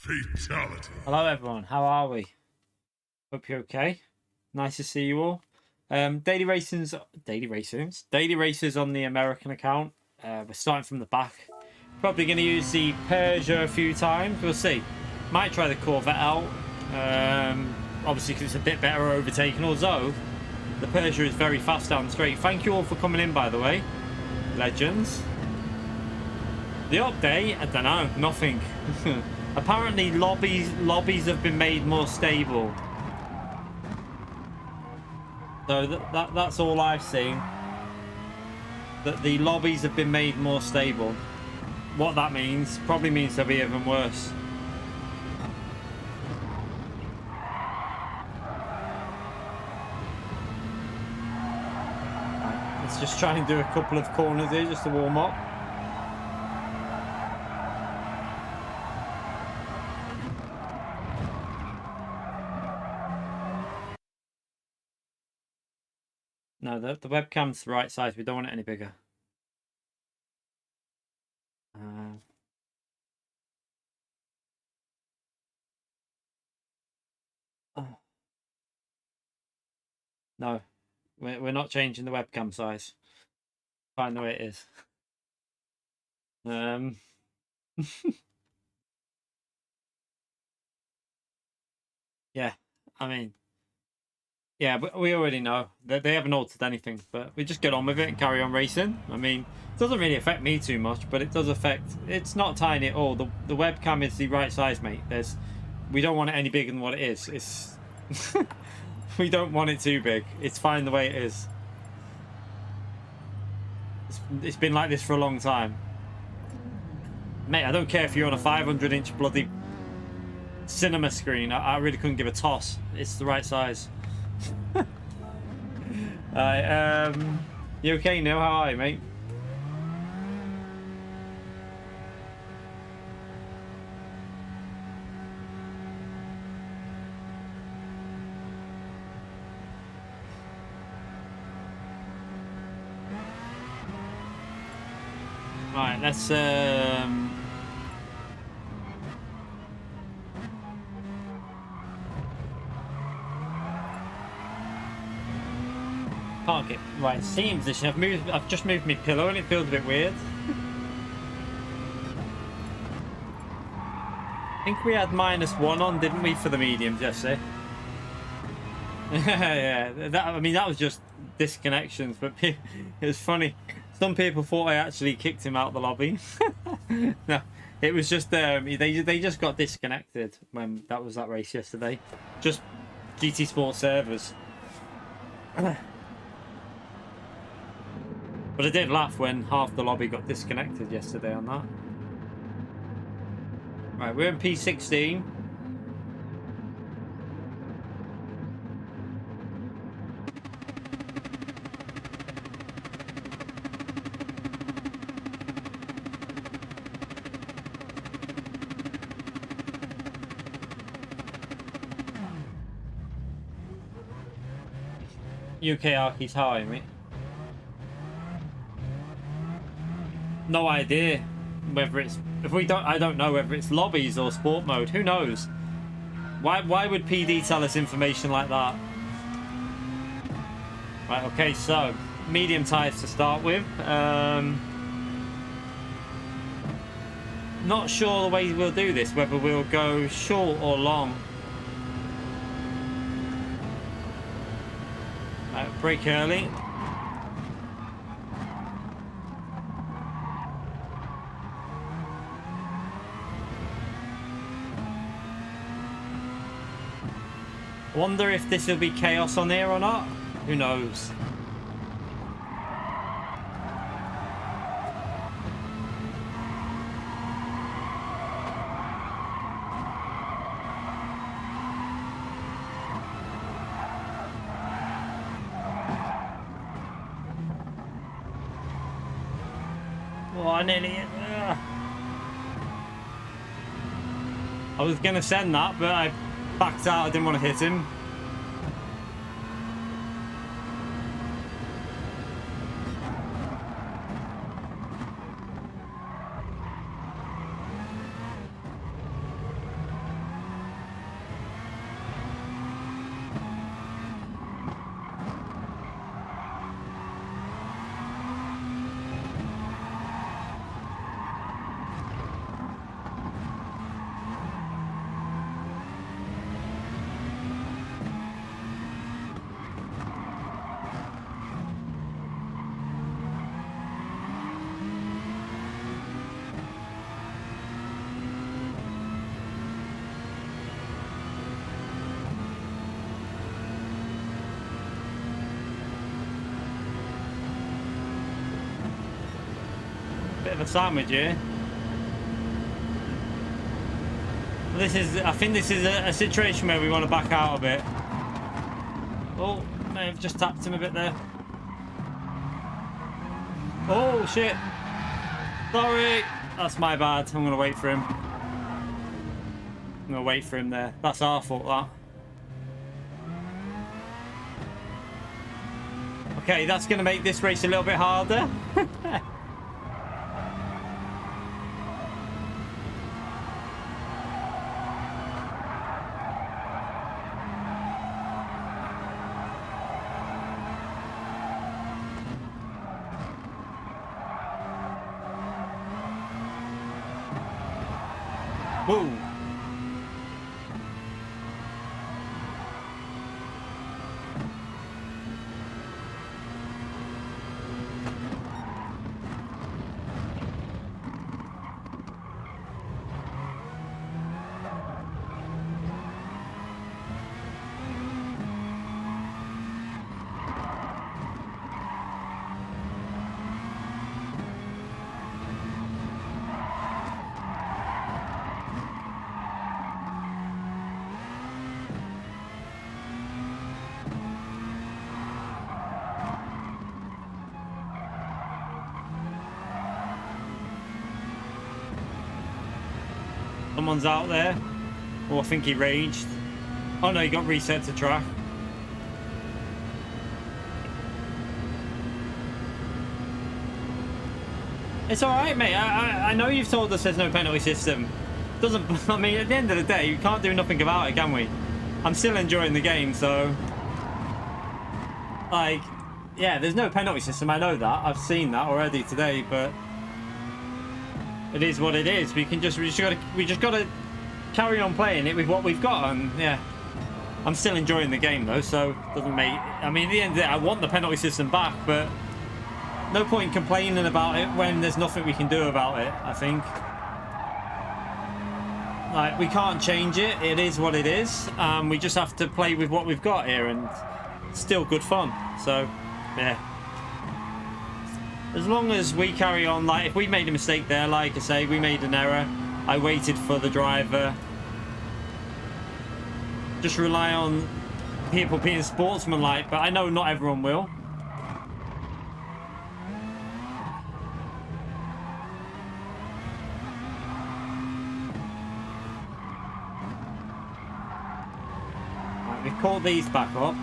Fatality. Hello everyone, how are we? Hope you're okay. Nice to see you all. Daily races on the American account. We're starting from the back. Probably going to use the Peugeot a few times. We'll see. Might try the Corvette out. Obviously because it's a bit better overtaking, although the Peugeot is very fast down the straight. Thank you all for coming in, by the way. Legends. The update, I don't know, nothing. Apparently lobbies have been made more stable. So that's all I've seen. That the lobbies have been made more stable. What that means, probably means they'll be even worse. Right, let's just try and do a couple of corners here just to warm up. No, the webcam's the right size. We don't want it any bigger. Oh. No, we're not changing the webcam size. Fine the way it is. Yeah, I mean, yeah, but we already know that they haven't altered anything, but we just get on with it and carry on racing. I mean, it doesn't really affect me too much, but it does affect. It's not tiny at all. The webcam is the right size, mate. We don't want it any bigger than what it is. It's we don't want it too big. It's fine the way it is. It's been like this for a long time, mate. I don't care if you're on a 500-inch bloody cinema screen. I really couldn't give a toss. It's the right size. You okay now? How are you, mate? Right, let's can't get right seam position. I've just moved my pillow and it feels a bit weird. I think we had -1 on, didn't we, for the mediums yesterday? Yeah, I mean that was just disconnections, but it was funny. Some people thought I actually kicked him out of the lobby. No, it was just they just got disconnected when that was that race yesterday. Just GT Sport servers. But I did laugh when half the lobby got disconnected yesterday on that. Right, we're in P16. UK Arky's high, mate. No idea whether it's I don't know whether it's lobbies or sport mode. Who knows? Why would PD tell us information like that? Right, okay, so medium tires to start with. Not sure the way we'll do this, whether we'll go short or long. Right, brake early. Wonder if this will be chaos on here or not. Who knows? Oh, I nearly... I was going to send that, but I backed out. I didn't want to hit him. of a sandwich here. I think this is a situation where we want to back out a bit. Oh, may have just tapped him a bit there. Oh shit! Sorry, that's my bad. I'm gonna wait for him. I'm gonna wait for him there. That's our fault, that. Okay, that's gonna make this race a little bit harder. Whoa. Someone's out there. Oh, I think he raged. Oh no, he got reset to track. It's alright, mate. I know you've told us there's no penalty system. Doesn't, I mean, at the end of the day, you can't do nothing about it, can we? I'm still enjoying the game, so... Like, yeah, there's no penalty system, I know that. I've seen that already today, but... It is what it is. We just gotta carry on playing it with what we've got, and yeah, I'm still enjoying the game though. So doesn't make. I mean, at the end of the day, I want the penalty system back, but no point complaining about it when there's nothing we can do about it. I think like we can't change it. It is what it is. We just have to play with what we've got here, and it's still good fun. So yeah. As long as we carry on, like, if we made a mistake there, like I say, we made an error, I waited for the driver. Just rely on people being sportsmanlike, but I know not everyone will. Right, we've caught these back up.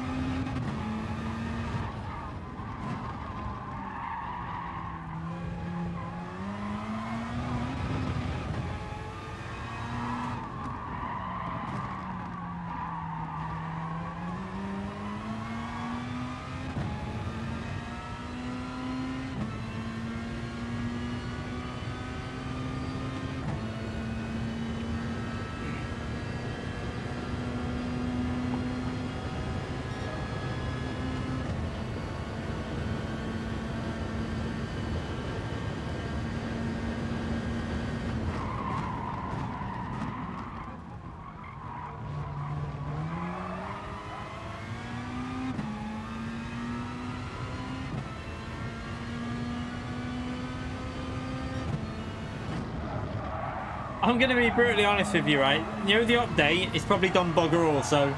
I'm going to be brutally honest with you, right? You know, the update is probably done bugger all, so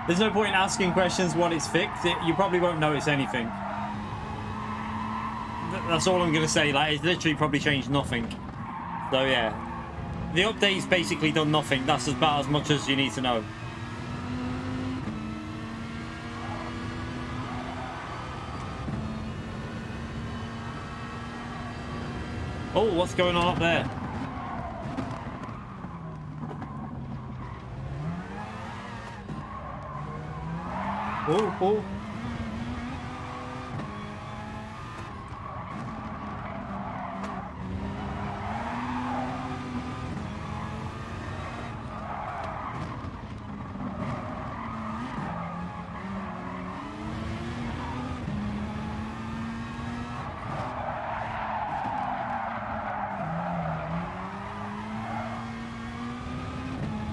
there's no point in asking questions when it's fixed. You probably won't notice anything. That's all I'm going to say. Like, it's literally probably changed nothing. So, yeah. The update's basically done nothing. That's about as much as you need to know. Oh, what's going on up there? Oh, oh.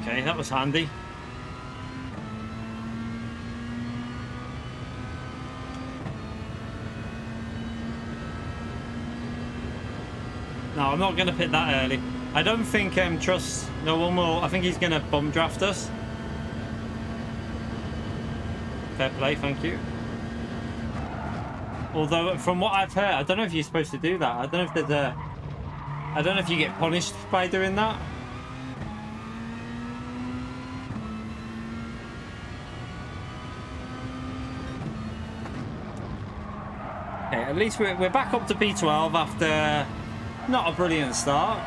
Okay, that was handy. No, I'm not going to pit that early. I don't think Trust, no one will. I think he's going to bum draft us. Fair play, thank you. Although, from what I've heard, I don't know if you're supposed to do that. I don't know if there's a... I don't know if you get punished by doing that. Okay, at least we're back up to P12 after not a brilliant start.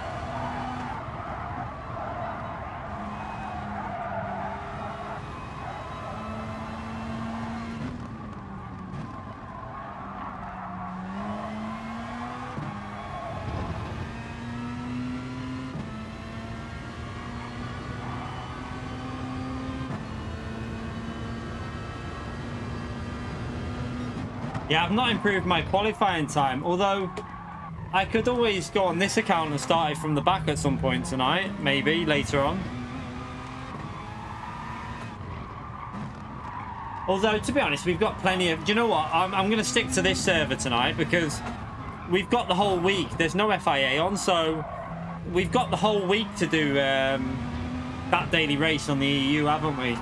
Yeah, I've not improved my qualifying time, although I could always go on this account and start it from the back at some point tonight, maybe later on. Although, to be honest, we've got plenty of... Do you know what? I'm going to stick to this server tonight because we've got the whole week. There's no FIA on, so we've got the whole week to do that daily race on the EU, haven't we?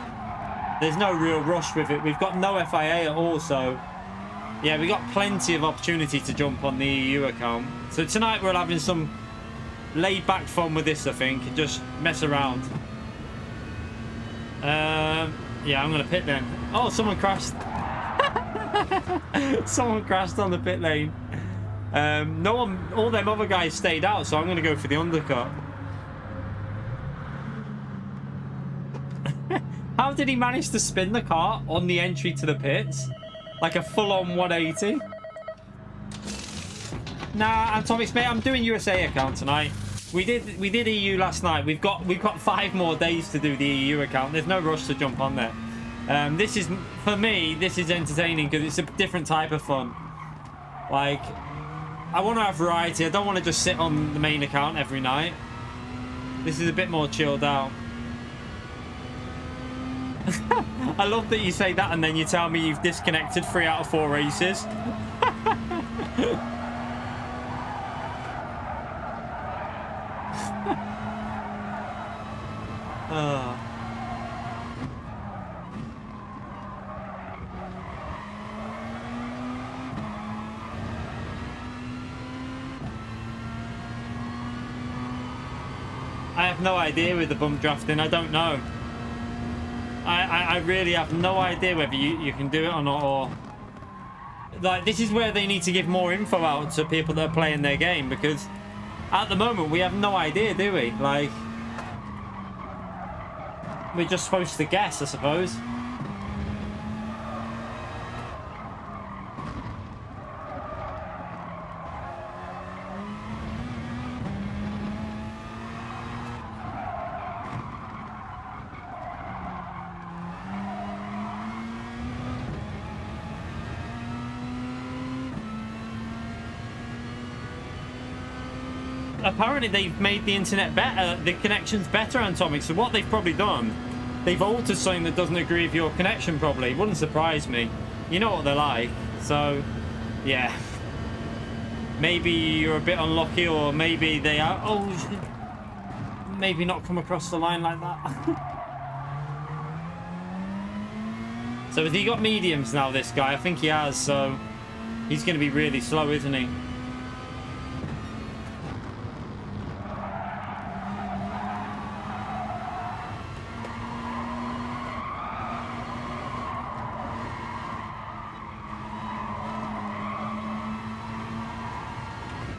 There's no real rush with it. We've got no FIA at all, so... Yeah, we got plenty of opportunity to jump on the EU account. So tonight we're having some laid-back fun with this, I think, and just mess around. Yeah, I'm going to pit then. Oh, someone crashed. Someone crashed on the pit lane. No one, all them other guys stayed out, so I'm going to go for the undercut. How did he manage to spin the car on the entry to the pits? Like a full-on 180. Nah, Atomics, mate, I'm doing USA account tonight. We did EU last night. We've got 5 more days to do the EU account. There's no rush to jump on there. This is, for me, this is entertaining because it's a different type of fun. Like, I want to have variety. I don't want to just sit on the main account every night. This is a bit more chilled out. I love that you say that and then you tell me you've disconnected 3 out of 4 races. I have no idea with the bump drafting. I don't know. I really have no idea whether you can do it or not, or like this is where they need to give more info out to people that are playing their game, because at the moment we have no idea, do we? Like, we're just supposed to guess, I suppose. Apparently they've made the internet better, the connection's better, Atomic. So what they've probably done, they've altered something that doesn't agree with your connection probably. Wouldn't surprise me. You know what they're like. So, yeah. Maybe you're a bit unlucky, or maybe they are... Oh, maybe not come across the line like that. So has he got mediums now, this guy? I think he has, so he's going to be really slow, isn't he?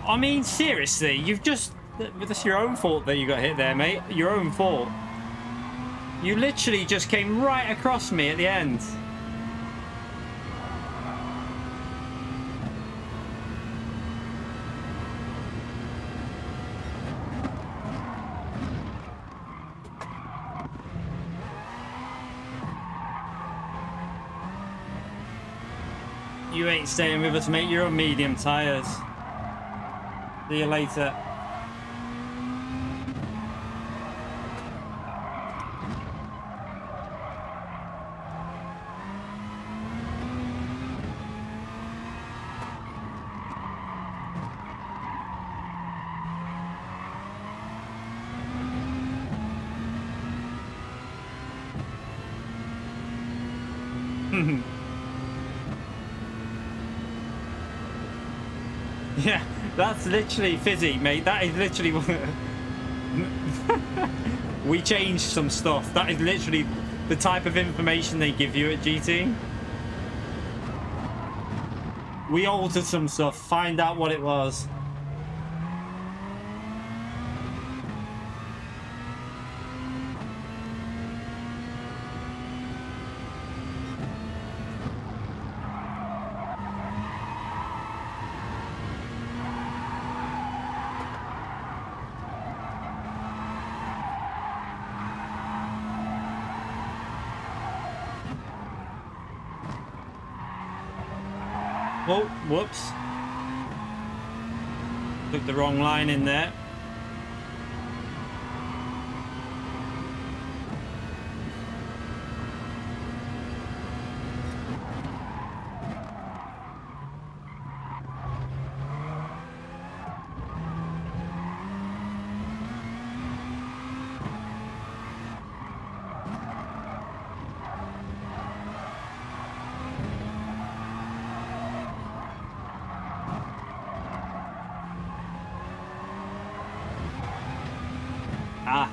I mean, seriously, you've just... That's your own fault that you got hit there, mate. Your own fault. You literally just came right across me at the end. You ain't staying with us, mate. You're on medium tyres. See you later. Yeah, that's literally fizzy, mate. That is literally we changed some stuff. That is literally the type of information they give you at GT. We altered some stuff. Find out what it was. Oh, whoops. Took the wrong line in there. Ah.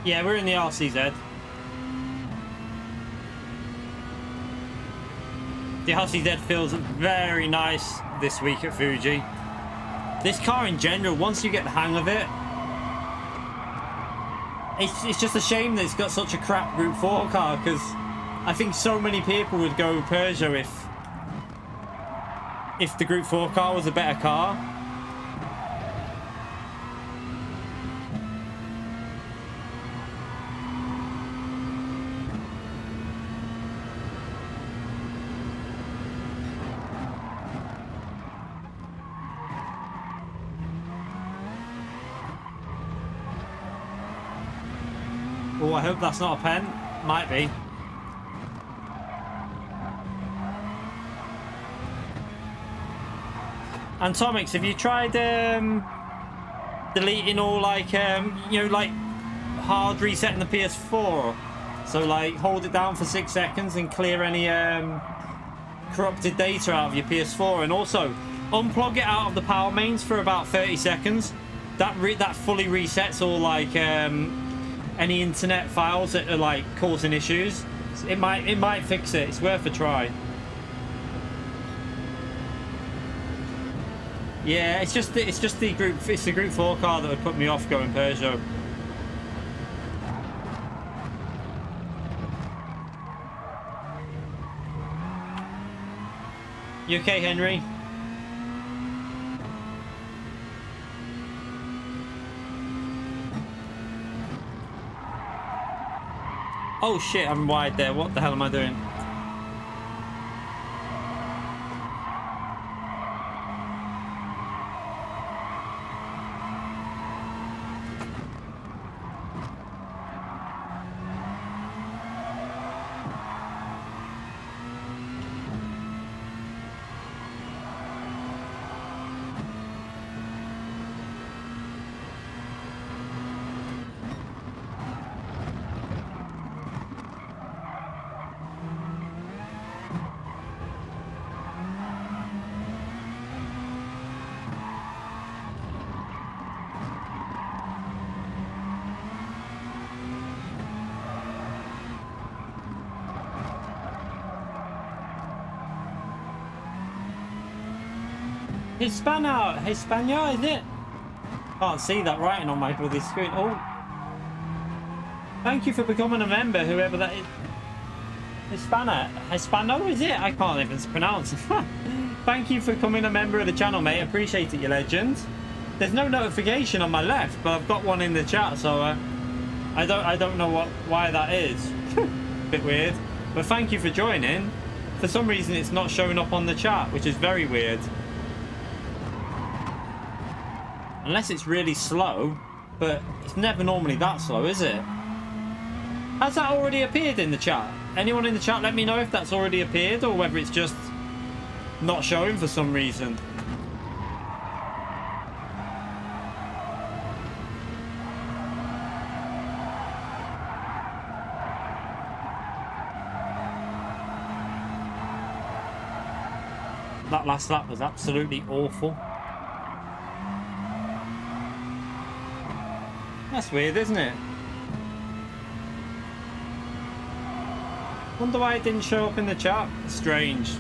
Yeah, we're in the RCZ. The RCZ feels very nice this week at Fuji. This car in general, once you get the hang of it, it's just a shame that it's got such a crap Group 4 car, because I think so many people would go Peugeot if the Group 4 car was a better car. Oh, I hope that's not a pen. Might be. And Tomix, have you tried deleting all like like hard resetting the PS4? So like hold it down for 6 seconds and clear any corrupted data out of your PS4, and also unplug it out of the power mains for about 30 seconds. That fully resets all like any internet files that are like causing issues. It might fix it. It's worth a try. Yeah, it's the Group 4 car that would put me off going Peugeot. You okay, Henry? Oh shit, I'm wide there. What the hell am I doing? Hispania, is it? Can't see that writing on my bloody screen. Oh, thank you for becoming a member, whoever that is. Hispano, is it? I can't even pronounce it. Thank you for becoming a member of the channel, mate. Appreciate it, you legend. There's no notification on my left, but I've got one in the chat, so I don't know why that is. Bit weird. But thank you for joining. For some reason it's not showing up on the chat, which is very weird. Unless it's really slow, but it's never normally that slow, is it? Has that already appeared in the chat? Anyone in the chat, let me know if that's already appeared or whether it's just not showing for some reason. That last lap was absolutely awful. That's weird, isn't it? Wonder why it didn't show up in the chat. Strange.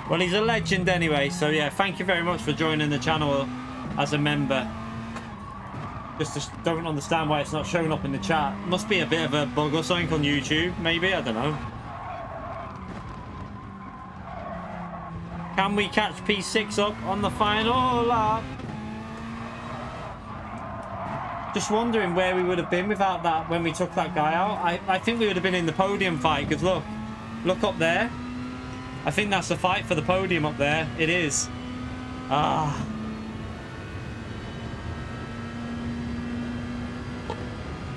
Well, he's a legend anyway, so yeah, thank you very much for joining the channel as a member. Just don't understand why it's not showing up in the chat. Must be a bit of a bug or something on YouTube, maybe, I don't know. Can we catch P6 up on the final lap? Just wondering where we would have been without that when we took that guy out. I think we would have been in the podium fight, because look up there. I think that's a fight for the podium up there. It is. Ah.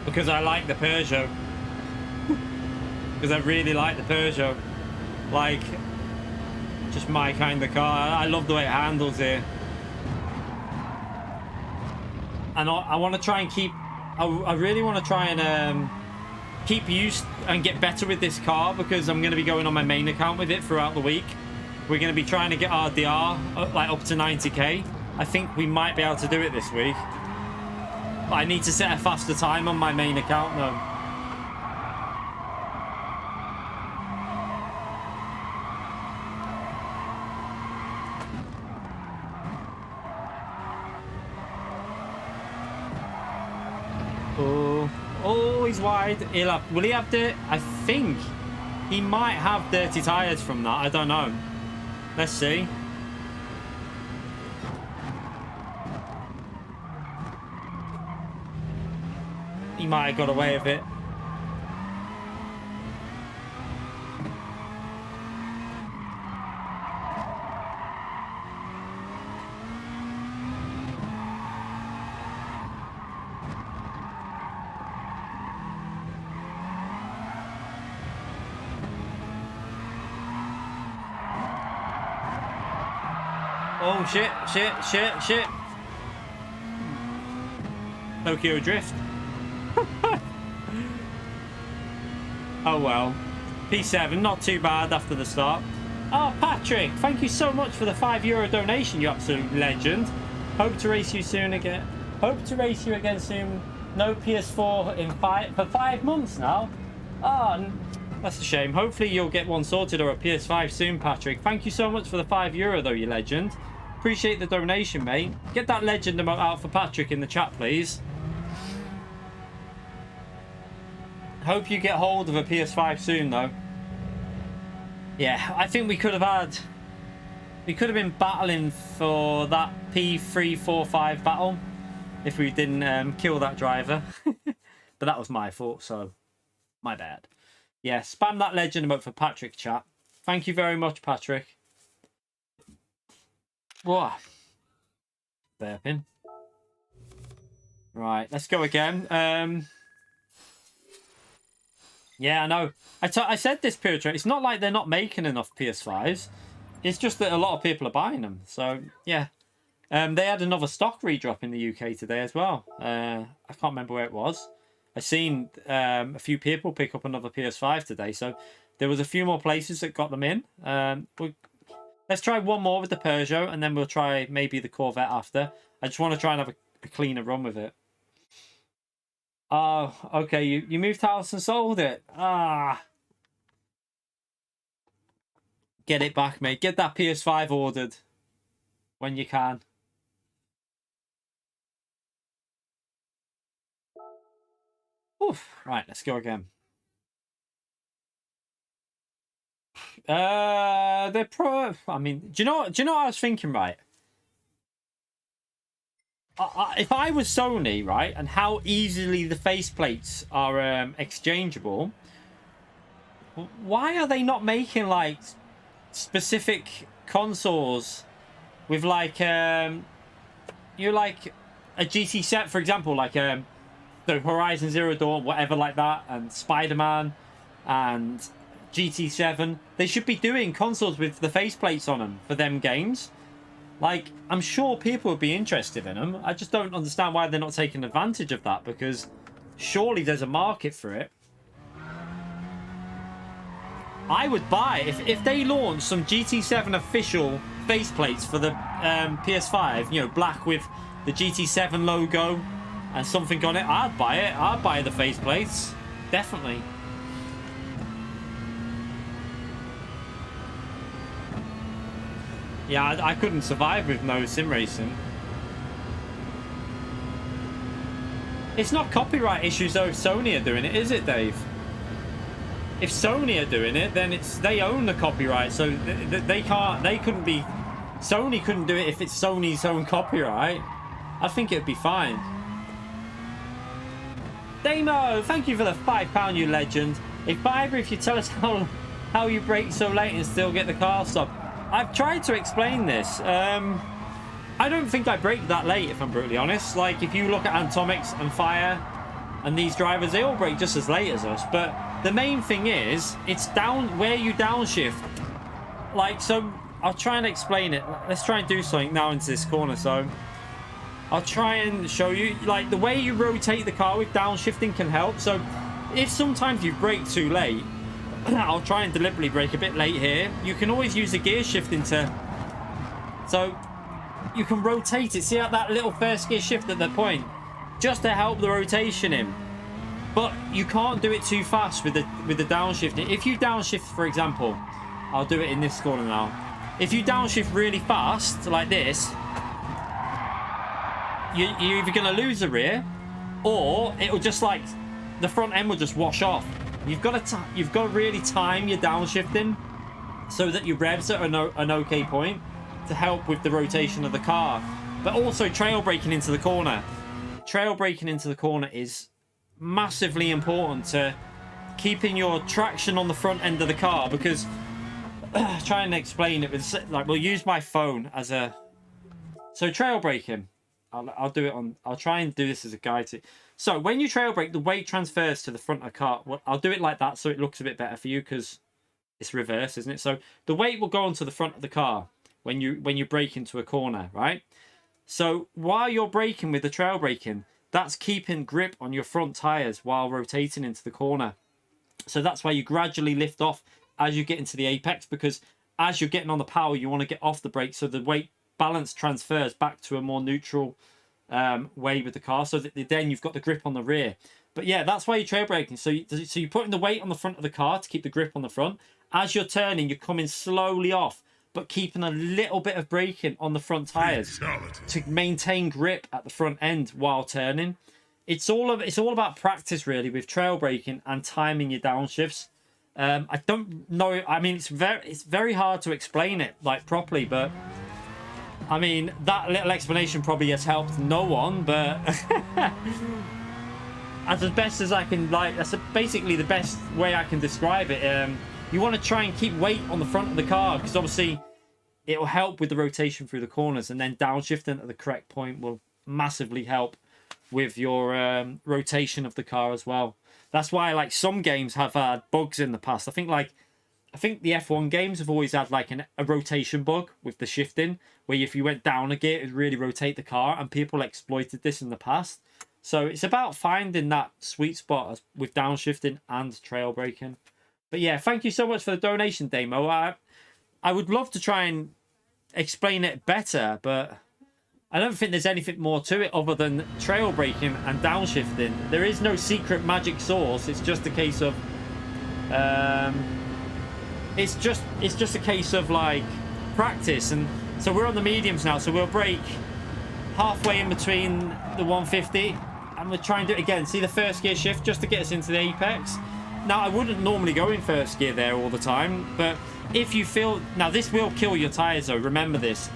Because I like the Peugeot. Because I really like the Peugeot. Like, just my kind of car. I love the way it handles here. And I want to try and keep... I really want to try and keep used and get better with this car, because I'm going to be going on my main account with it throughout the week. We're going to be trying to get our DR like up to 90k. I think we might be able to do it this week. But I need to set a faster time on my main account though. Oh, he's wide. Will he have dirt? I think he might have dirty tyres from that. I don't know. Let's see. He might have got away with it. Oh, shit. Tokyo Drift. Oh, well. P7, not too bad after the start. Oh, Patrick, thank you so much for the €5 donation, you absolute legend. Hope to race you soon again. Hope to race you again soon. No PS4 for 5 months now. Oh, that's a shame. Hopefully you'll get one sorted or a PS5 soon, Patrick. Thank you so much for the €5 though, you legend. Appreciate the donation, mate. Get that legend emote out for Patrick in the chat, please. Hope you get hold of a PS5 soon, though. Yeah, I think we could have been battling for that P345 battle if we didn't kill that driver. But that was my fault, so my bad. Yeah, spam that legend emote for Patrick, chat. Thank you very much, Patrick. Whoa. Burping. Right, let's go again. Yeah, I know. I said this, Peugeot. It's not like they're not making enough PS5s. It's just that a lot of people are buying them. So, yeah. They had another stock redrop in the UK today as well. I can't remember where it was. I seen a few people pick up another PS5 today. So, there was a few more places that got them in. Let's try one more with the Peugeot, and then we'll try maybe the Corvette after. I just want to try and have a cleaner run with it. Oh, okay. You moved house and sold it. Ah. Get it back, mate. Get that PS5 ordered when you can. Oof. Right, let's go again. They're pro. I mean, do you know what I was thinking, right? If I was Sony, right, and how easily the faceplates are exchangeable, why are they not making like specific consoles with like like a GT set, for example, like the Horizon Zero Dawn, whatever like that, and Spider-Man and GT7. They should be doing consoles with the faceplates on them for them games. Like, I'm sure people would be interested in them. I just don't understand why they're not taking advantage of that, because surely there's a market for it. I would buy, if they launch some GT7 official faceplates for the PS5, you know, black with the GT7 logo and something on it, I'd buy it. I'd buy the faceplates. Definitely. Yeah, I couldn't survive with no sim racing. It's not copyright issues though if Sony are doing it, is it, Dave? If Sony are doing it, then they own the copyright, so they couldn't be. Sony couldn't do it if it's Sony's own copyright. I think it'd be fine. Damo, thank you for the £5, you legend. If you tell us how you brake so late and still get the car stopped. I've tried to explain this. I don't think I brake that late, if I'm brutally honest. Like, if you look at Atomics and Fire and these drivers, they all brake just as late as us. But the main thing is, it's down where you downshift. Like, so I'll try and explain it. Let's try and do something now into this corner. So I'll try and show you, like, the way you rotate the car with downshifting can help. So if sometimes you brake too late, I'll try and deliberately brake a bit late here. You can always use the gear shifting so you can rotate it. See how that little first gear shift at that point, just to help the rotation in. But you can't do it too fast with the downshifting. If you downshift, for example, I'll do it in this corner now. If you downshift really fast like this, you're either going to lose the rear, or it'll just like the front end will just wash off. You've got to really time your downshifting so that your revs are an okay point to help with the rotation of the car. But also trail braking into the corner. Trail braking into the corner is massively important to keeping your traction on the front end of the car, because trying to explain it with, like, we'll use my phone as a. So trail braking, I'll do it on. I'll try and do this as a guide to. So when you trail brake, the weight transfers to the front of the car. Well, I'll do it like that so it looks a bit better for you, because it's reverse, isn't it? So the weight will go onto the front of the car when you brake into a corner, right? So while you're braking with the trail braking, that's keeping grip on your front tires while rotating into the corner. So that's why you gradually lift off as you get into the apex, because as you're getting on the power, you want to get off the brake so the weight balance transfers back to a more neutral way with the car, so that then you've got the grip on the rear. But yeah, that's why you're trail braking. So you're putting the weight on the front of the car to keep the grip on the front. As you're turning, you're coming slowly off, but keeping a little bit of braking on the front tires to maintain grip at the front end while turning. It's all about practice, really, with trail braking and timing your downshifts. I don't know. I mean, it's very hard to explain it like properly, but I mean, that little explanation probably has helped no one, but as best as I can, like, that's basically the best way I can describe it. You want to try and keep weight on the front of the car, because obviously it will help with the rotation through the corners, and then downshifting at the correct point will massively help with your rotation of the car as well. That's why, like, some games have had bugs in the past. I think the F1 games have always had like a rotation bug with the shifting, where if you went down a gear, it would really rotate the car, and people exploited this in the past. So it's about finding that sweet spot with downshifting and trail braking. But yeah, thank you so much for the donation, Damo. I would love to try and explain it better, but I don't think there's anything more to it other than trail braking and downshifting. There is no secret magic sauce. It's just a case of it's just a case of like practice. And so we're on the mediums now, so we'll brake halfway in between the 150, and we'll try and do it again. See the first gear shift just to get us into the apex. Now, I wouldn't normally go in first gear there all the time, but if you feel... Now, this will kill your tyres, though. Remember this.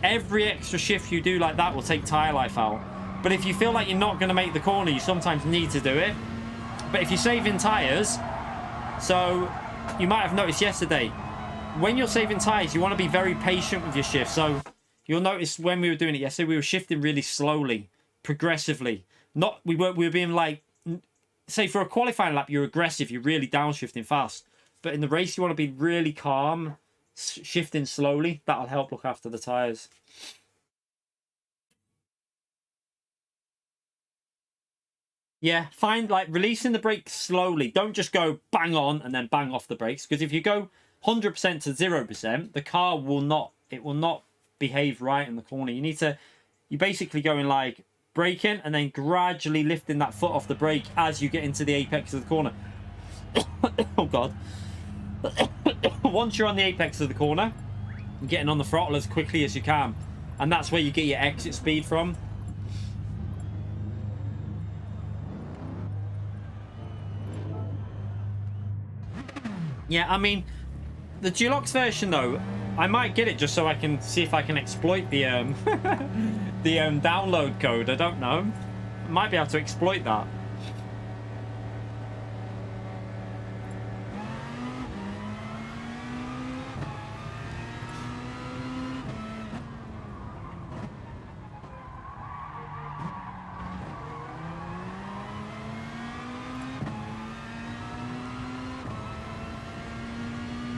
Every extra shift you do like that will take tyre life out. But if you feel like you're not going to make the corner, you sometimes need to do it. But if you're saving tyres... So, you might have noticed yesterday, when you're saving tyres, you want to be very patient with your shift. So, you'll notice when we were doing it yesterday, we were shifting really slowly, progressively. We were being like... Say, for a qualifying lap, you're aggressive. You're really downshifting fast. But in the race, you want to be really calm, shifting slowly. That'll help look after the tyres. Yeah, find, like, releasing the brakes slowly. Don't just go bang on and then bang off the brakes. Because if you go 100% to 0%, the car will not... It will not behave right in the corner. You need to... You're basically going, like... braking and then gradually lifting that foot off the brake as you get into the apex of the corner. Oh god. Once you're on the apex of the corner, you're getting on the throttle as quickly as you can, and that's where you get your exit speed from. Yeah, I mean, the Deluxe version though, I might get it just so I can see if I can exploit the the download code. I don't know. I might be able to exploit that.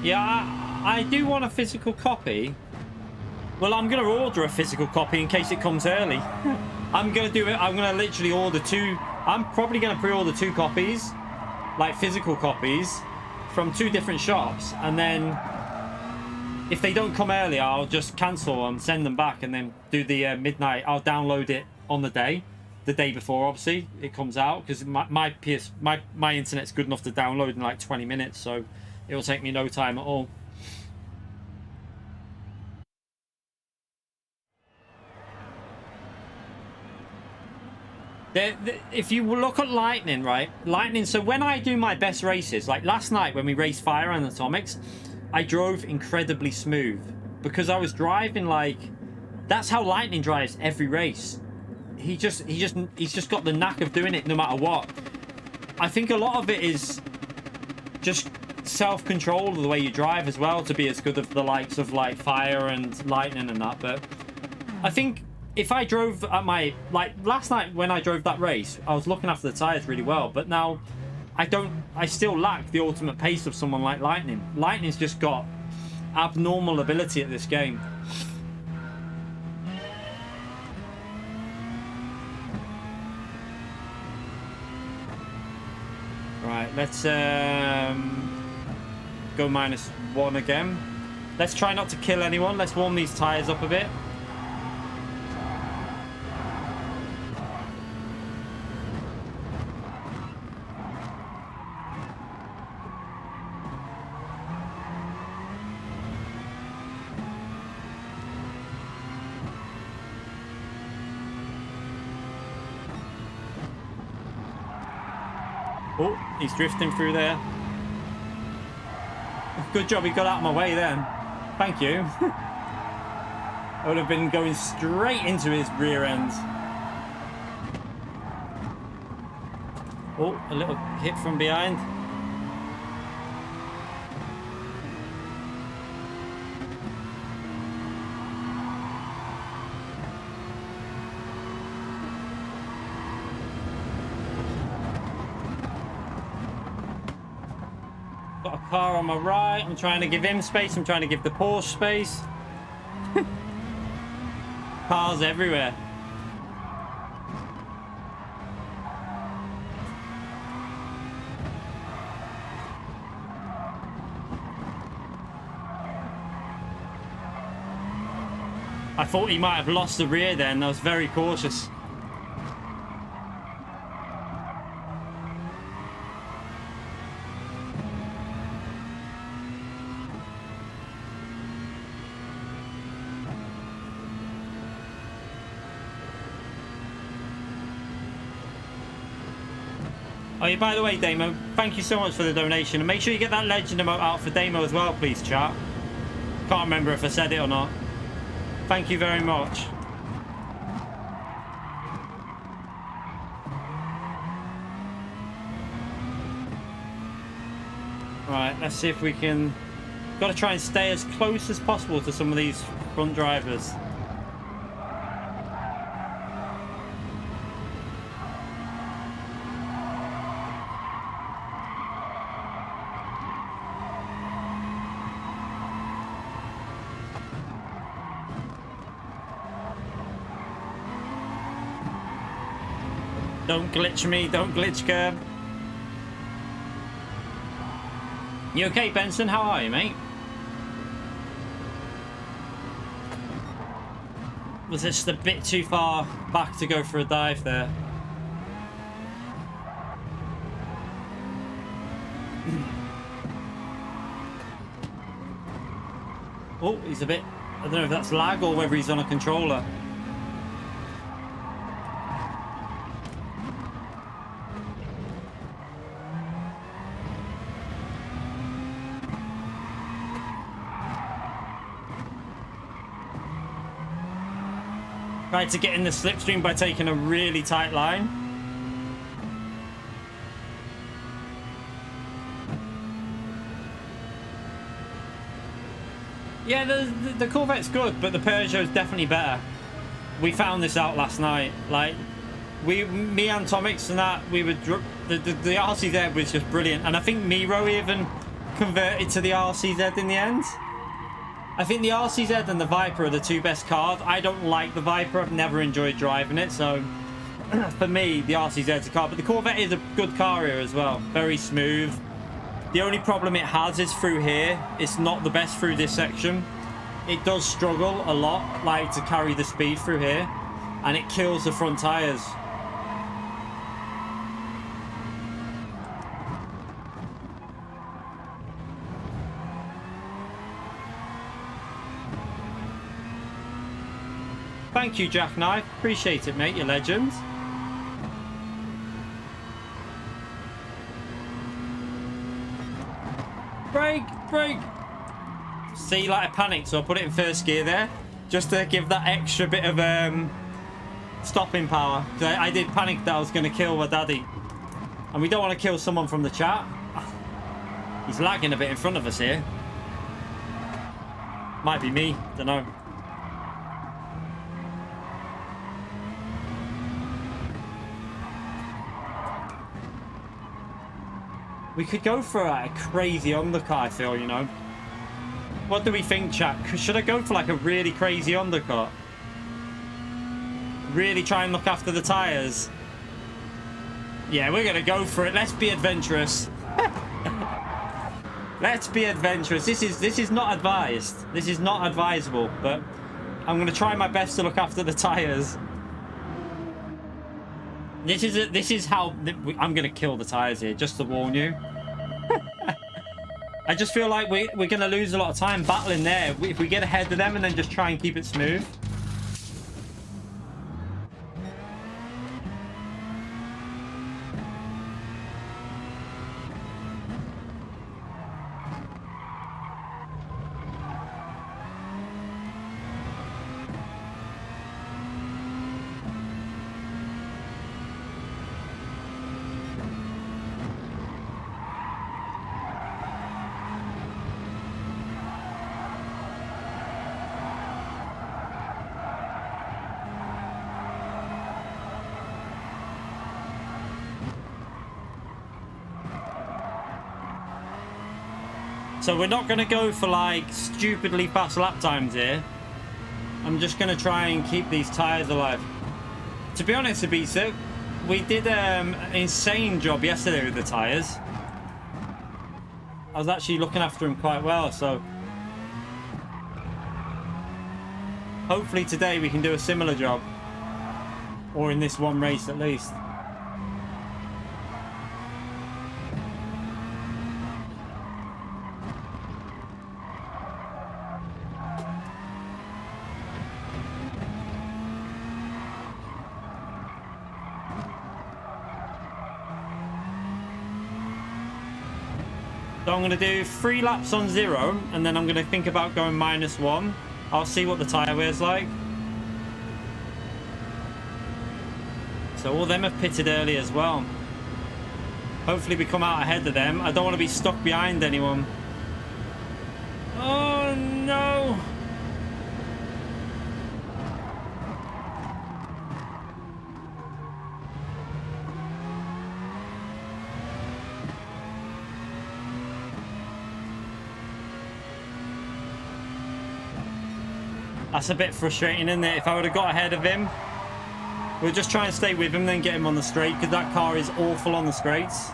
Yeah, I do want a physical copy. Well, I'm going to order a physical copy in case it comes early. I'm going to do it. I'm going to literally order two. I'm probably going to pre-order 2 copies, like physical copies, from 2 different shops. And then if they don't come early, I'll just cancel and send them back and then do the midnight. I'll download it on the day before, obviously, it comes out. Because my internet's good enough to download in like 20 minutes. So it will take me no time at all. If you look at Lightning, right? Lightning, so when I do my best races, like last night when we raced Fire and Atomics, I drove incredibly smooth. Because I was driving like... That's how Lightning drives every race. He's just got the knack of doing it no matter what. I think a lot of it is just self-control of the way you drive as well to be as good as the likes of like Fire and Lightning and that. But I think if I drove at my, like last night when I drove that race, I was looking after the tyres really well, but now I still lack the ultimate pace of someone like Lightning. Lightning's just got abnormal ability at this game. Right, let's go -1 again. Let's try not to kill anyone. Let's warm these tyres up a bit. Oh, he's drifting through there. Good job he got out of my way then. Thank you. I would have been going straight into his rear end. Oh, a little hit from behind. Got a car on my right. I'm trying to give him space. I'm trying to give the Porsche space. Cars everywhere. I thought he might have lost the rear then. I was very cautious. Oh, yeah, by the way, Damo, thank you so much for the donation. And make sure you get that legend emote out for Damo as well, please, chat. Can't remember if I said it or not. Thank you very much. Right, let's see if we can... Got to try and stay as close as possible to some of these front drivers. Don't glitch me, don't glitch curb. You okay, Benson? How are you, mate? Was this just a bit too far back to go for a dive there? Oh, he's a bit... I don't know if that's lag or whether he's on a controller. Tried to get in the slipstream by taking a really tight line. Yeah, the Corvette's good, but the Peugeot's definitely better. We found this out last night. Like, me and Tomix and that, we would the RCZ was just brilliant, and I think Miro even converted to the RCZ in the end. I think the RCZ and the Viper are the two best cars. I don't like the Viper. I've never enjoyed driving it. So, for me, the RCZ's a car. But the Corvette is a good car here as well. Very smooth. The only problem it has is through here. It's not the best through this section. It does struggle a lot, like, to carry the speed through here. And it kills the front tyres. Thank you, Jackknife. Appreciate it, mate. You're legend. Brake, brake. See, like I panicked, so I put it in first gear there, just to give that extra bit of stopping power. I did panic that I was going to kill my daddy, and we don't want to kill someone from the chat. He's lagging a bit in front of us here. Might be me. Don't know. We could go for a crazy undercut, I feel, you know. What do we think, chat? Should I go for like a really crazy undercut? Really try and look after the tyres? Yeah, we're going to go for it. Let's be adventurous. Let's be adventurous. This is not advised. This is not advisable, but I'm going to try my best to look after the tyres. This is how I'm going to kill the tyres here, just to warn you. I just feel like we're going to lose a lot of time battling there if we get ahead of them and then just try and keep it smooth. So we're not going to go for like stupidly fast lap times here. I'm just going to try and keep these tyres alive. To be honest, Abisa, we did an insane job yesterday with the tyres. I was actually looking after them quite well, so hopefully today we can do a similar job. Or in this one race at least. I'm going to do 3 laps on 0, and then I'm going to think about going -1. I'll see what the tyre wear's like. So all them have pitted early as well. Hopefully we come out ahead of them. I don't want to be stuck behind anyone. Oh no! That's a bit frustrating, isn't it? If I would have got ahead of him, we'll just try and stay with him, then get him on the straight, because that car is awful on the straights.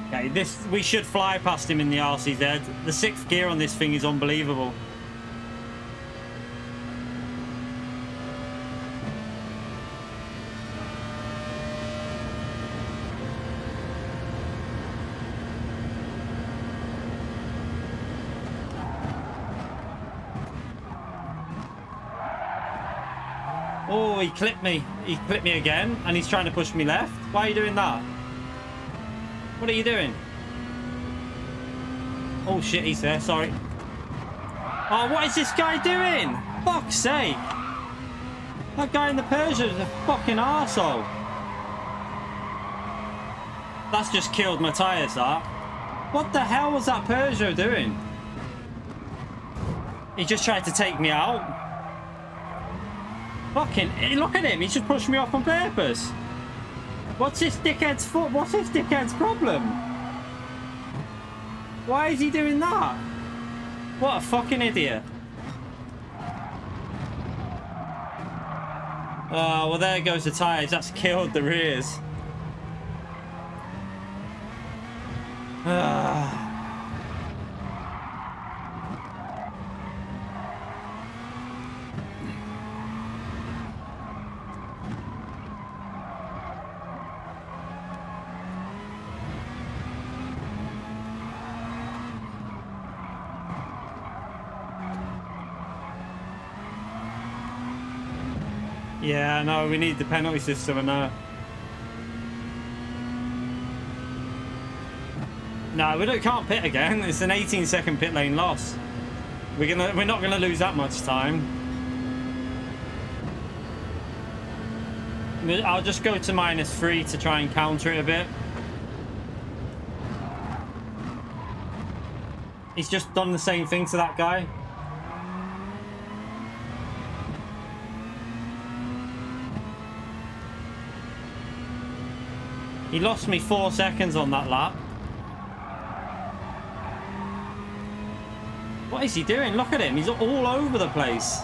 Okay, we should fly past him in the RCZ. The 6th gear on this thing is unbelievable. Oh, he clipped me. He clipped me again, and he's trying to push me left. Why are you doing that? What are you doing? Oh shit, he's there, sorry. Oh, what is this guy doing? Fuck's sake. That guy in the Peugeot is a fucking arsehole. That's just killed my tyres, that. What the hell was that Peugeot doing? He just tried to take me out. Fucking, look at him, he just pushed me off on purpose. What's this dickhead's foot? What's this dickhead's problem? Why is he doing that? What a fucking idiot. Oh, well there goes the tyres. That's killed the rears. Yeah, no, we need the penalty system, I know. No, can't pit again. It's an 18-second pit lane loss. We're not gonna lose that much time. I'll just go to -3 to try and counter it a bit. He's just done the same thing to that guy. He lost me 4 seconds on that lap. What is he doing? Look at him. He's all over the place.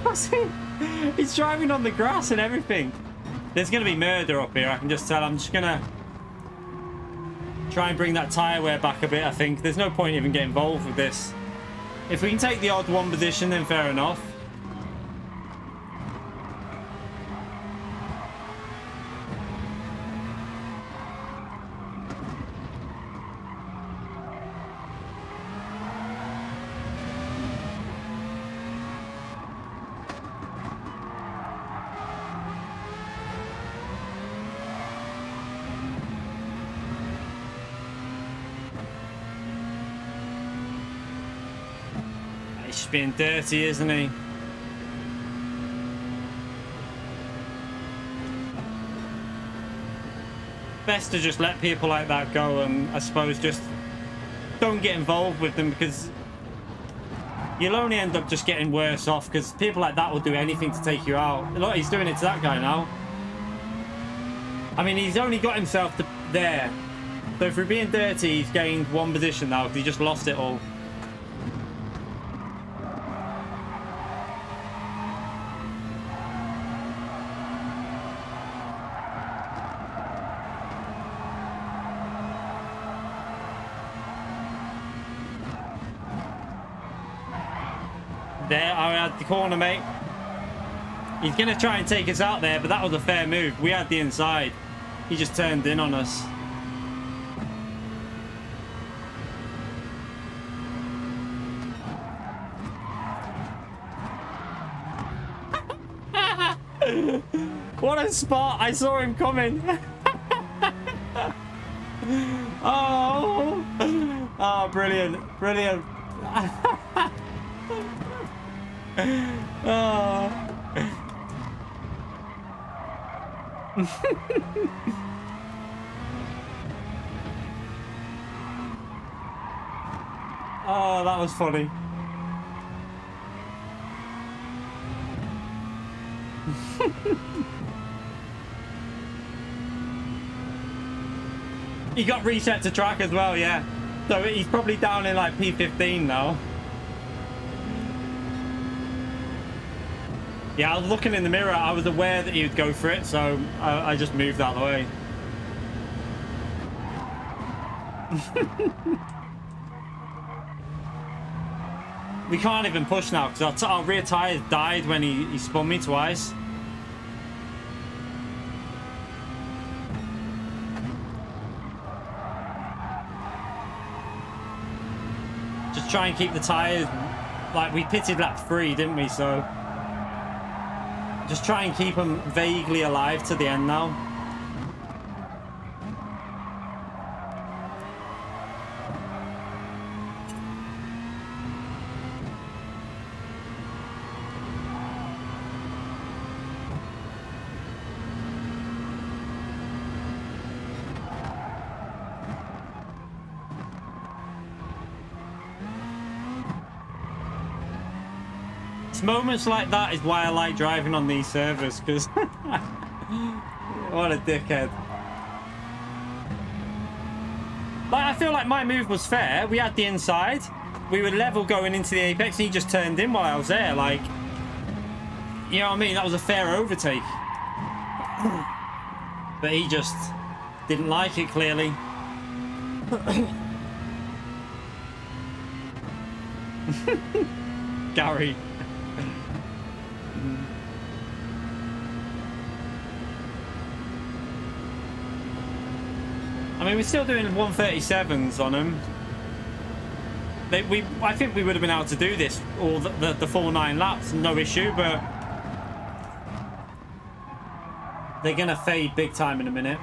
What's he? He's driving on the grass and everything. There's going to be murder up here, I can just tell. I'm just going to try and bring that tyre wear back a bit, I think. There's no point even getting involved with this. If we can take the odd one position, then fair enough. He's just being dirty, isn't he? Best to just let people like that go, and I suppose just don't get involved with them, because you'll only end up just getting worse off, because people like that will do anything to take you out. Look, he's doing it to that guy now. I mean, he's only got himself to there. So through being dirty, he's gained one position now, because he just lost it all. There, I had the corner, mate. He's going to try and take us out there, but that was a fair move. We had the inside. He just turned in on us. What a spot! I saw him coming. Oh, brilliant, brilliant. Oh. Oh, that was funny. He got reset to track as well, yeah. So he's probably down in like P15 now. Yeah, I was looking in the mirror. I was aware that he would go for it, so I just moved out of the way. We can't even push now because our rear tires died when he spun me twice. Just try and keep the tires, like we pitted lap 3, didn't we? So just try and keep them vaguely alive to the end now. It's moments like that is why I like driving on these servers, because what a dickhead. Like, I feel like my move was fair. We had the inside, we were level going into the apex, and he just turned in while I was there. Like, you know what I mean? That was a fair overtake. But he just didn't like it, clearly. Gary. I mean, we're still doing 137s on them. I think we would have been able to do this all the full 9 laps, no issue, but they're going to fade big time in a minute.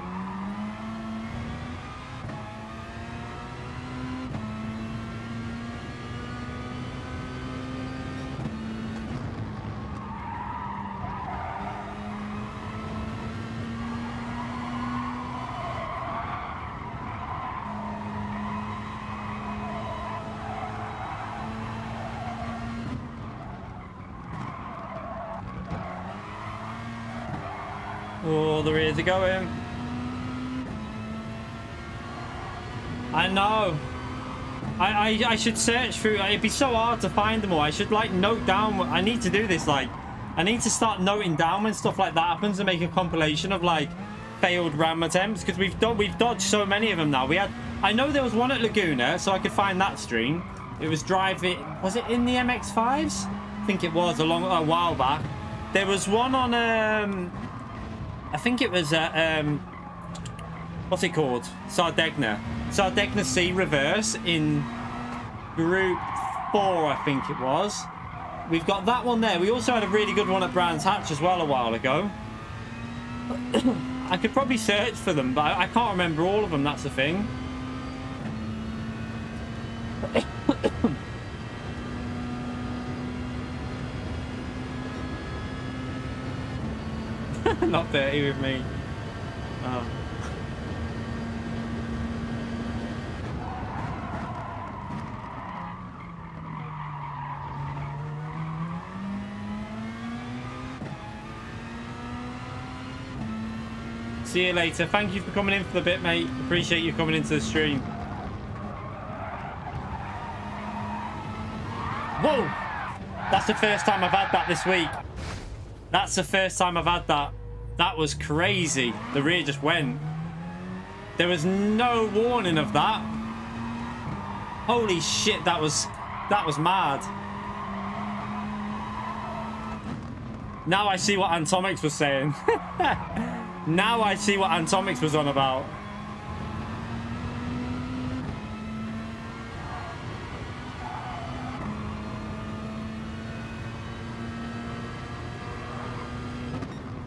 Oh, the rears are going. I know. I should search through. It'd be so hard to find them all. I should like note down. I need to do this. Like, I need to start noting down when stuff like that happens and make a compilation of like failed RAM attempts, because we've dodged so many of them now. I know there was one at Laguna, so I could find that stream. It was driving. Was it in the MX-5s? I think it was a while back. There was one on I think it was what's it called? Sardegna C reverse in group 4, I think it was. We've got that one there. We also had a really good one at Brands Hatch as well a while ago. I could probably search for them, but I can't remember all of them, that's the thing. Not dirty with me. Oh. See you later. Thank you for coming in for the bit, mate. Appreciate you coming into the stream. Whoa! That's the first time I've had that this week. That's the first time I've had that. That was crazy. The rear just went. There was no warning of that. Holy shit, that was mad. Now I see what Antomics was saying. Now I see what Antomics was on about.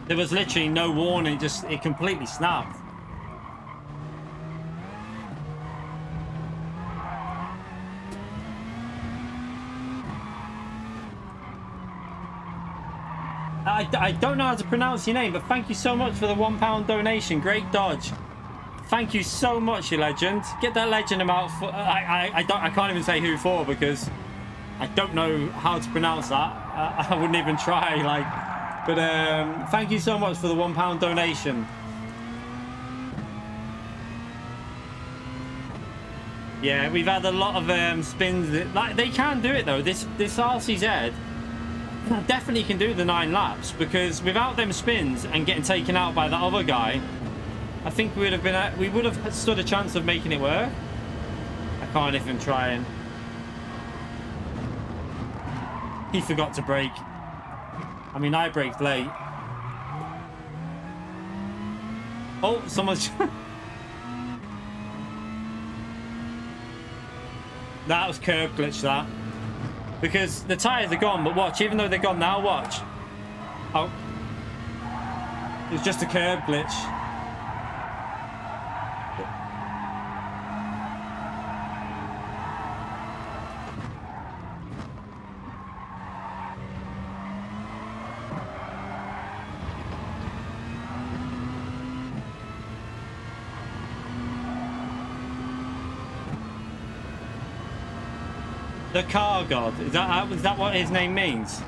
There was literally no warning, it completely snapped. I don't know how to pronounce your name, but thank you so much for the £1 donation. Great dodge. Thank you so much, you legend. Get that legend amount for... I can't even say who for, because I don't know how to pronounce that. I wouldn't even try, like... But thank you so much for the £1 donation. Yeah, we've had a lot of spins. Like, they can do it though. This RCZ definitely can do the 9 laps, because without them spins and getting taken out by that other guy, I think we would have stood a chance of making it work. I can't even try and... He forgot to brake. I mean, I braked late. Oh, someone's... That was curb glitch, that. Because the tyres are gone, but watch, even though they're gone now, watch. Oh. It was just a curb glitch. The car god, is that what his name means?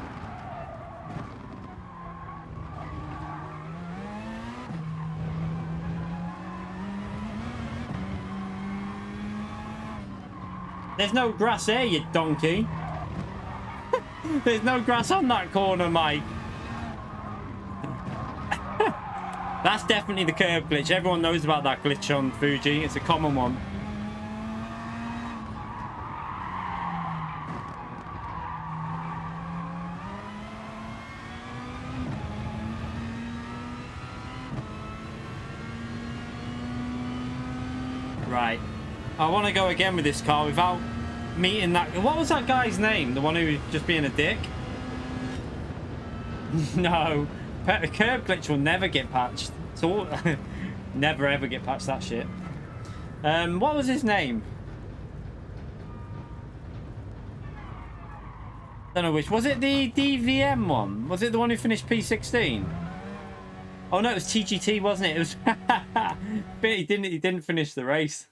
There's no grass there, you donkey. There's no grass on that corner, Mike. That's definitely the curb glitch. Everyone knows about that glitch on Fuji. It's a common one. Right. I want to go again with this car without meeting that... What was that guy's name? The one who was just being a dick? No. The curb glitch will never get patched. So never ever get patched, that shit. What was his name? Don't know which. Was it the DVM one? Was it the one who finished P16? Oh no, it was TGT, wasn't it? It was... But he didn't finish the race.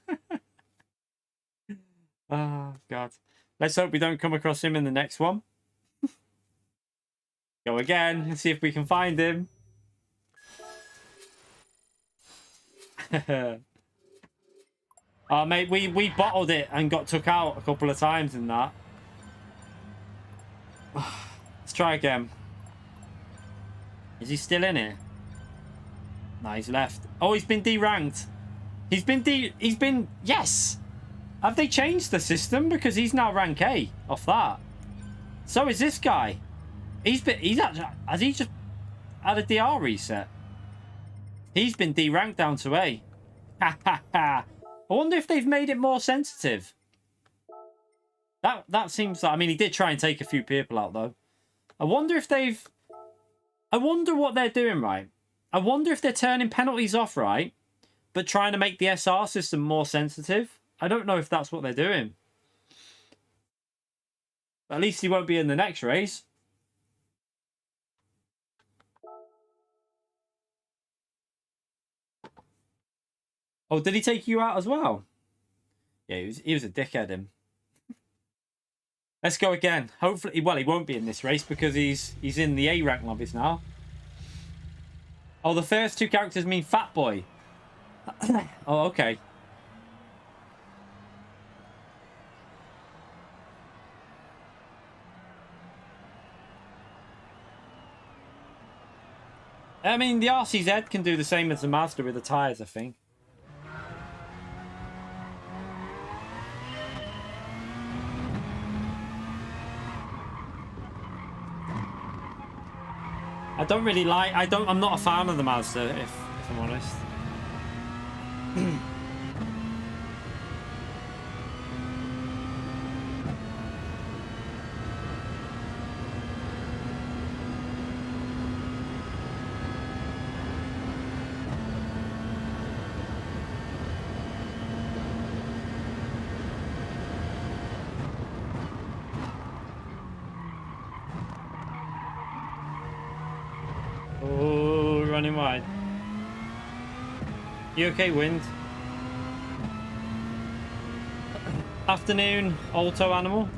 Oh god. Let's hope we don't come across him in the next one. Go again and see if we can find him. Oh mate, we bottled it and got took out a couple of times in that. Let's try again. Is he still in here? No, he's left. Oh, he's been deranked. He's been... Yes! Have they changed the system? Because he's now rank A off that. So is this guy. He's actually... Has he just had a DR reset? He's been deranked down to A. Ha ha ha. I wonder if they've made it more sensitive. That seems like... I mean, he did try and take a few people out, though. I wonder if they've... I wonder what they're doing, right? I wonder if they're turning penalties off, right? But trying to make the SR system more sensitive. I don't know if that's what they're doing. But at least he won't be in the next race. Oh, did he take you out as well? Yeah, he was a dickhead, him. Let's go again. Hopefully, well, he won't be in this race because he's in the A rank lobbies now. Oh, the first 2 characters mean fat boy. Oh, okay. I mean, the RCZ can do the same as the Mazda with the tyres, I think. I don't really like... I'm not a fan of the Mazda, if I'm honest. Oh, running wide. You okay, wind? Afternoon, Alto Animal.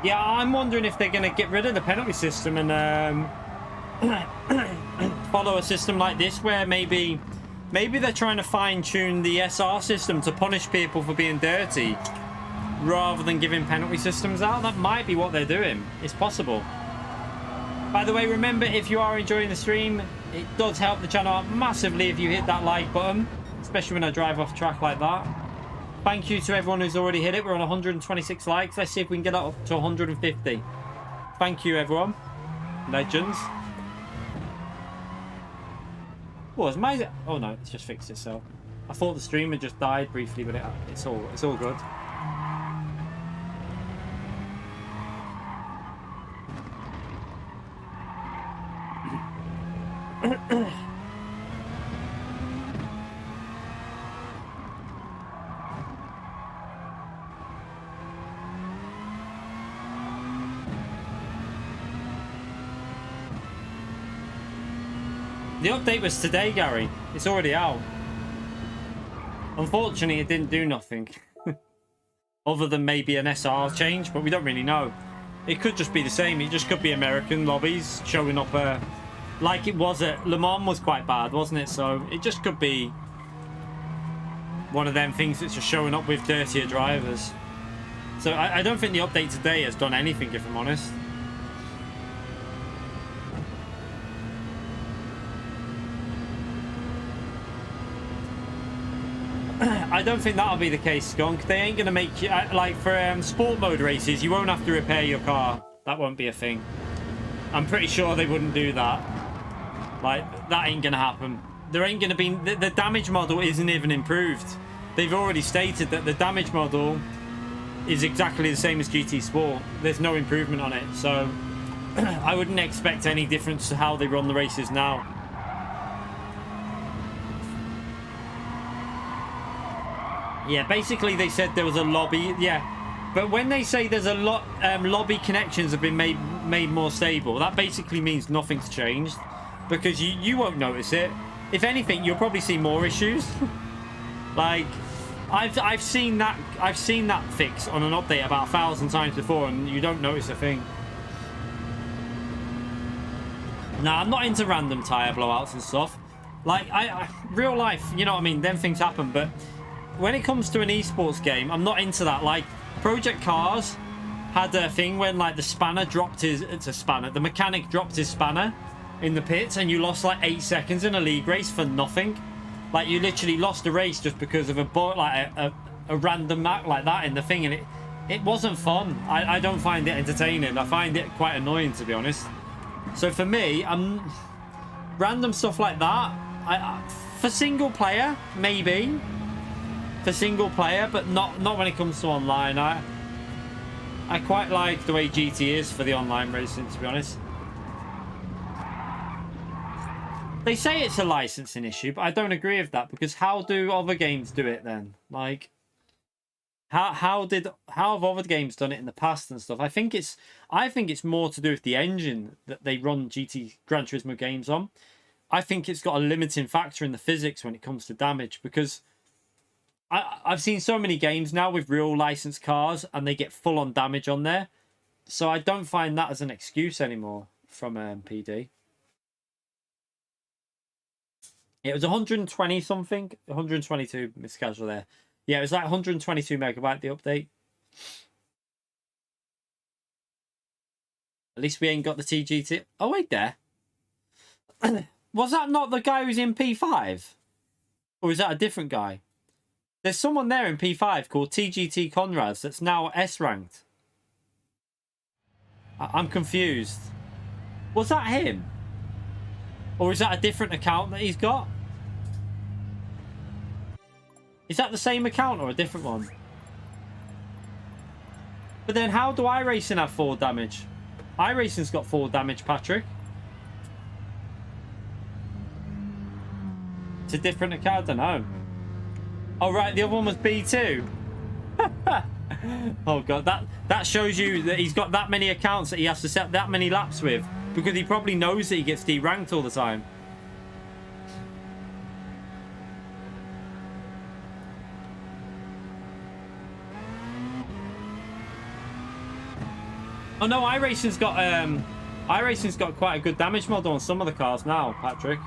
Yeah, I'm wondering if they're going to get rid of the penalty system and follow a system like this where maybe they're trying to fine-tune the SR system to punish people for being dirty rather than giving penalty systems out. That might be what they're doing. It's possible. By the way, remember, if you are enjoying the stream, it does help the channel out massively if you hit that like button, especially when I drive off track like that. Thank you to everyone who's already hit it. We're on 126 likes. Let's see if we can get up to 150. Thank you, everyone. Legends. What was my... Oh, no, it's just fixed itself. I thought the stream had just died briefly, but it's all good. The update was today, Gary. It's already out. Unfortunately, it didn't do nothing. Other than maybe an SR change, but we don't really know. It could just be the same. It just could be American lobbies showing up like it was at Le Mans was quite bad, wasn't it? So it just could be one of them things that's just showing up with dirtier drivers. So I don't think the update today has done anything, if I'm honest. I don't think that'll be the case, Skunk. They ain't going to make you... Like, for sport mode races, you won't have to repair your car. That won't be a thing. I'm pretty sure they wouldn't do that. Like, that ain't going to happen. There ain't going to be... The damage model isn't even improved. They've already stated that the damage model is exactly the same as GT Sport. There's no improvement on it. So, I wouldn't expect any difference to how they run the races now. Yeah, basically they said there was a lobby. Yeah, but when they say there's a lot, lobby connections have been made more stable, that basically means nothing's changed because you won't notice it. If anything, you'll probably see more issues. Like, I've seen that fix on an update about 1,000 times before, and you don't notice a thing. Nah, I'm not into random tire blowouts and stuff. Like, real life, you know what I mean? Them things happen, but when it comes to an esports game, I'm not into that. Like, Project Cars had a thing when, like, the mechanic dropped his spanner in the pits and you lost, like, 8 seconds in a league race for nothing. Like, you literally lost a race just because of a random map like that in the thing, and it wasn't fun. I don't find it entertaining. I find it quite annoying, to be honest. So for me, random stuff like that, for single player, maybe. For single player, but not when it comes to online. I quite like the way GT is for the online racing, to be honest. They say it's a licensing issue, but I don't agree with that, because how do other games do it then? Like, How have other games done it in the past and stuff? I think it's more to do with the engine that they run Gran Turismo games on. I think it's got a limiting factor in the physics when it comes to damage, because I've seen so many games now with real licensed cars and they get full on damage on there. So I don't find that as an excuse anymore from PD. It was 120 something, 122 Miss Casual there. Yeah, it was like 122 megabyte, the update. At least we ain't got the TGT. Oh, wait there. Was that not the guy who's in P5? Or is that a different guy? There's someone there in P5 called TGT Conrads that's now S-ranked. I'm confused. Was that him? Or is that a different account that he's got? Is that the same account or a different one? But then how do iRacing have 4 damage? iRacing's got 4 damage, Patrick. It's a different account, I don't know. Oh, right, the other one was B2. Oh, God, that shows you that he's got that many accounts that he has to set that many laps with, because he probably knows that he gets deranked all the time. Oh no, iRacing's got quite a good damage model on some of the cars now, Patrick.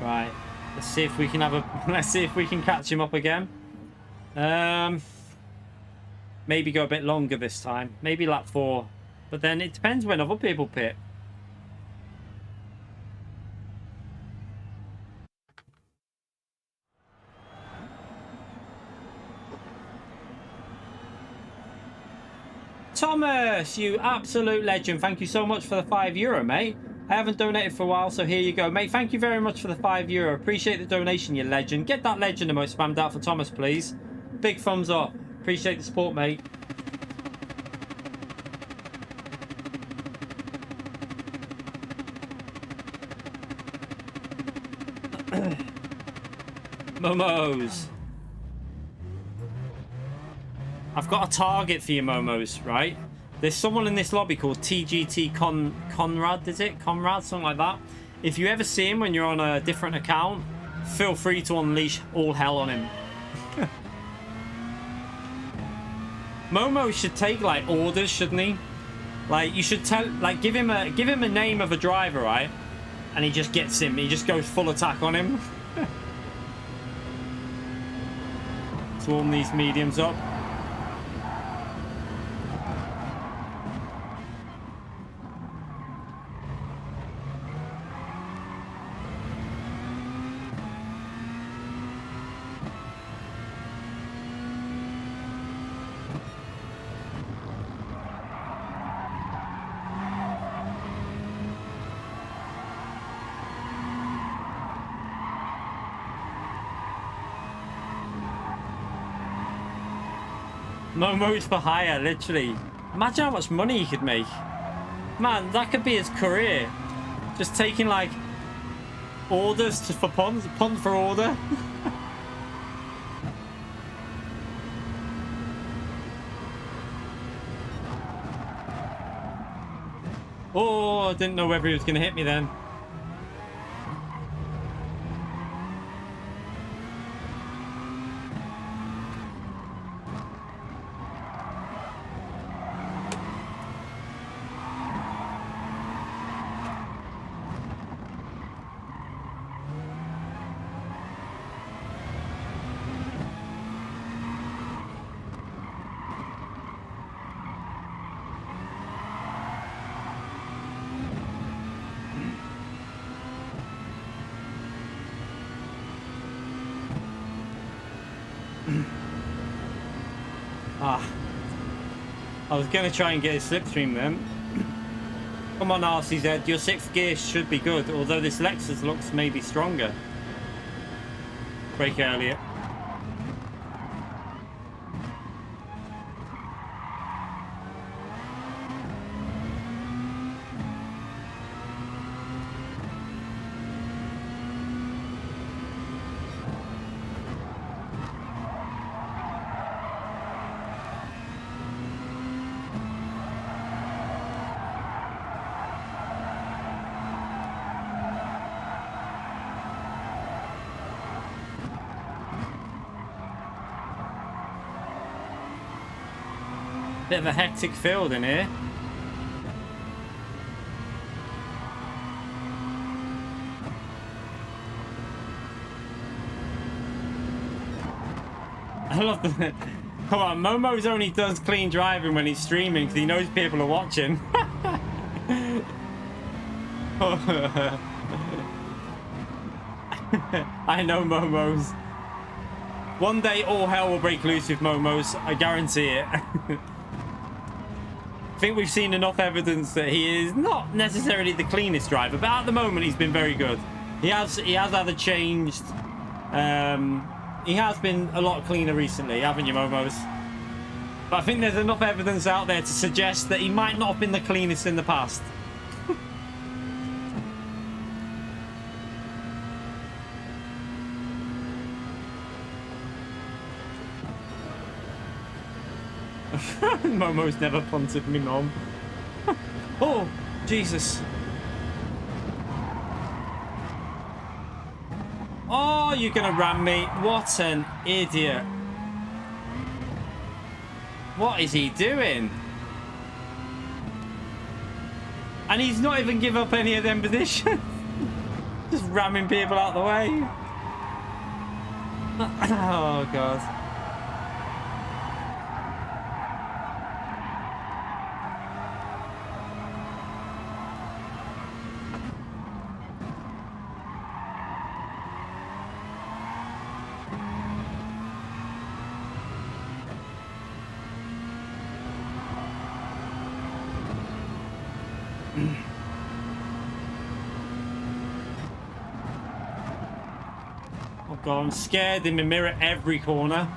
Right, let's see if we can let's see if we can catch him up again. Maybe go a bit longer this time. Maybe lap 4. But then it depends when other people pit. Thomas, you absolute legend. Thank you so much for the €5, mate. I haven't donated for a while, so here you go. Mate, thank you very much for the €5. Appreciate the donation, you legend. Get that legend emote spammed out for Thomas, please. Big thumbs up. Appreciate the support, mate. Momos. I've got a target for you, Momos, right? There's someone in this lobby called TGT Conrad, is it? Conrad, something like that. If you ever see him when you're on a different account, feel free to unleash all hell on him. Momo should take like orders, shouldn't he? Like you should tell, like give him a name of a driver, right? And he just gets him. He just goes full attack on him. Swarm these mediums up. Momo's for hire, literally. Imagine how much money he could make. Man, that could be his career. Just taking like orders for punt for order. Oh, I didn't know whether he was going to hit me then. I was going to try and get a slipstream then. Come on, RCZ, your 6th gear should be good, although this Lexus looks maybe stronger. Brake earlier. Bit of a hectic field in here. I love the... Come on, Momo's only does clean driving when he's streaming because he knows people are watching. I know Momo's. One day all hell will break loose with Momo's. I guarantee it. I think we've seen enough evidence that he is not necessarily the cleanest driver, but at the moment he's been very good. He has either changed. He has been a lot cleaner recently, haven't you, Momos? But I think there's enough evidence out there to suggest that he might not have been the cleanest in the past. Momo's never punted me, Mom. Oh, Jesus. Oh, you're gonna ram me. What an idiot. What is he doing? And he's not even give up any of them positions. Just ramming people out the way. Oh, God. Oh God, I'm scared in the mirror every corner.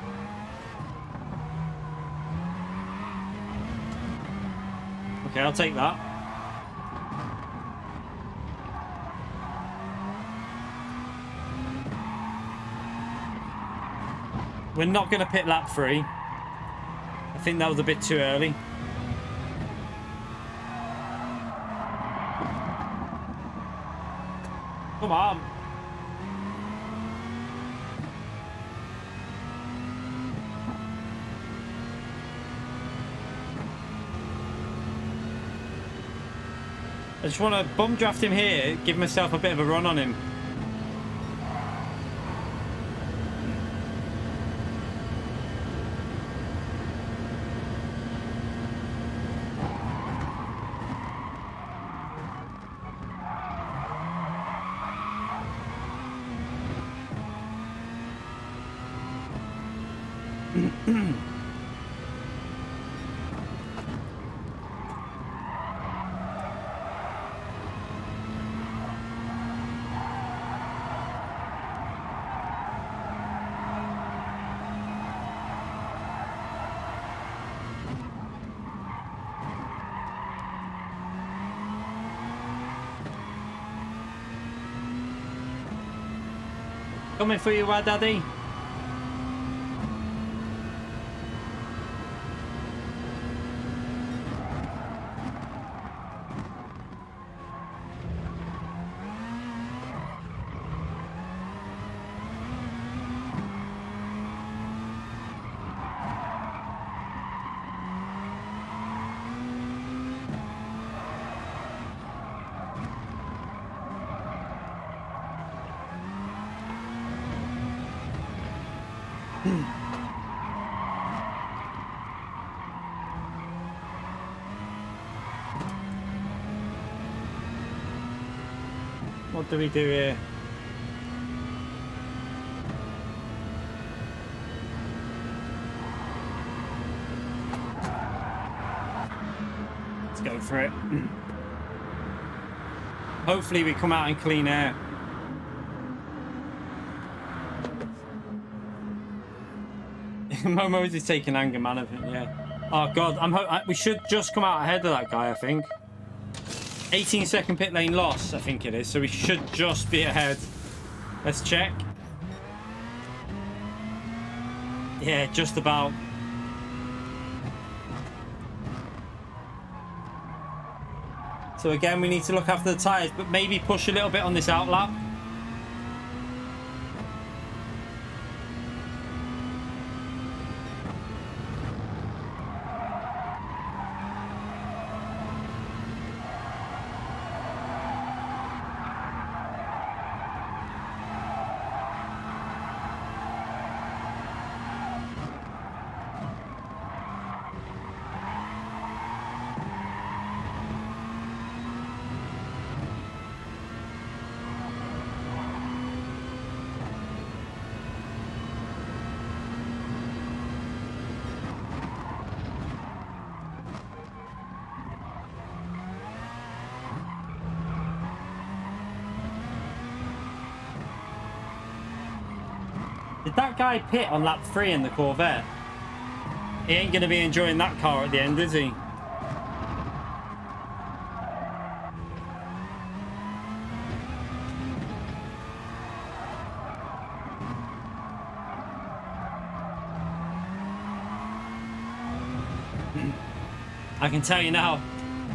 Okay, I'll take that. We're not going to pit lap 3. I think that was a bit too early. Come on. I just want to bum draft him here, give myself a bit of a run on him. Coming for you, Daddy. What do we do here? Let's go for it. Hopefully we come out in clean air. Momo's is taking anger management, yeah. Oh god, we should just come out ahead of that guy, I think. 18-second pit lane loss, I think it is, so we should just be ahead. Let's check. Yeah, just about. So again, we need to look after the tyres, but maybe push a little bit on this outlap. Did that guy pit on lap 3 in the Corvette? He ain't going to be enjoying that car at the end, is he? I can tell you now,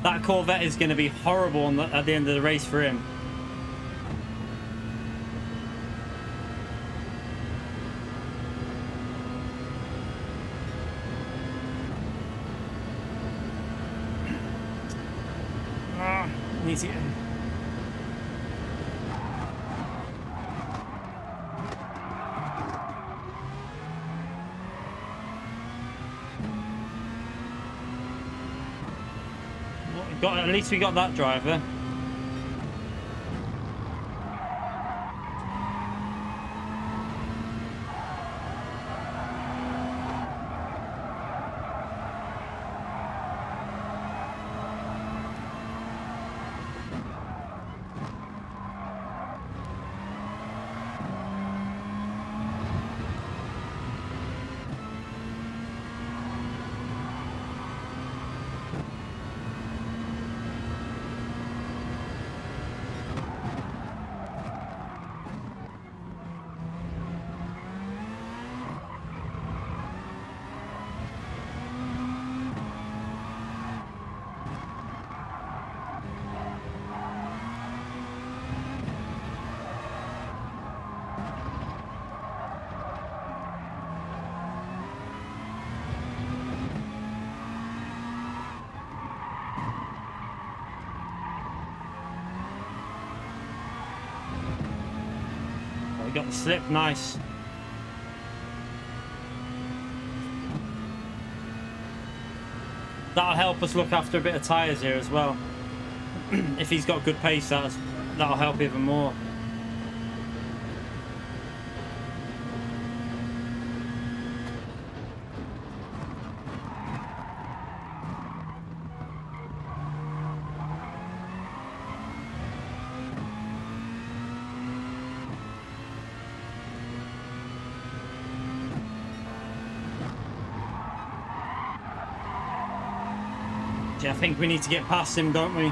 that Corvette is going to be horrible at the end of the race for him. Needs to get... At least we got that driver. Got the slip, nice. That'll help us look after a bit of tyres here as well. If he's got good pace, that'll help even more. I think we need to get past him, don't we?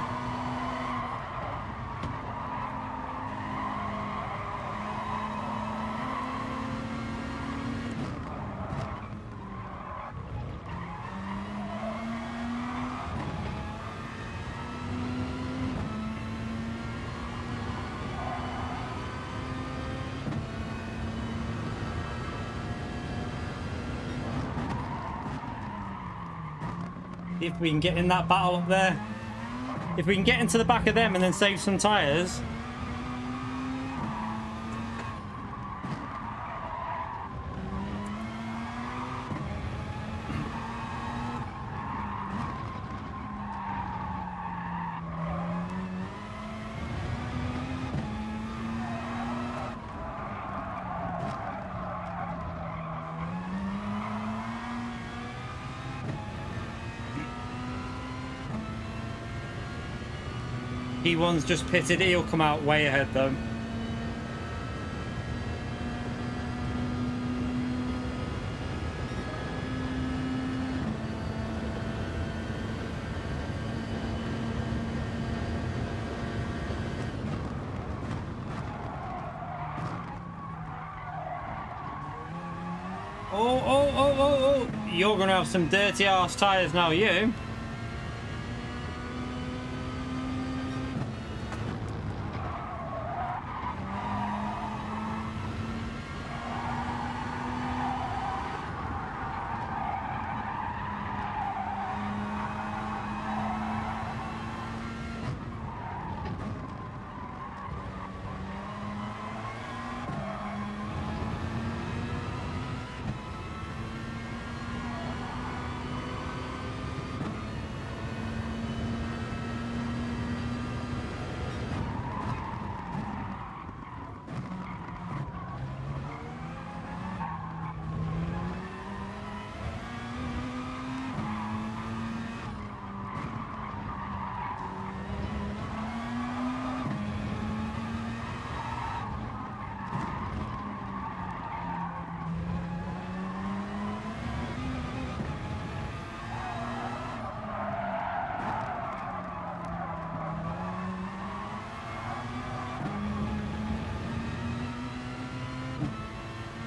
If we can get in that battle up there. If we can get into the back of them and then save some tyres. P1's just pitted, he'll come out way ahead though. Oh. You're going to have some dirty arse tyres now, you.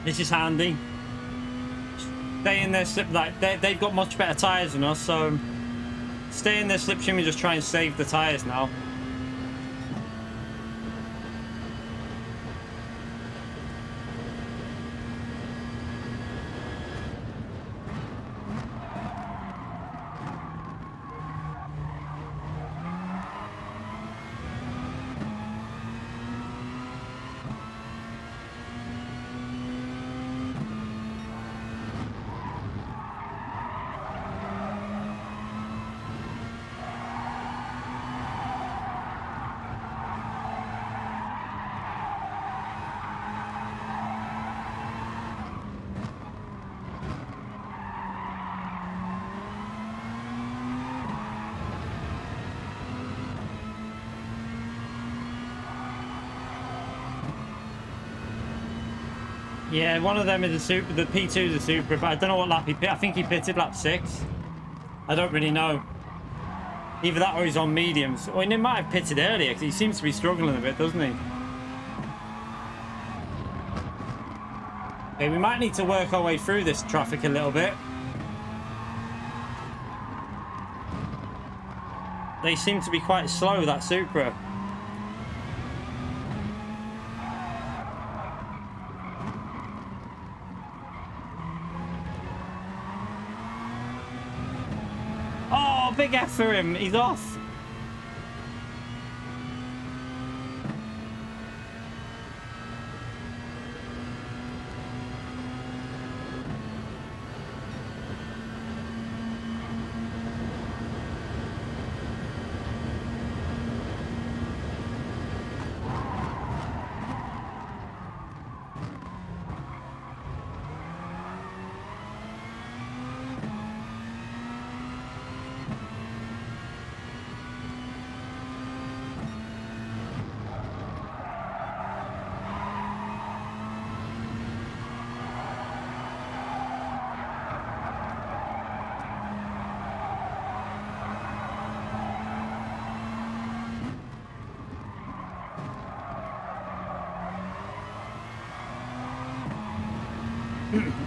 This is handy. Stay in their slip, like they've got much better tyres than us, so stay in their slipstream and just try and save the tyres now. Yeah, one of them is a super. The P2 is a super, but I don't know what lap he pit. I think he pitted lap 6. I don't really know. Either that or he's on mediums. Or he might have pitted earlier because he seems to be struggling a bit, doesn't he? Okay, we might need to work our way through this traffic a little bit. They seem to be quite slow, that Supra. Big F for him, he's off.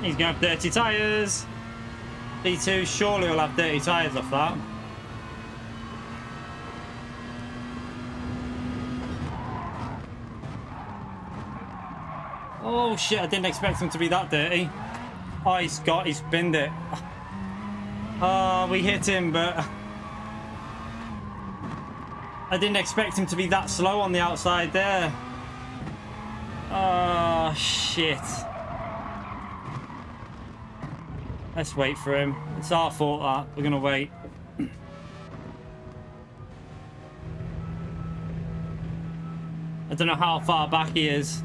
He's going to have dirty tyres. B2 surely will have dirty tyres off that. Oh shit, I didn't expect him to be that dirty. Oh, he's binned it. Oh, we hit him, but I didn't expect him to be that slow on the outside there. Oh shit. Let's wait for him. It's our fault that. We're gonna wait. I don't know how far back he is.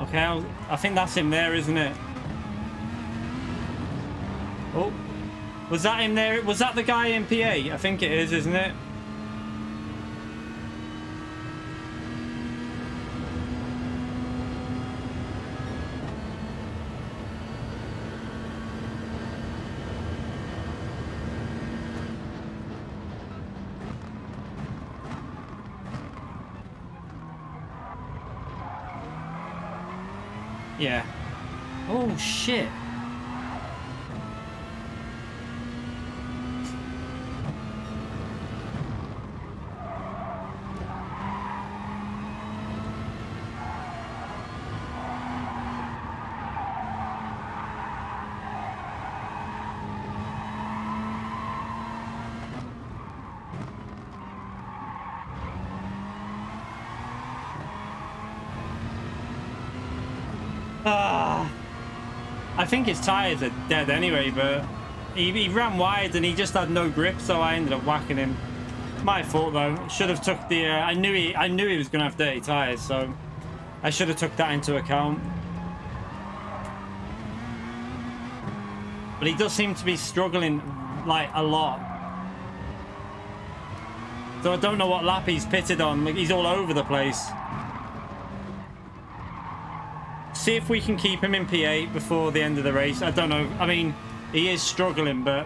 Okay, I think that's him there, isn't it? Oh, was that him there? Was that the guy in P8? I think it is, isn't it? Yeah. Oh, shit. I think his tires are dead anyway, but he ran wide and he just had no grip, so I ended up whacking him. My fault though. Should have took the. I knew he was gonna have dirty tires, so I should have took that into account. But he does seem to be struggling like a lot. So I don't know what lap he's pitted on. Like, he's all over the place. See if we can keep him in P8 before the end of the race. I don't know. I mean, he is struggling, but...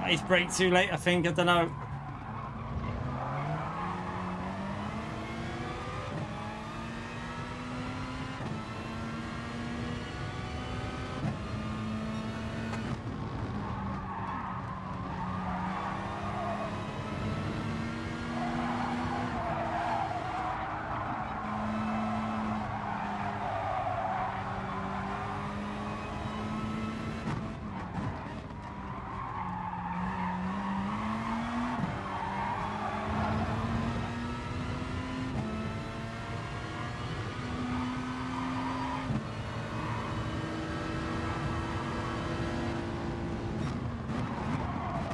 he's braked too late, I think. I don't know.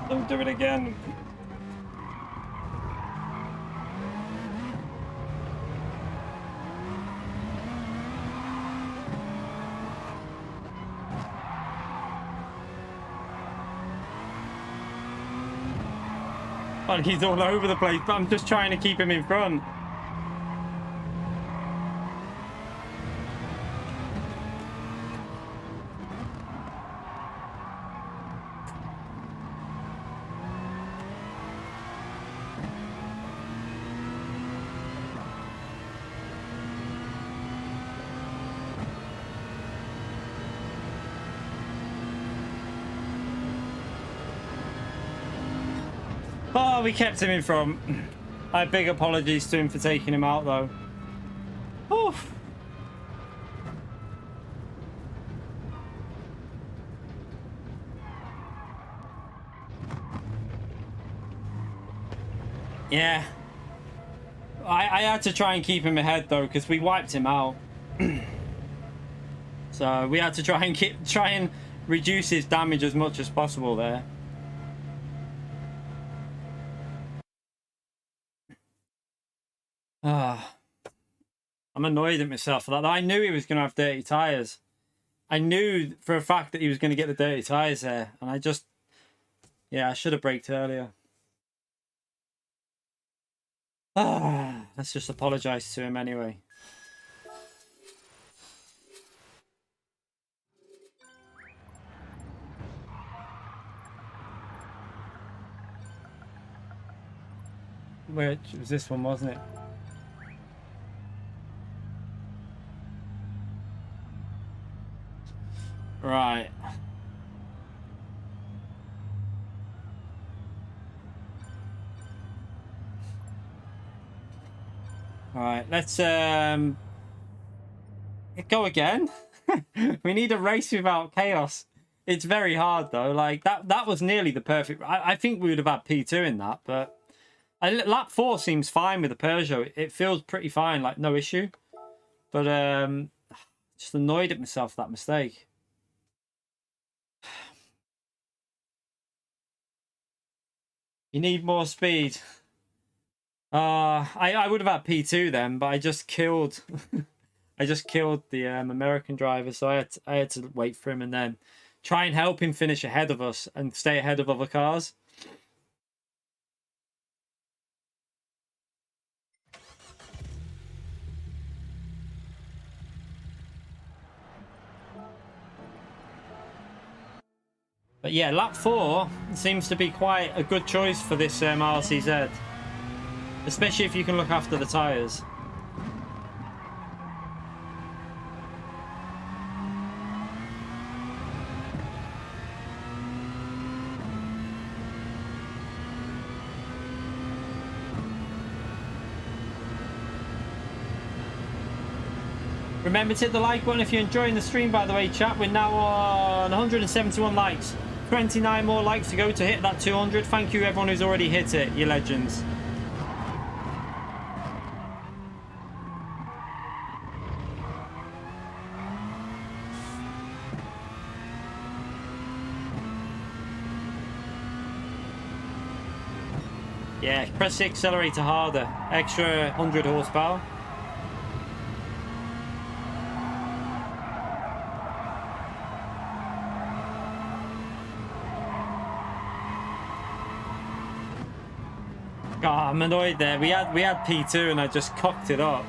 Don't do it again. Like he's all over the place, but I'm just trying to keep him in front. Oh, we kept him in front. I have big apologies to him for taking him out, though. Oof. Yeah. I had to try and keep him ahead, though, because we wiped him out. So we had to try and reduce his damage as much as possible there. I'm annoyed at myself for that. I knew he was going to have dirty tyres. I knew for a fact that he was going to get the dirty tyres there. And I just... Yeah, I should have braked earlier. Let's just apologise to him anyway. Which was this one, wasn't it? Right. All right, let's go again. We need a race without chaos. It's very hard though. Like that was nearly the perfect. I think we would have had P2 in that, but lap 4 seems fine with the Peugeot. It feels pretty fine, like no issue. But just annoyed at myself for that mistake. You need more speed. I would have had P2 then, but I just killed I just killed the American driver, so I had to wait for him and then try and help him finish ahead of us and stay ahead of other cars. But yeah, lap 4 seems to be quite a good choice for this RCZ. Especially if you can look after the tyres. Remember to hit the like button if you're enjoying the stream, by the way, chat. We're now on 171 likes. 29 more likes to go to hit that 200. Thank you everyone who's already hit it, you legends. Yeah, press the accelerator harder. Extra 100 horsepower. God, I'm annoyed there. We had P2 and I just cocked it up.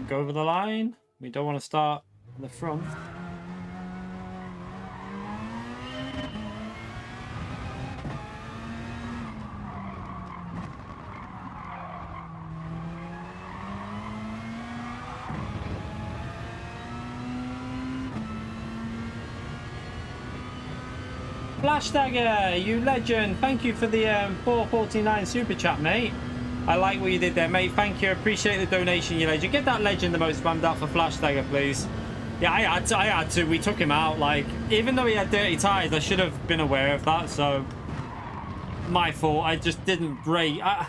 Go over the line. We don't want to start on the front. Flash Dagger, you legend. Thank you for the 449 super chat, mate. I like what you did there, mate. Thank you. Appreciate the donation, you legend. Get that legend the most spammed out for Flash Dagger, please. Yeah, I had to. We took him out. Like, even though he had dirty tires, I should have been aware of that. So, my fault. I just didn't brake. I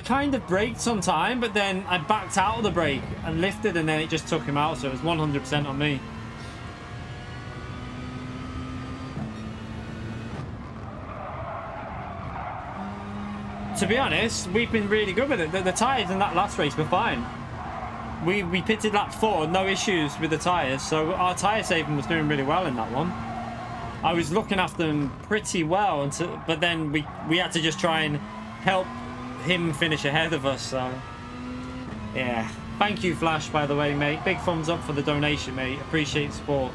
kind of braked on time, but then I backed out of the brake and lifted, and then it just took him out. So it was 100% on me. To be honest, we've been really good with it. The tyres in that last race were fine. We pitted lap 4, no issues with the tyres. So our tyre saving was doing really well in that one. I was looking after them pretty well, but then we had to just try and help him finish ahead of us. So yeah, thank you, Flash, by the way, mate. Big thumbs up for the donation, mate. Appreciate the support.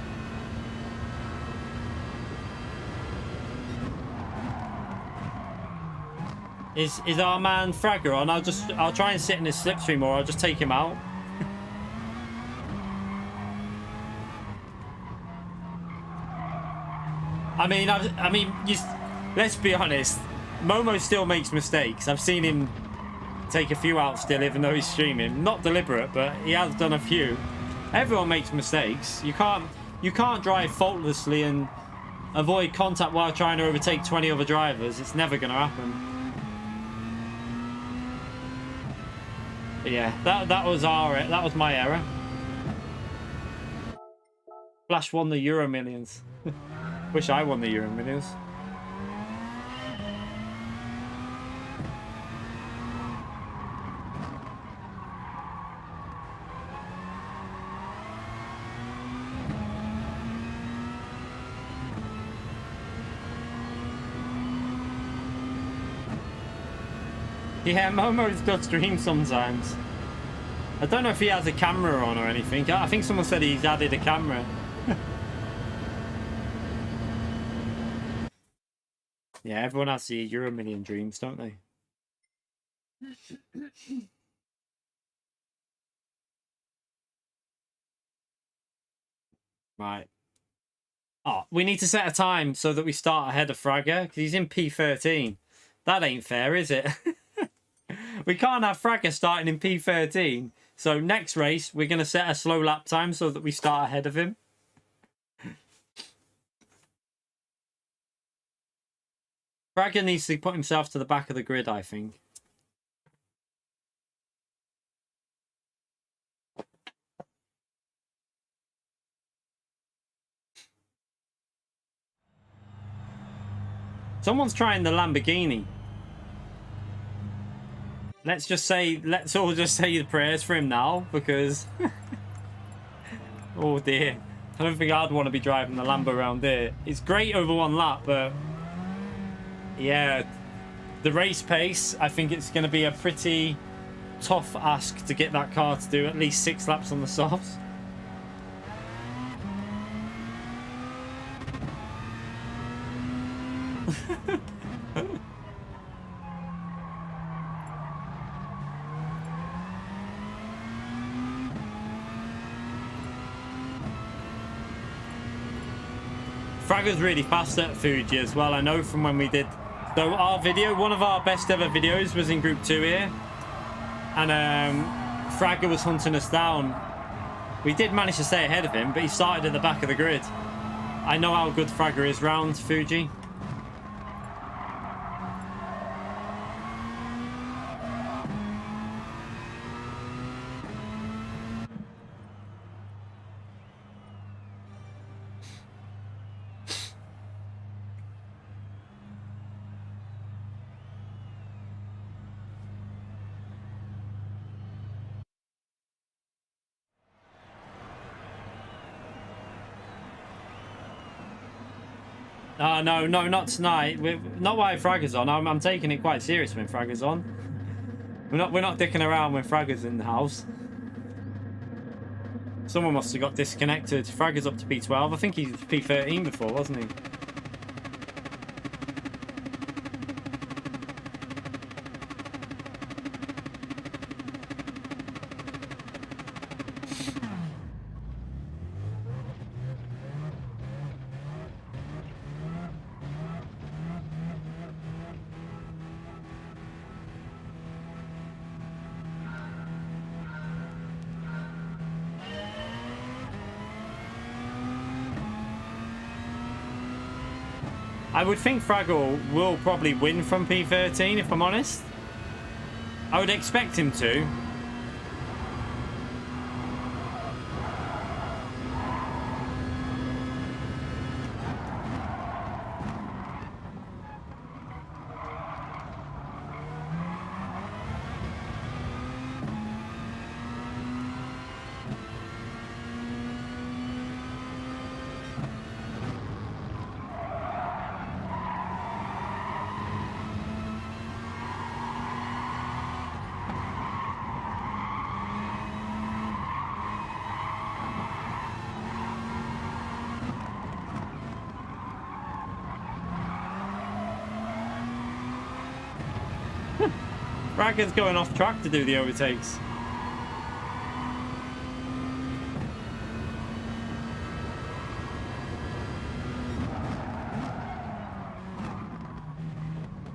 Is our man Fragger on? I'll try and sit in his slipstream, or I'll just take him out. I mean, let's be honest. Momo still makes mistakes. I've seen him take a few out still, even though he's streaming. Not deliberate, but he has done a few. Everyone makes mistakes. You can't drive faultlessly and avoid contact while trying to overtake 20 other drivers. It's never going to happen. But yeah, that was my error. Flash won the Euro Millions. Wish I won the Euro Millions. Yeah, Momo's got streams sometimes. I don't know if he has a camera on or anything. I think someone said he's added a camera. Yeah, everyone has the Euro Million dreams, don't they? Right. Oh, we need to set a time so that we start ahead of Fragger, because he's in P13. That ain't fair, is it? We can't have Fragger starting in P13. So next race, we're going to set a slow lap time so that we start ahead of him. Fragger needs to put himself to the back of the grid, I think. Someone's trying the Lamborghini. Let's all just say the prayers for him now, because oh dear, I don't think I'd want to be driving the Lambo around here. It's great over one lap, but yeah, the race pace, I think it's going to be a pretty tough ask to get that car to do at least 6 laps on the softs. Fragger's really fast at Fuji as well. I know from when we did. So our video, one of our best ever videos was in Group 2 here. And Fragger was hunting us down. We did manage to stay ahead of him, but he started at the back of the grid. I know how good Fragger is round Fuji. No, not tonight. Not while Fragger's on. I'm taking it quite serious when Fragger's on. We're not dicking around when Fragger's in the house. Someone must have got disconnected. Fragger's up to P12. I think he was P13 before, wasn't he? I would think Fraggle will probably win from P13, if I'm honest. I would expect him to. Fragger's going off track to do the overtakes.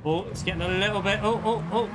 Oh, it's getting a little bit. Oh.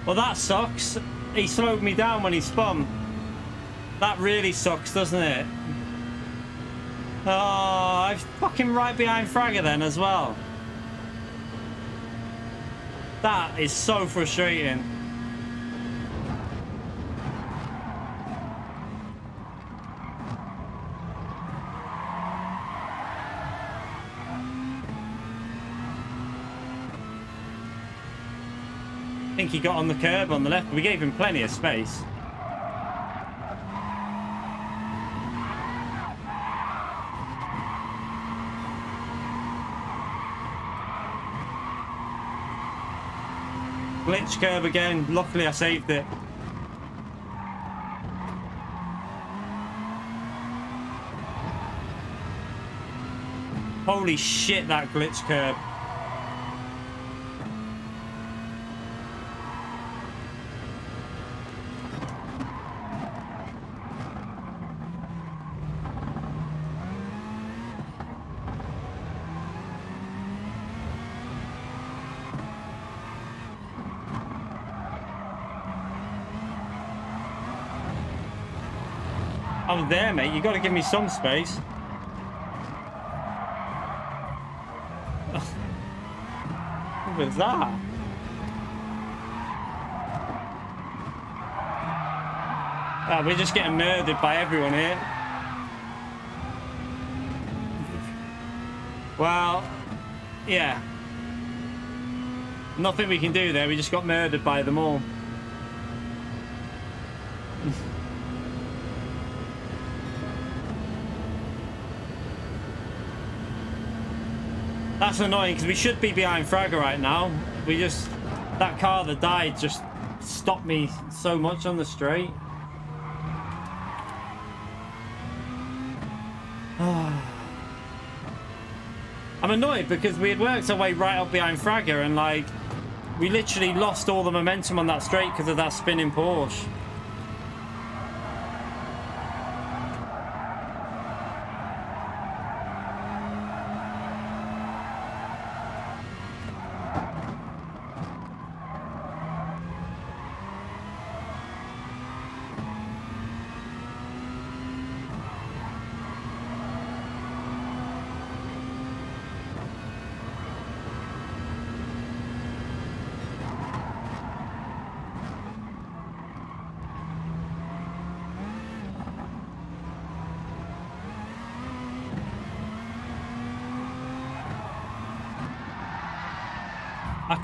Well, that sucks. He slowed me down when he spun. That really sucks, doesn't it? Oh, I'm fucking right behind Fragger then as well. That is so frustrating. I think he got on the curb on the left, but we gave him plenty of space. Glitch curb again. Luckily, I saved it. Holy shit, that glitch curb. I'm there, mate. You got to give me some space. What was that? Oh, we're just getting murdered by everyone here. Well, yeah. Nothing we can do there. We just got murdered by them all. That's annoying because we should be behind Fragger right now. We just... That car that died just stopped me so much on the straight. I'm annoyed because we had worked our way right up behind Fragger and like... We literally lost all the momentum on that straight because of that spinning Porsche.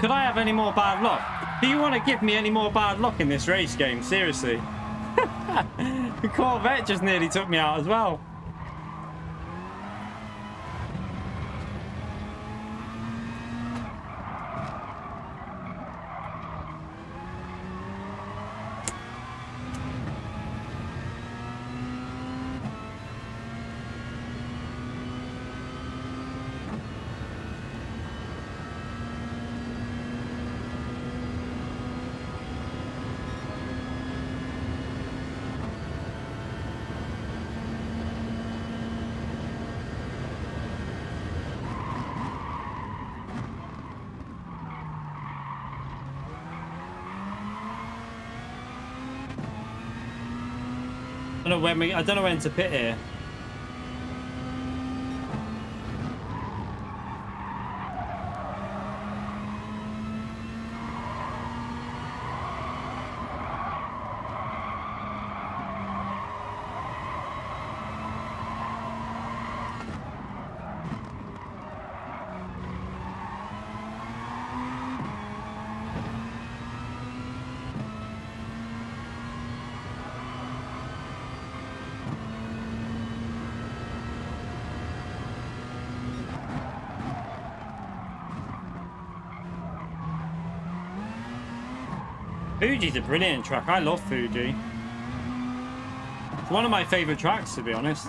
Could I have any more bad luck? Do you want to give me any more bad luck in this race game? Seriously. The Corvette just nearly took me out as well. I don't know when to pit here. Fuji's a brilliant track. I love Fuji. It's one of my favourite tracks, to be honest.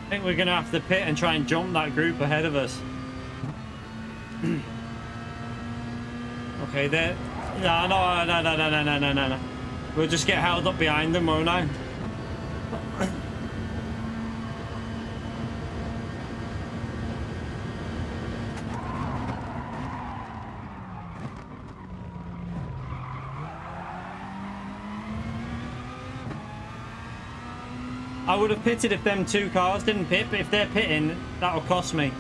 I think we're going to have to pit and try and jump that group ahead of us. Okay, there. No. We'll just get held up behind them, won't I? I would have pitted if them two cars didn't pit, but if they're pitting, that'll cost me.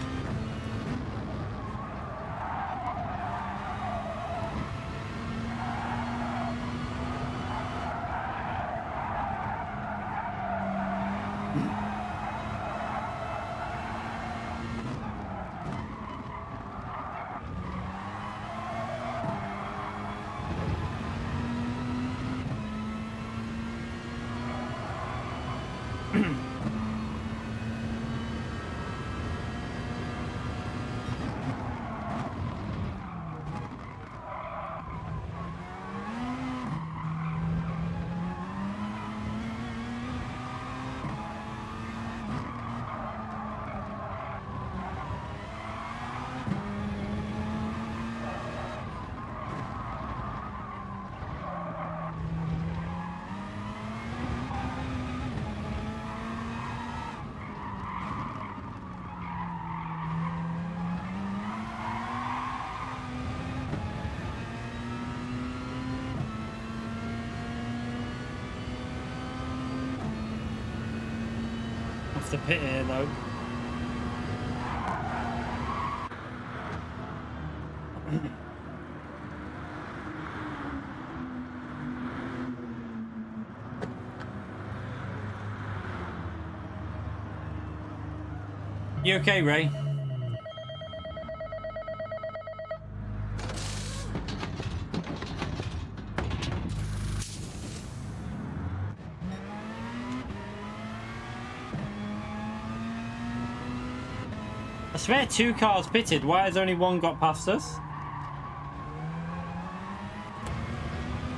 have to pit here though. You okay, Ray? I swear 2 cars pitted. Why has only 1 got past us?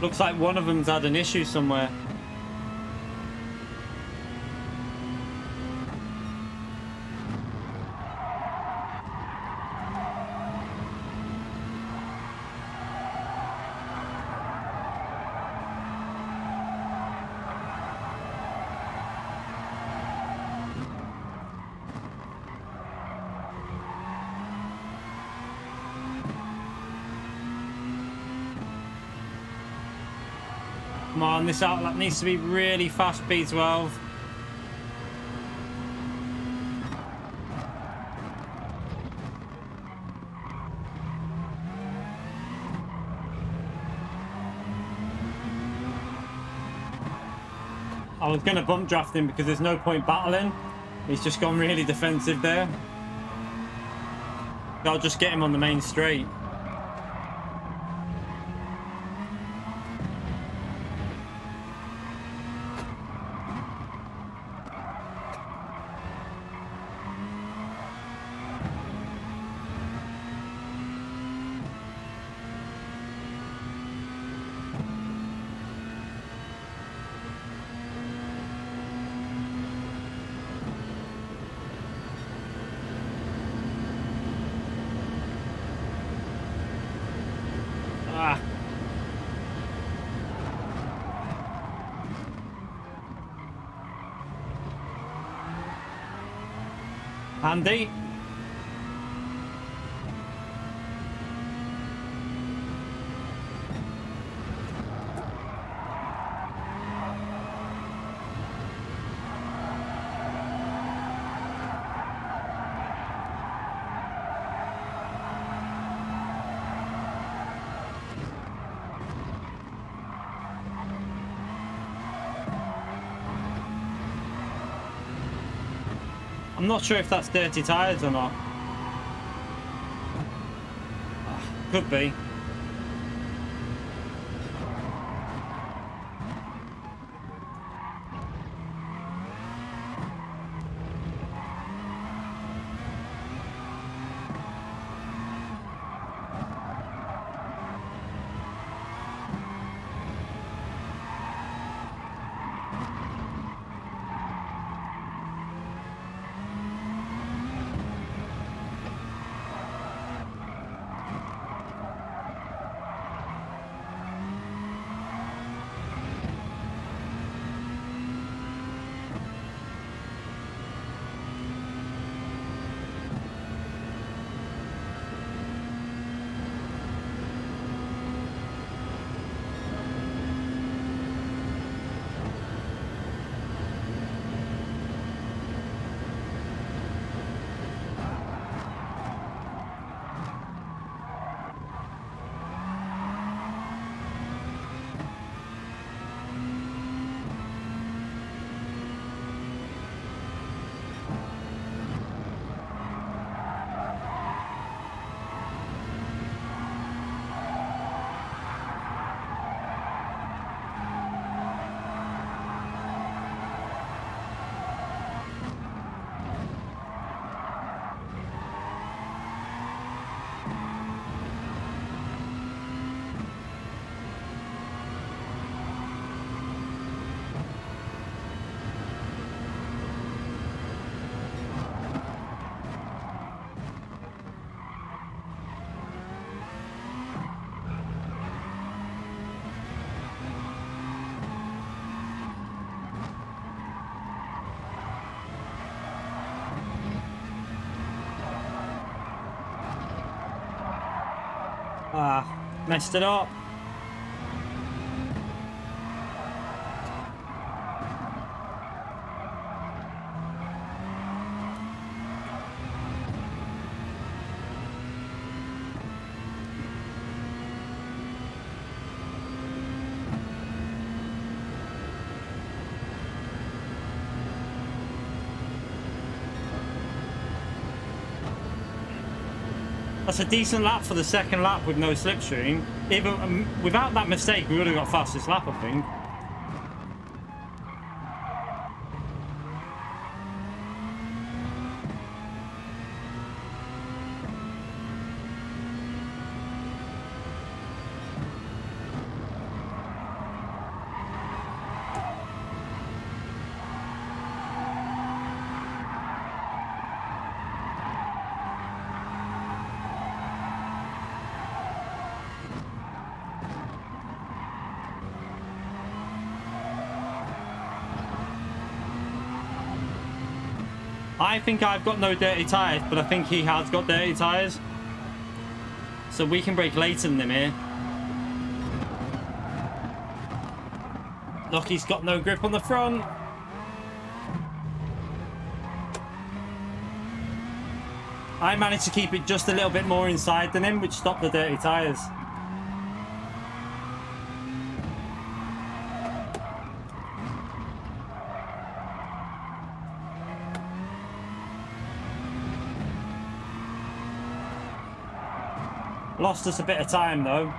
Looks like one of them's had an issue somewhere. Come on, this outlap needs to be really fast, B12. I was going to bump draft him because there's no point battling. He's just gone really defensive there. I'll just get him on the main straight. Ah. Handy. I'm not sure if that's dirty tyres or not. Could be. Ah, messed it up. That's a decent lap for the second lap with no slipstream. Even without that mistake, we would have got fastest lap, I think. I think I've got no dirty tyres, but I think he has got dirty tyres. So we can brake later than him here. Look, he's got no grip on the front. I managed to keep it just a little bit more inside than him, which stopped the dirty tyres. Lost us a bit of time though.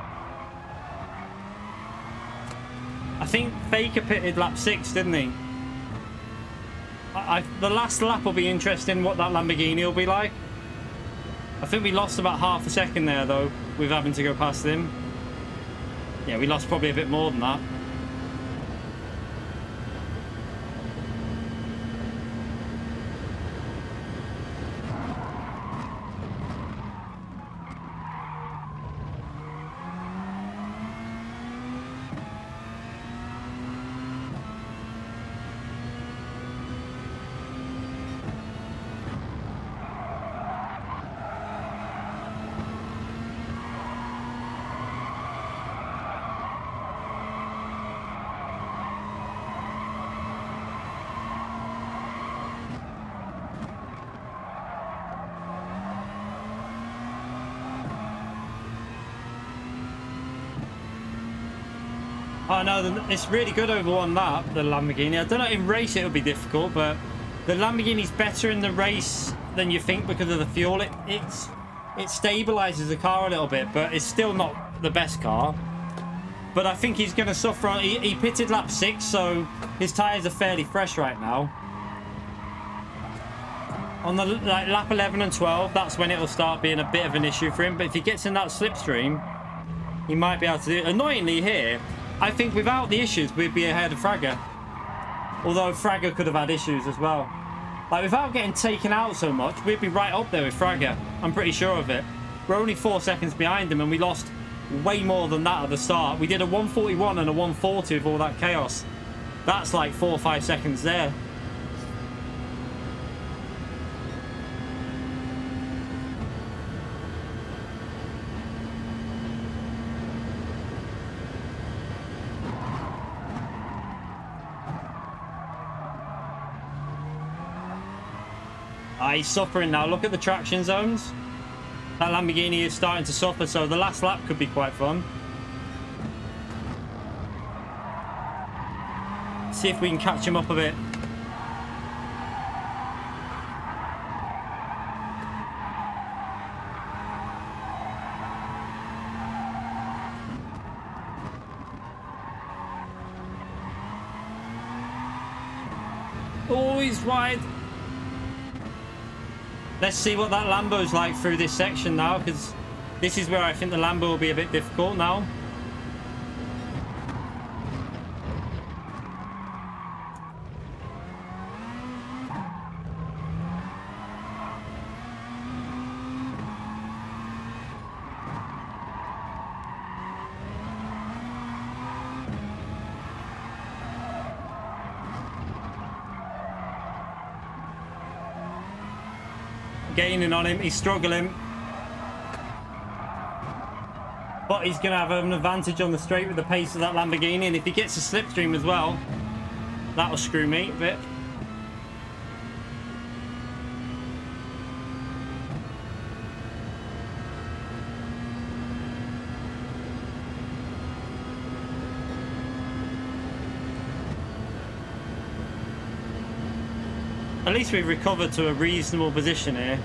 I think Faker pitted lap 6, didn't he? The last lap will be interesting what that Lamborghini will be like. I think we lost about half a second there though with having to go past him. Yeah, we lost probably a bit more than that. Oh no, it's really good over one lap, the Lamborghini. I don't know, in race it would be difficult, but the Lamborghini's better in the race than you think because of the fuel. It stabilizes the car a little bit, but it's still not the best car. But I think he's going to suffer. He pitted lap 6, so his tyres are fairly fresh right now. On the lap 11 and 12, that's when it'll start being a bit of an issue for him. But if he gets in that slipstream, he might be able to do it. Annoyingly here, I think without the issues, we'd be ahead of Fragger. Although Fragger could have had issues as well. Like, without getting taken out so much, we'd be right up there with Fragger. I'm pretty sure of it. We're only 4 seconds behind him, and we lost way more than that at the start. We did a 141 and a 140 with all that chaos. That's like 4 or 5 seconds there. He's suffering now. Look at the traction zones. That Lamborghini is starting to suffer, so the last lap could be quite fun. See if we can catch him up a bit. Oh, he's wide. Let's see what that Lambo's like through this section now, because this is where I think the Lambo will be a bit difficult now. Gaining on him, he's struggling, but he's going to have an advantage on the straight with the pace of that Lamborghini, and if he gets a slipstream as well, that'll screw me a bit. At least we've recovered to a reasonable position here.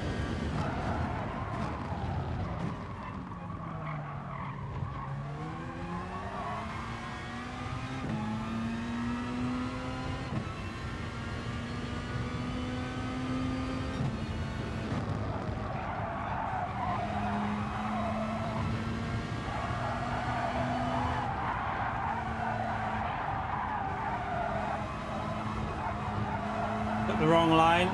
the wrong line.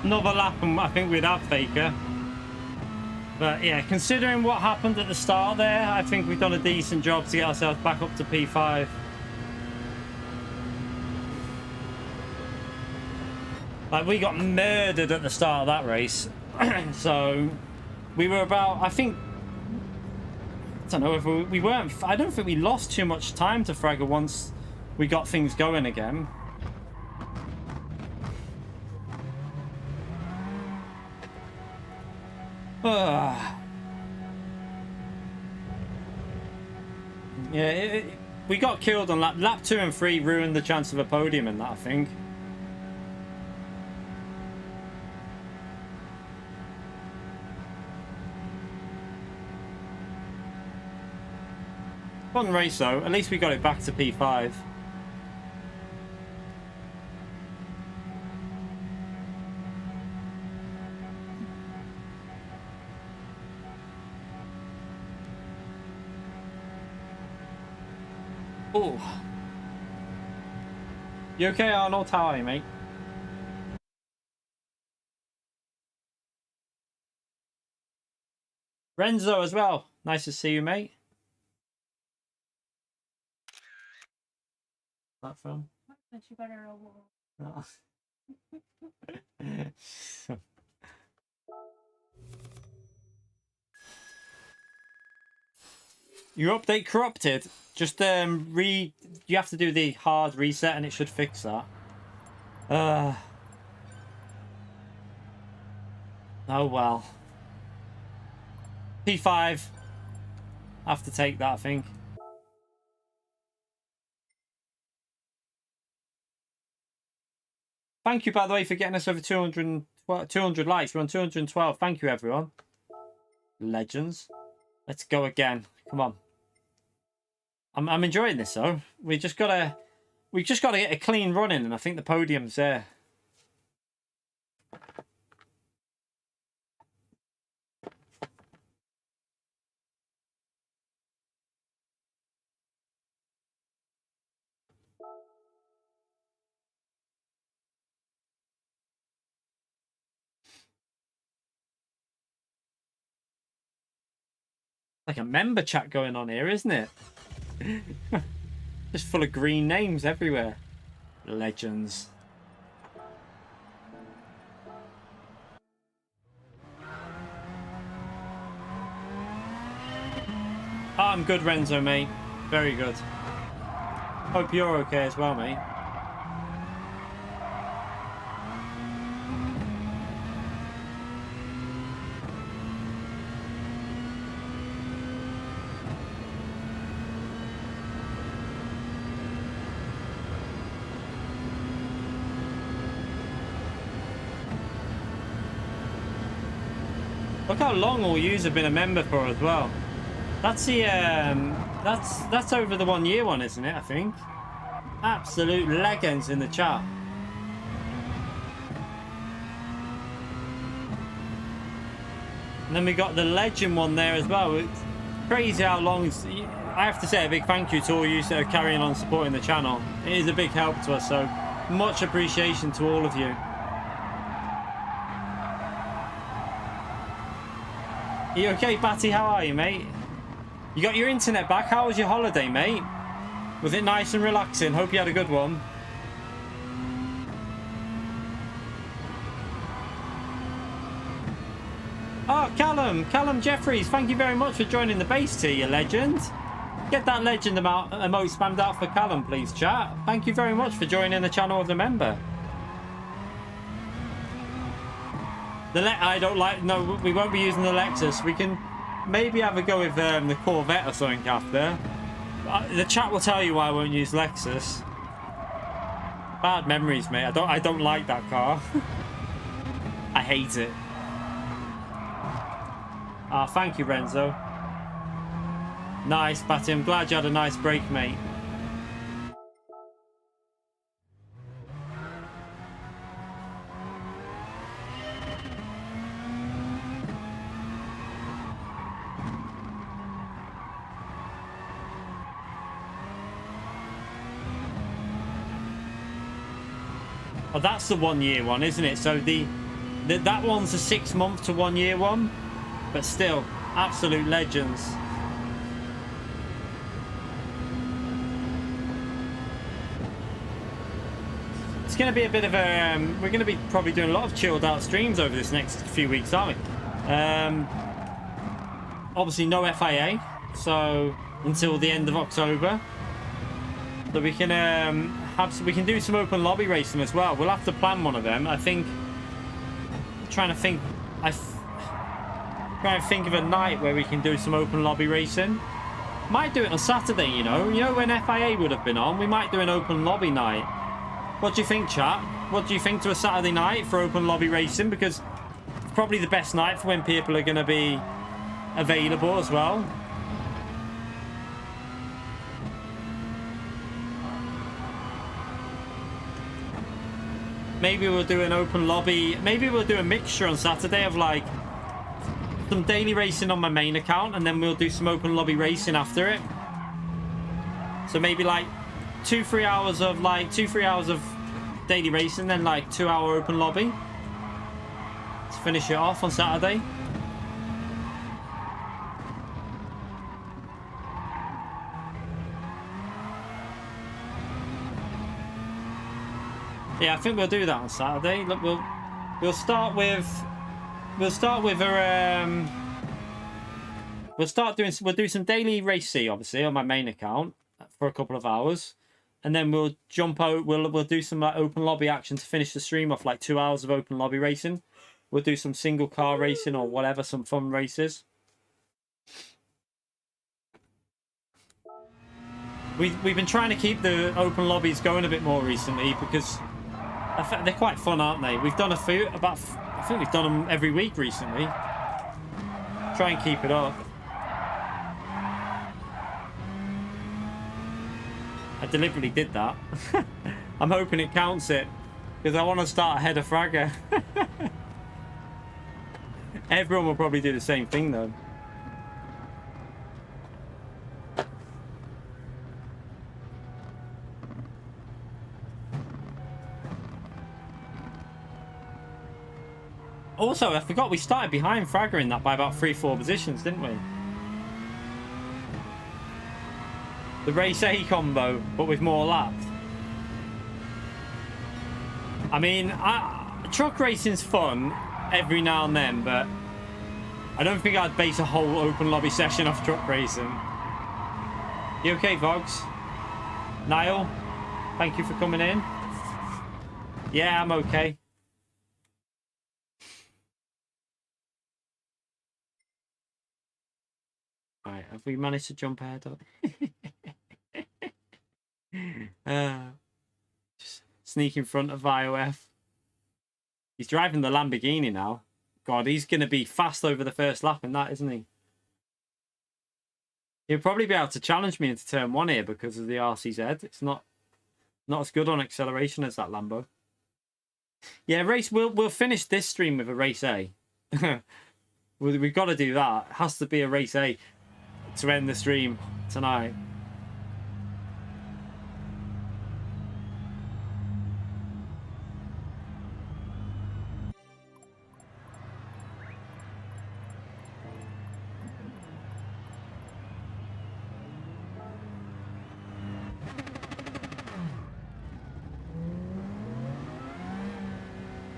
Another lap and I think we'd have Faker. But yeah, considering what happened at the start there, I think we've done a decent job to get ourselves back up to P5. Like, we got murdered at the start of that race. So we were about, I think, I don't know if we weren't, I don't think we lost too much time to Fragger once we got things going again. Yeah, we got killed on lap 2 and 3, ruined the chance of a podium in that, I think. Fun race though, at least we got it back to P5. Oh, you okay, Arnold? How are you, mate? Renzo as well. Nice to see you, mate. That film. Oh. Your update corrupted. Just you have to do the hard reset and it should fix that. Oh well. P5. I have to take that, I think. Thank you, by the way, for getting us over 200 likes. We're on 212. Thank you, everyone. Legends. Let's go again. Come on. I'm enjoying this though. We just gotta get a clean run in, and I think the podium's there. Like a member chat going on here, isn't it? Just full of green names everywhere. Legends. Oh, I'm good, Renzo, mate. Very good. Hope you're okay as well, mate. Look how long all yous have been a member for as well. That's the that's over the 1 year one, isn't it? I think. Absolute legends in the chat. And then we got the legend one there as well. It's crazy how long. I have to say a big thank you to all you that are carrying on supporting the channel. It is a big help to us, so much appreciation to all of you. Are you okay, Batty? How are you, mate? You got your internet back? How was your holiday, mate? Was it nice and relaxing? Hope you had a good one. Oh, Callum Jeffries, thank you very much for joining the base tier, you legend. Get that legend emote spammed out for Callum, please, chat. Thank you very much for joining the channel as a member. I don't like... No, we won't be using the Lexus. We can maybe have a go with the Corvette or something after. The chat will tell you why I won't use Lexus. Bad memories, mate. I don't like that car. I hate it. Ah, thank you, Renzo. Nice, Batty. I'm glad you had a nice break, mate. Oh, that's the 1 year one, isn't it? So that one's a 6 month to 1 year one, but still, absolute legends. It's going to be a bit of a... we're going to be probably doing a lot of chilled out streams over this next few weeks, aren't we? Obviously no FIA, so until the end of October. So we can we can do some open lobby racing as well. We'll have to plan one of them. I think... trying to think of a night where we can do some open lobby racing. Might do it on Saturday, you know when FIA would have been on. We might do an open lobby night. What do you think, chat? What do you think to a Saturday night for open lobby racing? Because it's probably the best night for when people are going to be available as well. Maybe we'll do an open lobby. Maybe we'll do a mixture on Saturday of like some daily racing on my main account, and then we'll do some open lobby racing after it. So maybe like 2-3 hours of daily racing, then like 2-hour open lobby to finish it off on Saturday. Yeah, I think we'll do that on Saturday. Look, we'll start with we'll do some daily race C, obviously, on my main account for a couple of hours, and then we'll jump out. We'll do some open lobby action to finish the stream off, like 2 hours of open lobby racing. We'll do some single car racing or whatever, some fun races. We've been trying to keep the open lobbies going a bit more recently because they're quite fun, aren't they? We've done a few, I think we've done them every week recently. Try and keep it up. I deliberately did that. I'm hoping it counts it because I want to start ahead of Fragger. Everyone will probably do the same thing though. Also, I forgot we started behind Fragger in that by about 3-4 positions, didn't we? The race A combo, but with more laps. I mean, truck racing's fun every now and then, but I don't think I'd base a whole open lobby session off truck racing. You okay, Vogs? Niall, thank you for coming in. Yeah, I'm okay. Right, have we managed to jump ahead of just sneak in front of IOF. He's driving the Lamborghini now. God, he's going to be fast over the first lap in that, isn't he? He'll probably be able to challenge me into turn 1 here because of the RCZ. It's not as good on acceleration as that Lambo. Yeah, race. We'll finish this stream with a race A. We've got to do that. It has to be a race A to end the stream tonight.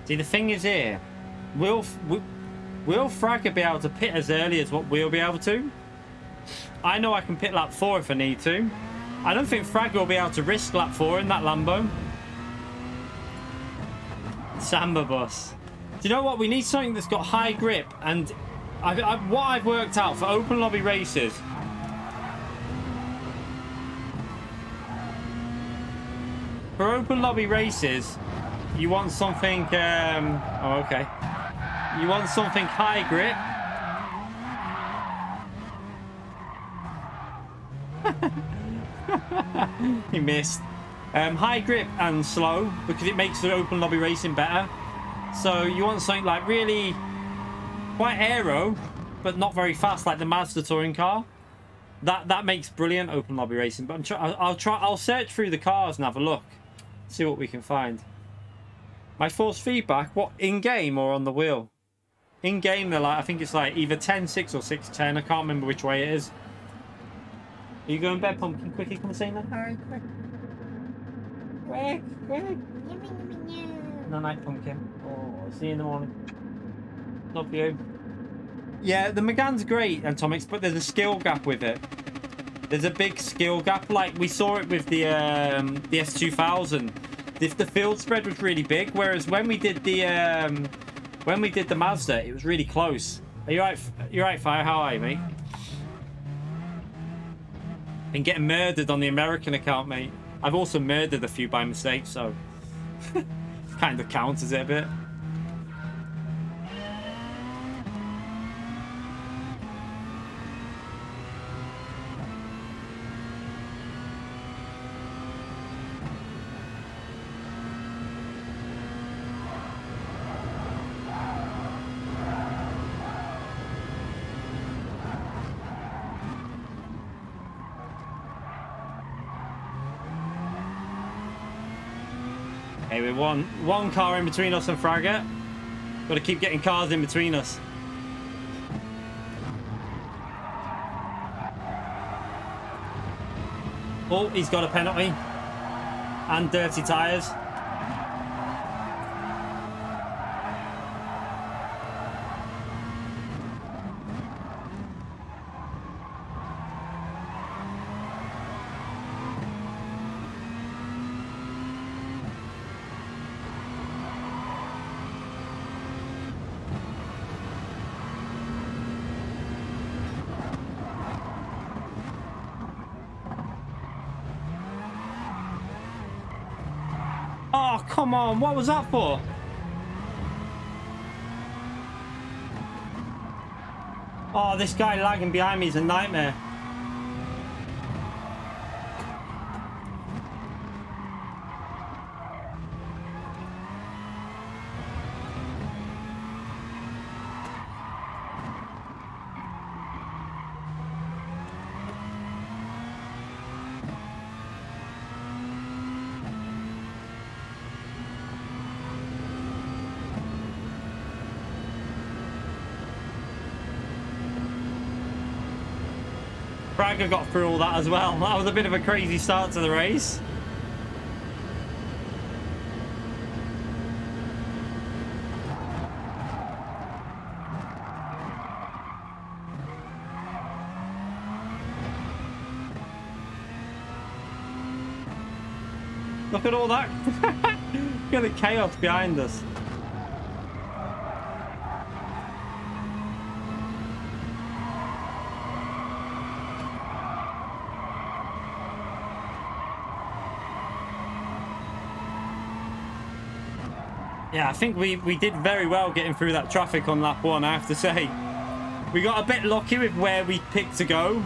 See, the thing is here, will Fragger be able to pit as early as what we'll be able to? I know I can pit lap 4 if I need to. I don't think Frag will be able to risk lap 4 in that Lambo. Samba bus. Do you know what? We need something that's got high grip. And what I've worked out for open lobby races. For open lobby races, you want something... oh, okay. You want something high grip. He missed. High grip and slow, because it makes the open lobby racing better. So you want something like really quite aero, but not very fast, like the Mazda touring car. That makes brilliant open lobby racing. But I'll search through the cars and have a look, see what we can find. My force feedback, what, in game or on the wheel? In game, they're like, I think it's like either 10.6 or 6.10. I can't remember which way it is. Are you going to bed, Pumpkin? Quickly, come and say no. Hurry, quick. Quick. No night, Pumpkin. Oh, see you in the morning. Not for you. Yeah, the Megane's great, Atomics, but there's a skill gap with it. There's a big skill gap. Like we saw it with the S2000. The field spread was really big, whereas when we did the Mazda, it was really close. Are you right? You right, Fire? How are you, mate? Been getting murdered on the American account, mate. I've also murdered a few by mistake, so kind of counters it a bit. Okay, we're one car in between us and Fragger. Got to keep getting cars in between us. Oh, he's got a penalty. And dirty tyres. Oh, come on. What was that for? Oh, this guy lagging behind me is a nightmare. Fragger got through all that as well. That was a bit of a crazy start to the race. Look at all that. Look at the chaos behind us. Yeah, I think we did very well getting through that traffic on lap 1, I have to say. We got a bit lucky with where we picked to go.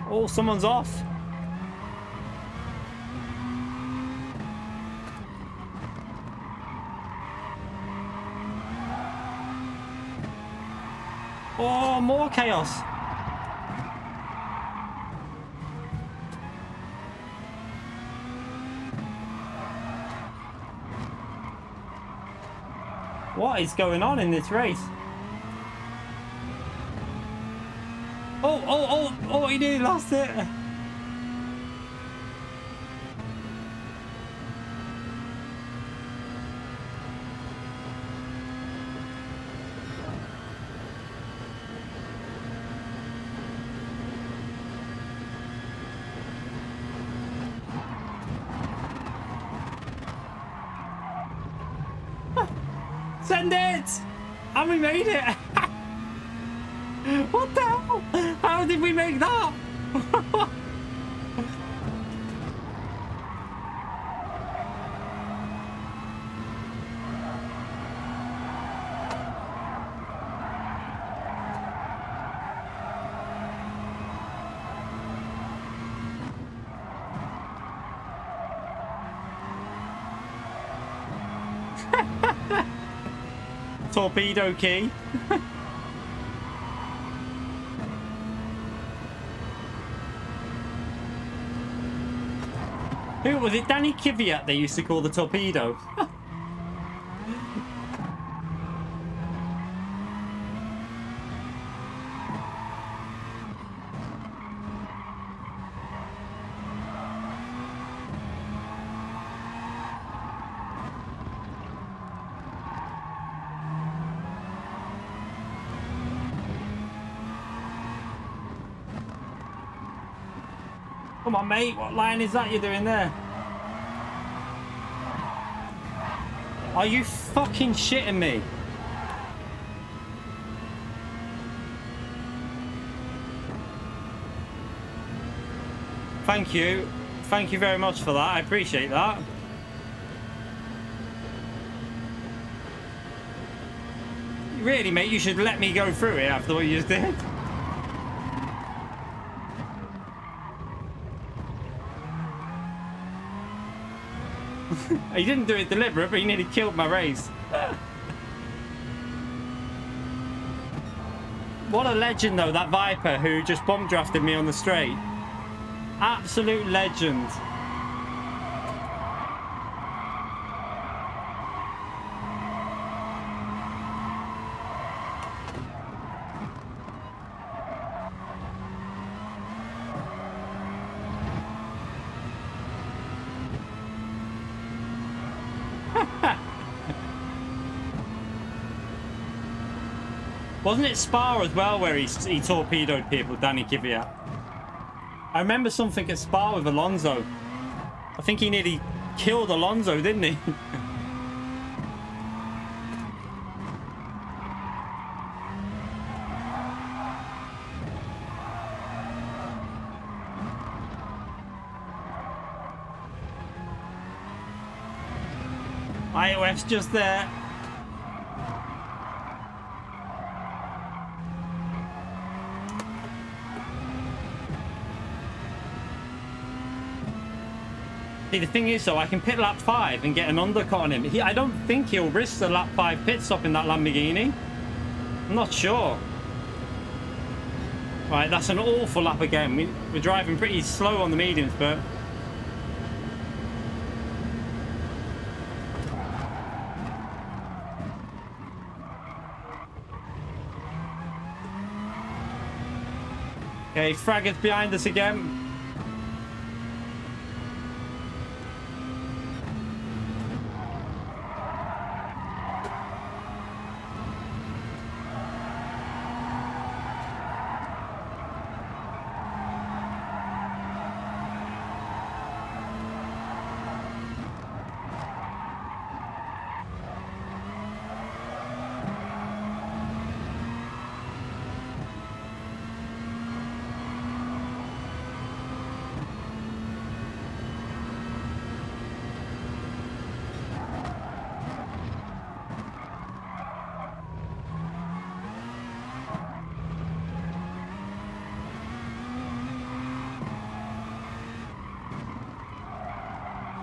Oh, someone's off. Oh, more chaos. What is going on in this race? Oh, he nearly lost it. Send it! And we made it! What the hell? How did we make that? Torpedo key. Who was it? Danny Kvyat they used to call the torpedo. Come on, mate. What line is that you're doing there? Are you fucking shitting me? Thank you. Thank you very much for that. I appreciate that. Really, mate, you should let me go through it after what you just did. He didn't do it deliberate, but he nearly killed my race. What a legend, though, that Viper who just bomb drafted me on the straight. Absolute legend. Wasn't it Spa as well where he torpedoed people, Danny Kvyat? I remember something at Spa with Alonso. I think he nearly killed Alonso, didn't he? iOF's just there. See, the thing is, though, I can pit lap 5 and get an undercut on him. I don't think he'll risk the lap 5 pit stop in that Lamborghini. I'm not sure. Right, that's an awful lap again. We're driving pretty slow on the mediums, but... Okay, Fragger's behind us again.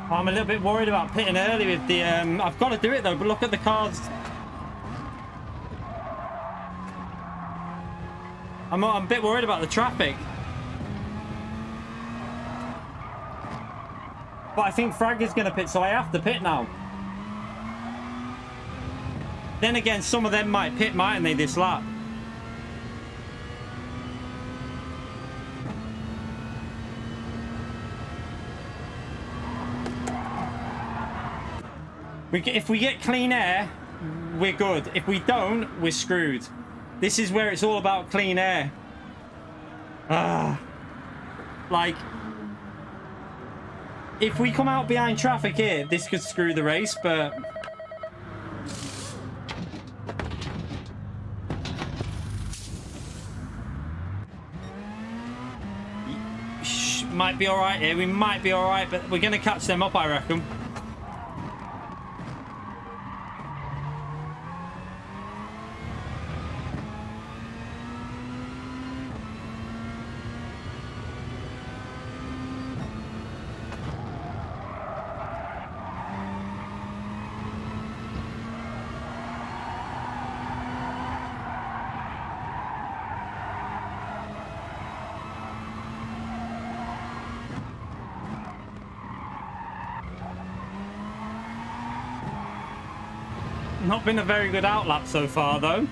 I'm a little bit worried about pitting early with the... I've got to do it though, but look at the cars. I'm a bit worried about the traffic. But I think Frag is going to pit, so I have to pit now. Then again, some of them might pit, mightn't they, this lap? If we get clean air, we're good. If we don't, we're screwed. This is where it's all about clean air. Like, if we come out behind traffic here, this could screw the race, but... Might be all right here. We might be all right, but we're going to catch them up, I reckon. Not been a very good outlap so far, though.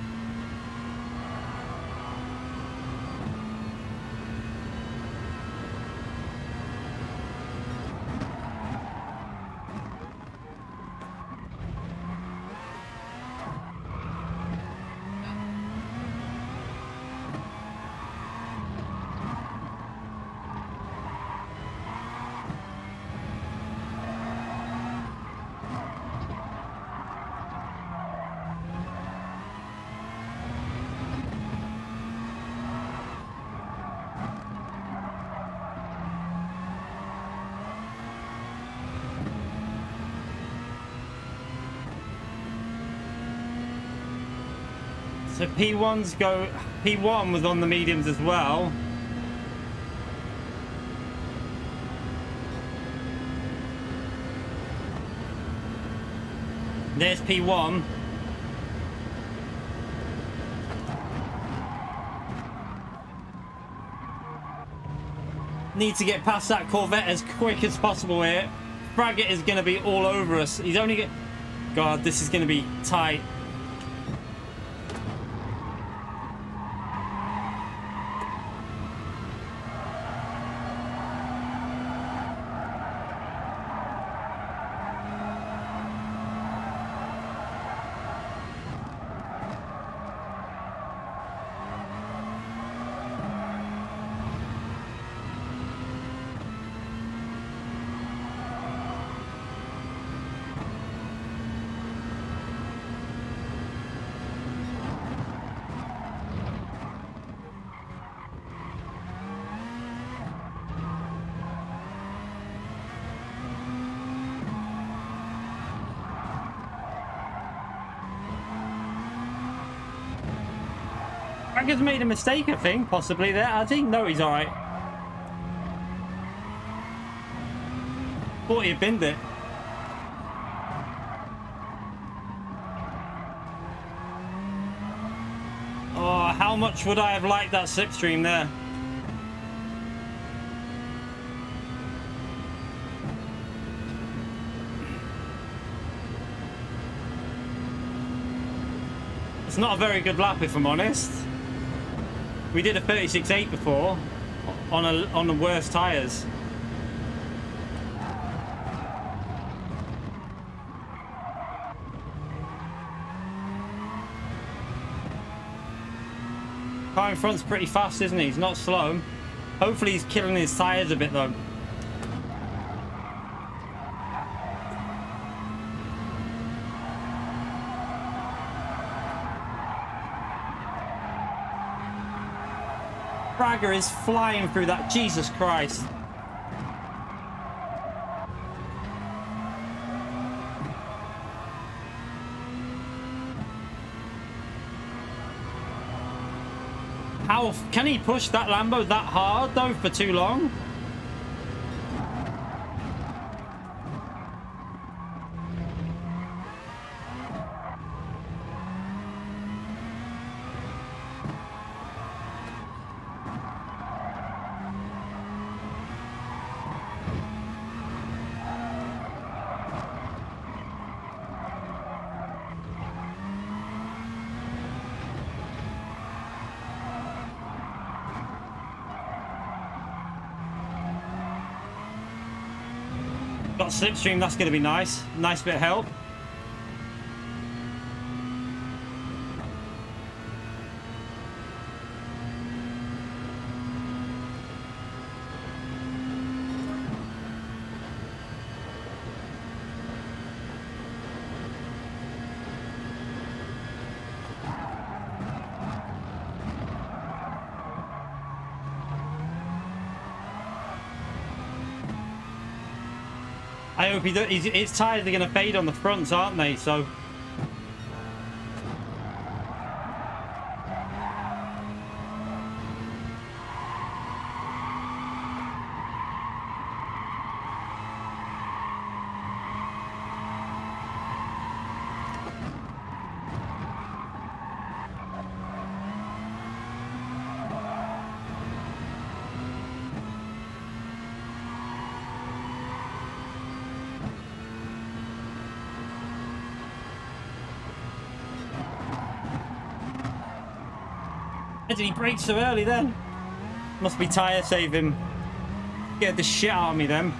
So P1 was on the mediums as well. There's P1. Need to get past that Corvette as quick as possible here. Fragget is going to be all over us. He's only get... God, this is going to be tight. Fragget's made a mistake, I think, possibly there, has he? No, he's alright. Thought he had binned it. Oh, how much would I have liked that slipstream there? It's not a very good lap, if I'm honest. We did a 36.8 before on the worst tyres. Car in front's pretty fast, isn't he? He's not slow. Hopefully he's killing his tyres a bit though. Fragger is flying through that. Jesus Christ. How can he push that Lambo that hard though for too long? Got slipstream, that's going to be nice. Nice bit of help. I hope he does. It's tires are going to fade on the fronts, aren't they? So. Why did he brake so early then? Must be tyre saving. Get the shit out of me then.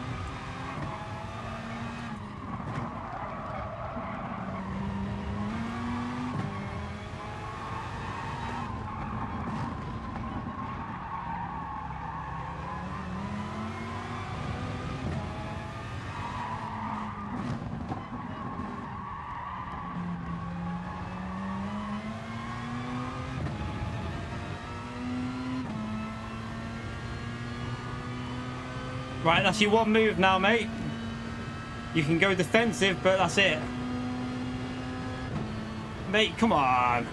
Right, that's your one move now, mate. You can go defensive, but that's it. Mate, come on.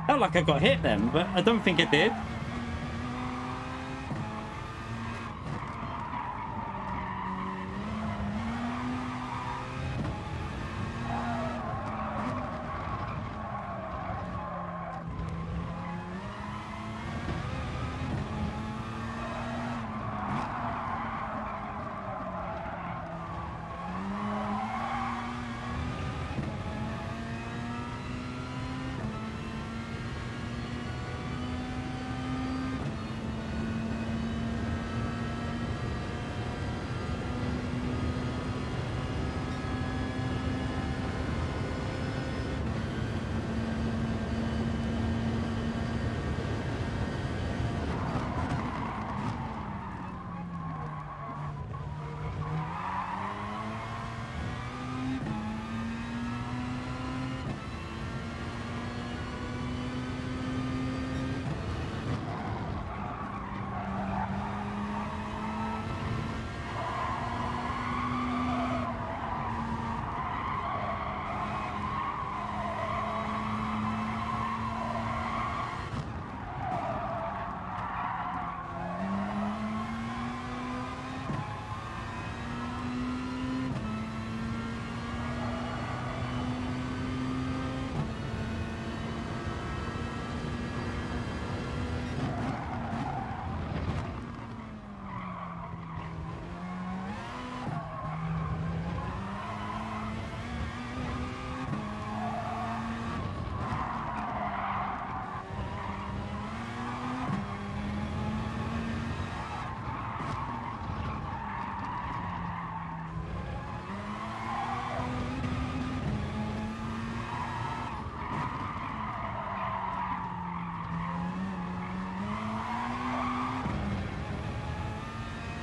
Felt like I got hit then, but I don't think it did.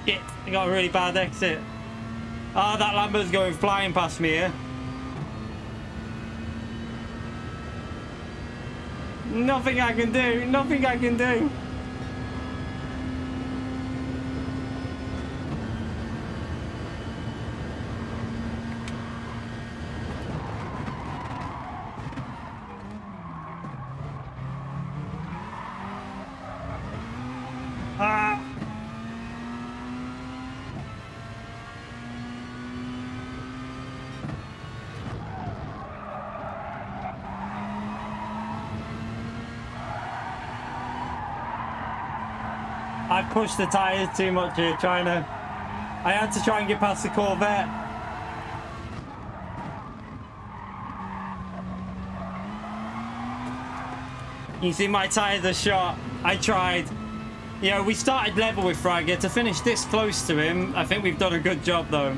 Shit, I got a really bad exit. Ah, that Lambo's going flying past me here. Nothing I can do, nothing I can do. Ah! I pushed the tyres too much here, I had to try and get past the Corvette. You see my tyres are shot. I tried. You know, we started level with Fragger. To finish this close to him, I think we've done a good job though.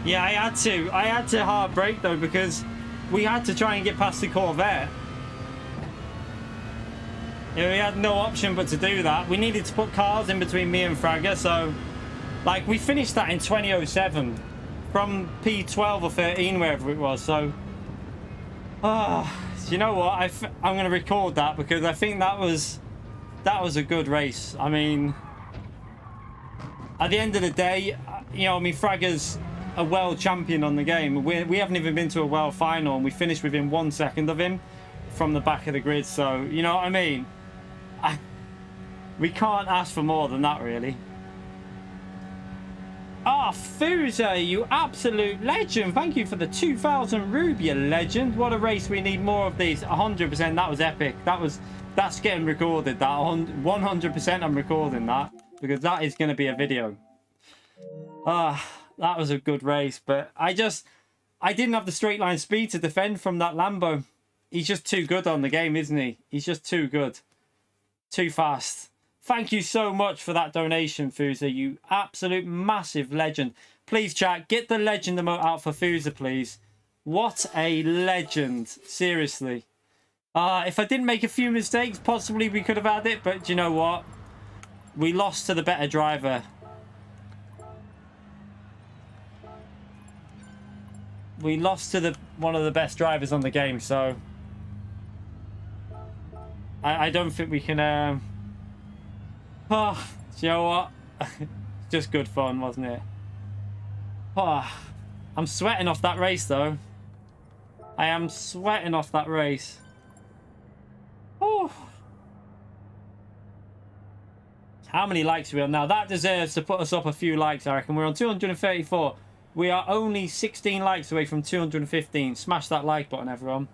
Yeah, I had to hard brake though because we had to try and get past the Corvette. Yeah, we had no option but to do that. We needed to put cars in between me and Fragger, so like we finished that in 2007 from P12 or 13, wherever it was. So, you know what? I'm going to record that because I think that was a good race. I mean, at the end of the day, you know, I mean, Fragger's a world champion on the game. We haven't even been to a world final and we finished within 1 second of him from the back of the grid. So, you know what I mean? We can't ask for more than that, really. Ah, Fuser, you absolute legend. Thank you for the 2,000 Ruby, legend. What a race. We need more of these. 100%. That was epic. That's getting recorded. That 100% I'm recording that because that is going to be a video. That was a good race, but I didn't have the straight line speed to defend from that Lambo. He's just too good on the game, isn't he? He's just too good. Too fast. Thank you so much for that donation, Fuser. You absolute massive legend. Please, chat, get the legend emote out for Fuser, please. What a legend. Seriously. If I didn't make a few mistakes, possibly we could have had it, but you know what? We lost to the better driver. We lost to one of the best drivers on the game, so I don't think we can. You know what? Just good fun, wasn't it? I'm sweating off that race, though. I am sweating off that race. How many likes are we on now? That deserves to put us up a few likes, I reckon. We're on 234. We are only 16 likes away from 215. Smash that like button, everyone.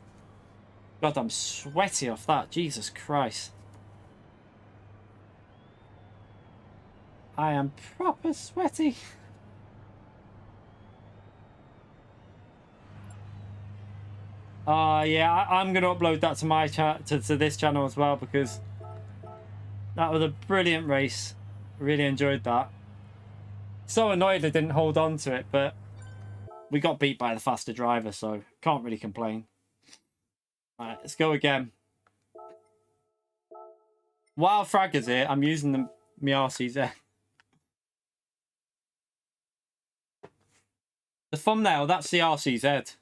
God, I'm sweaty off that. Jesus Christ. I am proper sweaty. Yeah, I'm going to upload that to my to this channel as well because that was a brilliant race. Really enjoyed that. So annoyed I didn't hold on to it, but we got beat by the faster driver, so can't really complain. Alright, let's go again. While Fragger's here, I'm using my RCZ. The thumbnail, that's the RCZ.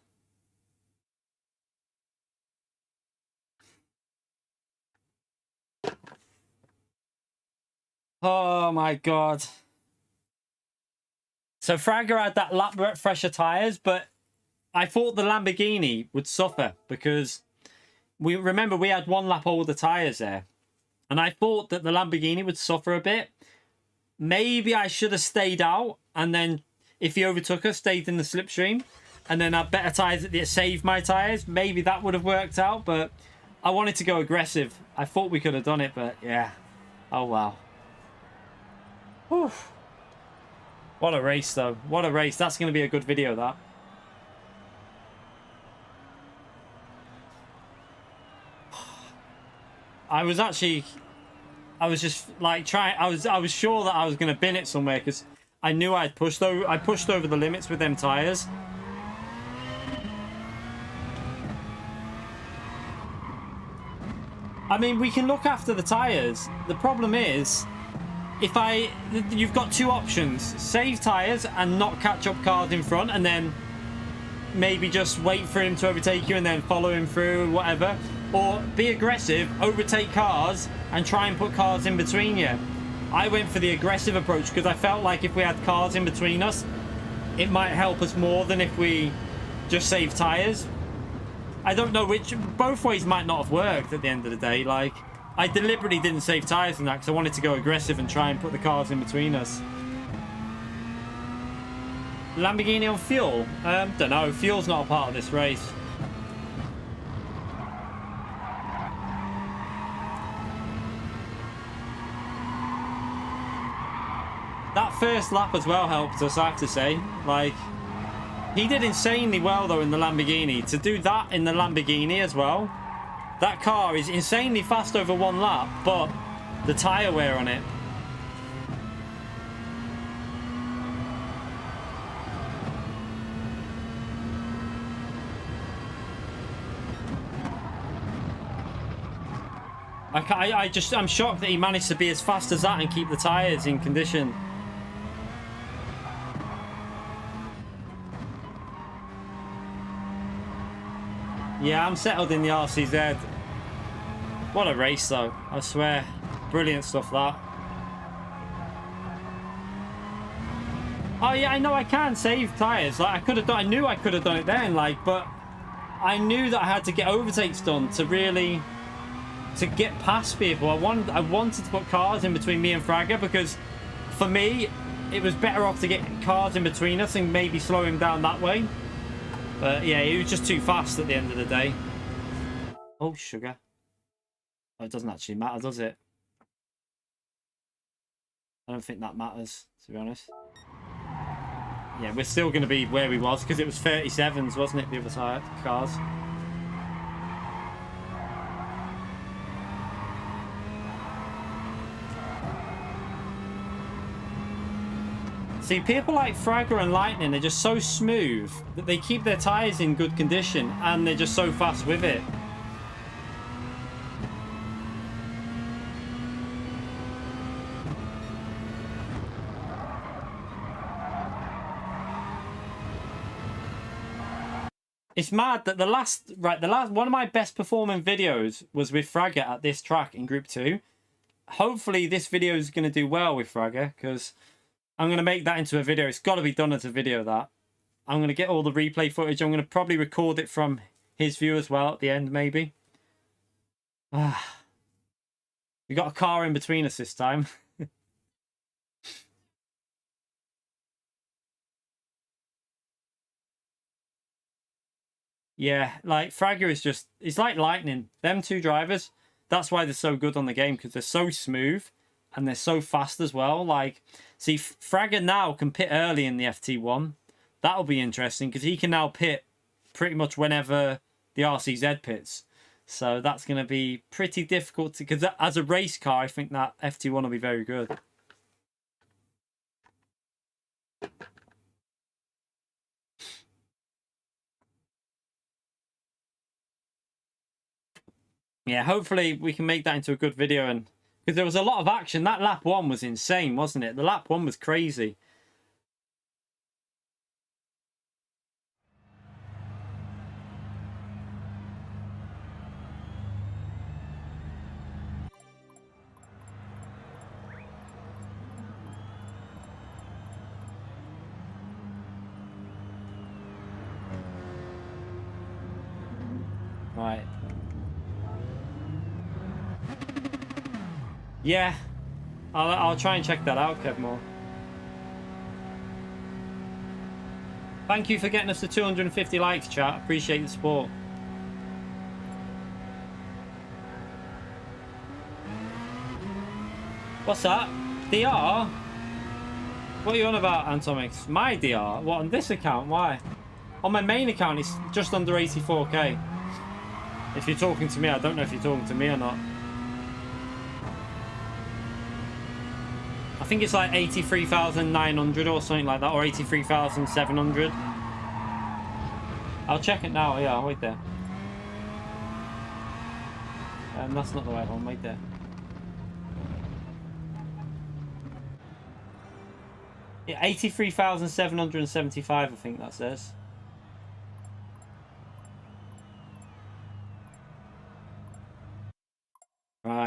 Oh my god. So Fragger had that lap fresher tyres, but I thought the Lamborghini would suffer because we had 1 lap older tyres there. And I thought that the Lamborghini would suffer a bit. Maybe I should have stayed out and then if he overtook us, stayed in the slipstream and then had better tyres that saved my tyres. Maybe that would have worked out, but I wanted to go aggressive. I thought we could have done it, but yeah. Oh, wow. Whew. What a race, though. What a race. That's going to be a good video, that. I was just like trying. I was sure that I was going to bin it somewhere because I knew I pushed over the limits with them tires. I mean, we can look after the tires. The problem is, you've got 2 options: save tires and not catch up cars in front, and then maybe just wait for him to overtake you and then follow him through, whatever. Or be aggressive, overtake cars, and try and put cars in between you. I went for the aggressive approach because I felt like if we had cars in between us, it might help us more than if we just save tyres. I don't know which... Both ways might not have worked at the end of the day. Like, I deliberately didn't save tyres in that because I wanted to go aggressive and try and put the cars in between us. Lamborghini on fuel? Don't know. Fuel's not a part of this race. That first lap as well helped us, I have to say. Like, he did insanely well, though, in the Lamborghini. To do that in the Lamborghini as well. That car is insanely fast over one lap, but the tyre wear on it. I'm shocked that he managed to be as fast as that and keep the tyres in condition. Yeah, I'm settled in the RCZ. What a race, though. I swear. Brilliant stuff, that. Oh, yeah, I know I can save tyres. Like, I could have done... I knew I could have done it then, like, but... I knew that I had to get overtakes done to really... to get past people. I wanted to put cars in between me and Fragger because, for me, it was better off to get cars in between us and maybe slow him down that way. But yeah, he was just too fast at the end of the day. Oh, sugar. Oh, it doesn't actually matter, does it? I don't think that matters, to be honest. Yeah, we're still going to be where we was because it was 37s, wasn't it, the other side cars? See, people like Fragger and Lightning are just so smooth that they keep their tyres in good condition and they're just so fast with it. It's mad that the last one of my best performing videos was with Fragger at this track in Group 2. Hopefully this video is going to do well with Fragger because I'm going to make that into a video. It's got to be done as a video, that. I'm going to get all the replay footage. I'm going to probably record it from his view as well at the end, maybe. We got a car in between us this time. Yeah, like, Fragger is just... It's like Lightning. Them two drivers, that's why they're so good on the game, because they're so smooth and they're so fast as well. Like... See, Fragger now can pit early in the FT1. That'll be interesting because he can now pit pretty much whenever the RCZ pits. So that's going to be pretty difficult because as a race car, I think that FT1 will be very good. Yeah, hopefully we can make that into a good video and... Because there was a lot of action. That lap 1 was insane, wasn't it? The lap 1 was crazy. Right. Yeah, I'll try and check that out, Kevmore. Thank you for getting us to 250 likes, chat. Appreciate the support. What's that? DR? What are you on about, Antomix? My DR? What, on this account? Why? On my main account, it's just under 84k. If you're talking to me, I don't know if you're talking to me or not. I think it's like 83,900 or something like that, or 83,700. I'll check it now. Yeah, I'll wait there. That's not the right one. Wait there. Yeah, 83,775, I think that says.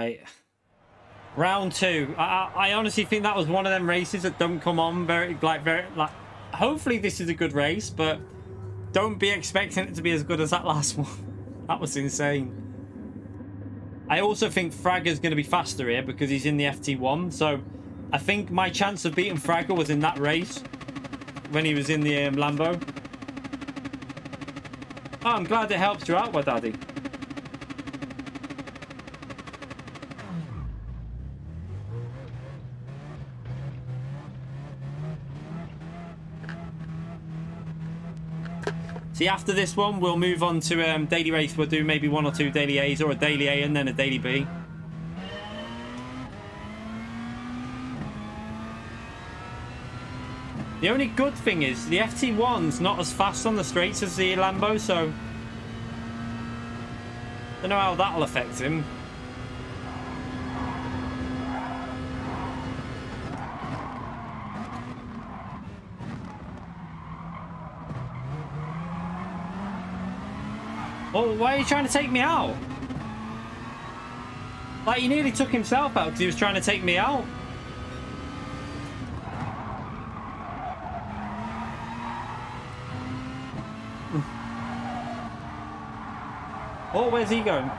Right. Round 2. I honestly think that was one of them races that don't come on very. Hopefully this is a good race, but don't be expecting it to be as good as that last one. That was insane. I also think Fragger's going to be faster here because he's in the FT1. So I think my chance of beating Fragger was in that race when he was in the Lambo. Oh, I'm glad it helped you out, Daddy. See, after this one, we'll move on to daily race. We'll do maybe 1 or 2 daily A's, or a daily A and then a daily B. The only good thing is the FT1's not as fast on the straights as the Lambo, so I don't know how that'll affect him. Oh, why are you trying to take me out? Like, he nearly took himself out because he was trying to take me out. Oh, where's he going?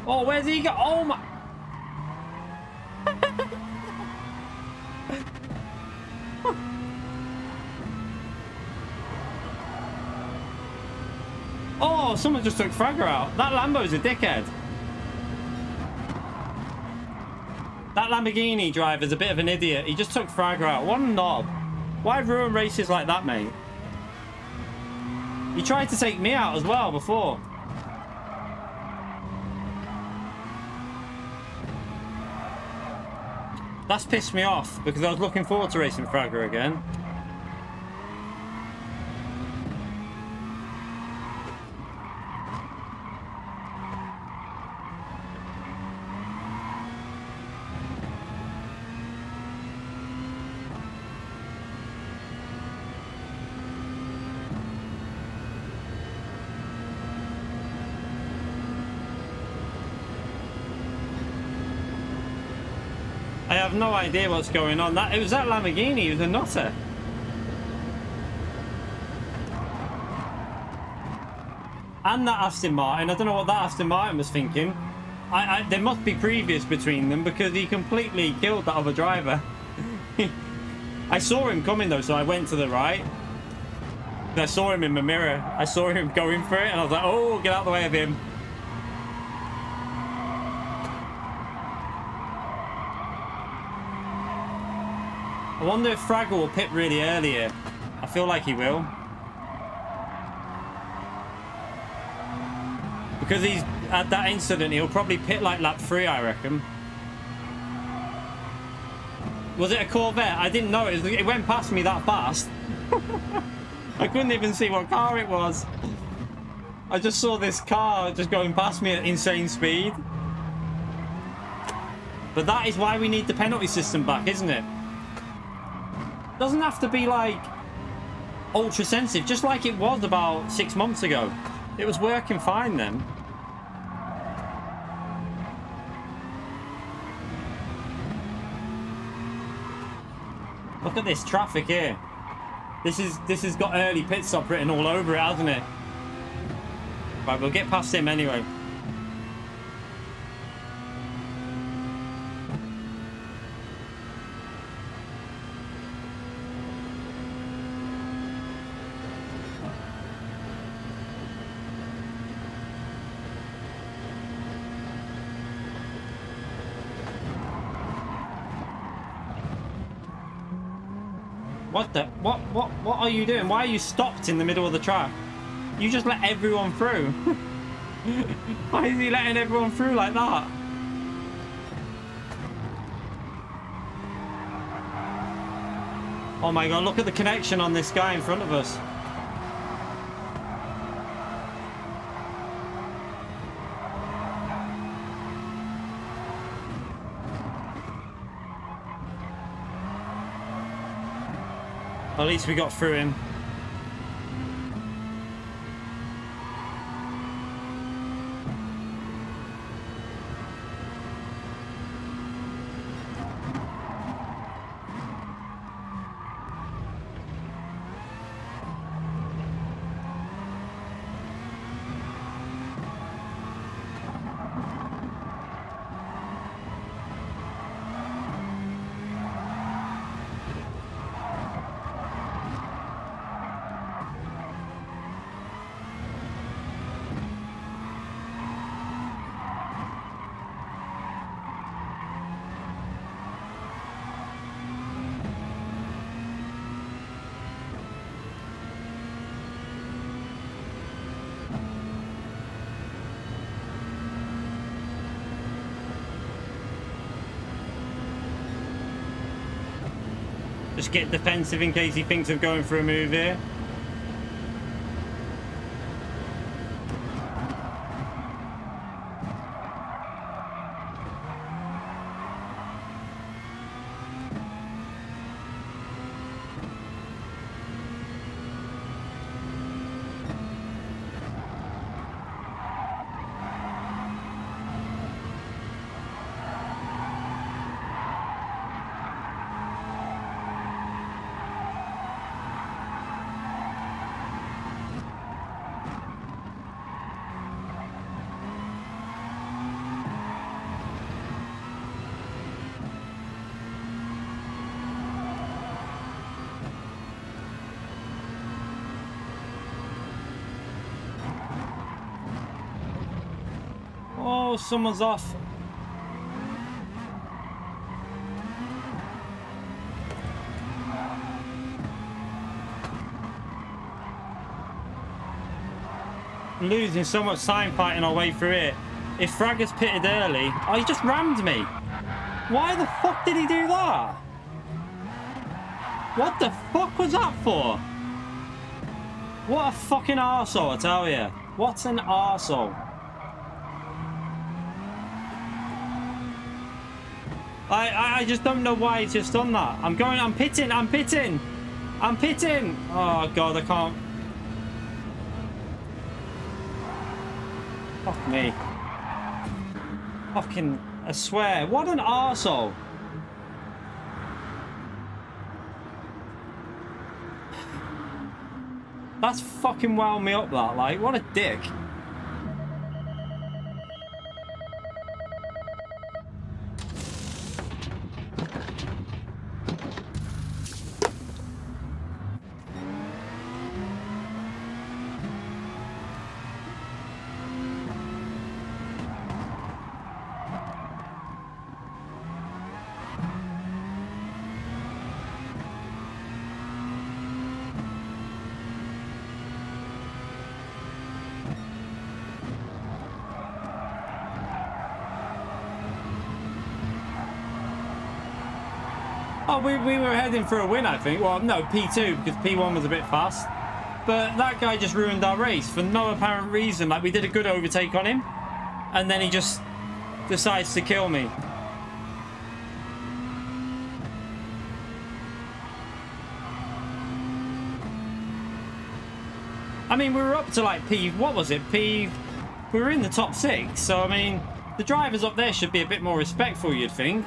Oh, where's he going? Oh my... Oh, someone just took Fragger out. That Lambo's a dickhead. That Lamborghini driver's a bit of an idiot. He just took Fragger out. What a knob. Why ruin races like that, mate? He tried to take me out as well before. That's pissed me off because I was looking forward to racing Fragger again. I have no idea what's going on. It was that Lamborghini. He was a nutter. And that Aston Martin. I don't know what that Aston Martin was thinking. There must be previous between them because he completely killed that other driver. I saw him coming though, so I went to the right. I saw him in my mirror. I saw him going for it and I was like, oh, get out of the way of him. I wonder if Fragger will pit really early here. I feel like he will. Because he's at that incident, he'll probably pit like lap 3, I reckon. Was it a Corvette? I didn't know it. It went past me that fast. I couldn't even see what car it was. I just saw this car just going past me at insane speed. But that is why we need the penalty system back, isn't it? Doesn't have to be like ultra sensitive, just like it was about 6 months ago. It was working fine then. Look at this traffic here. This has got early pit stop written all over it, hasn't it? Right, we'll get past him anyway. What are you doing? Why are you stopped in the middle of the track? You just let everyone through. Why is he letting everyone through like that? Oh my god, look at the connection on this guy in front of us. At least we got through him. Just get defensive in case he thinks of going for a move here. Oh, someone's off. Losing so much time fighting our way through it. If Fragger's pitted early... Oh, he just rammed me. Why the fuck did he do that? What the fuck was that for? What a fucking arsehole, I tell you. What an arsehole. I just don't know why he's just done that. I'm pitting. Oh, God, I can't. Fuck me. Fucking, I swear. What an arsehole. That's fucking wound me up, that. Like, what a dick. Oh, we were heading for a win, I think. Well, no, P2, because P1 was a bit fast. But that guy just ruined our race for no apparent reason. Like, we did a good overtake on him, and then he just decides to kill me. I mean, we were up to, like, what was it? We were in the top 6, so, I mean, the drivers up there should be a bit more respectful, you'd think.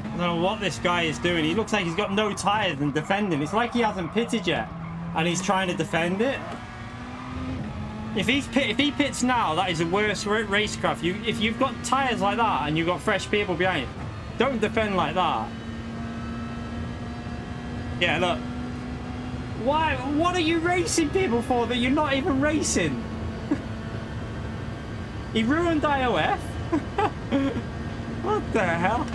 I don't know what this guy is doing. He looks like he's got no tyres and defending. It's like he hasn't pitted yet. and he's trying to defend it. If he pits now, that is the worst racecraft. If you've got tyres like that and you've got fresh people behind, don't defend like that. Yeah, look. Why? What are you racing people for that you're not even racing? He ruined IOF. What the hell?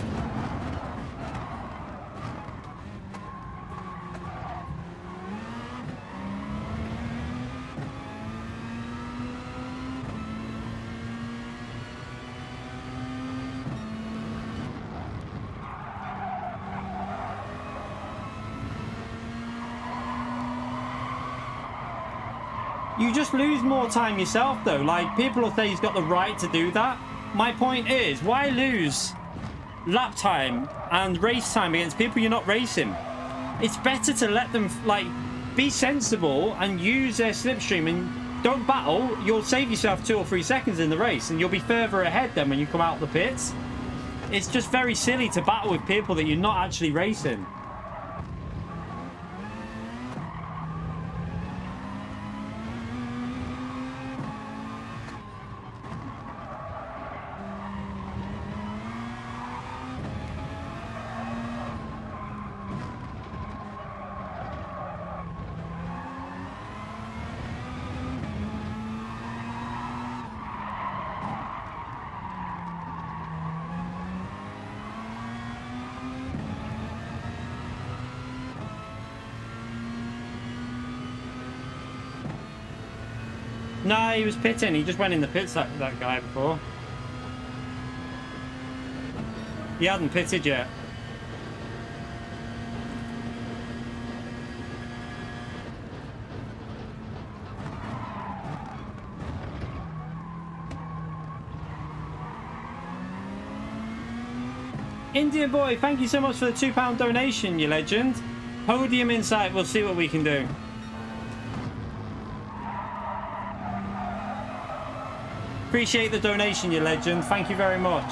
You just lose more time yourself, though. Like, people will say he's got the right to do that. My point is, why lose lap time and race time against people you're not racing? It's better to let them, like, be sensible and use their slipstream and don't battle. You'll save yourself 2 or 3 seconds in the race and you'll be further ahead then when you come out of the pits. It's just very silly to battle with people that you're not actually racing. No, he was pitting. He just went in the pits, that guy before. He hadn't pitted yet. Indian boy, thank you so much for the £2 donation, you legend. Podium Insight, we'll see what we can do. Appreciate the donation, you legend. Thank you very much.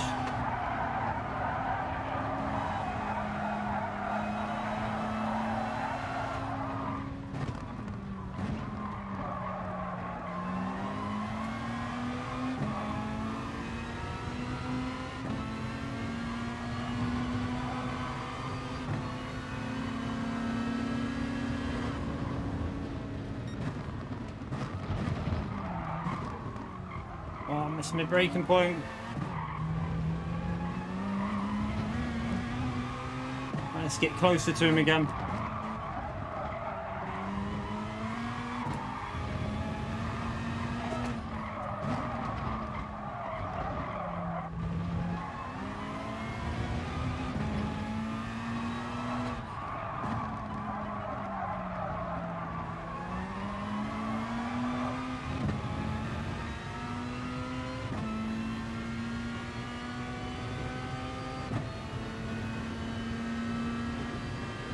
Missed my braking point. Let's get closer to him again.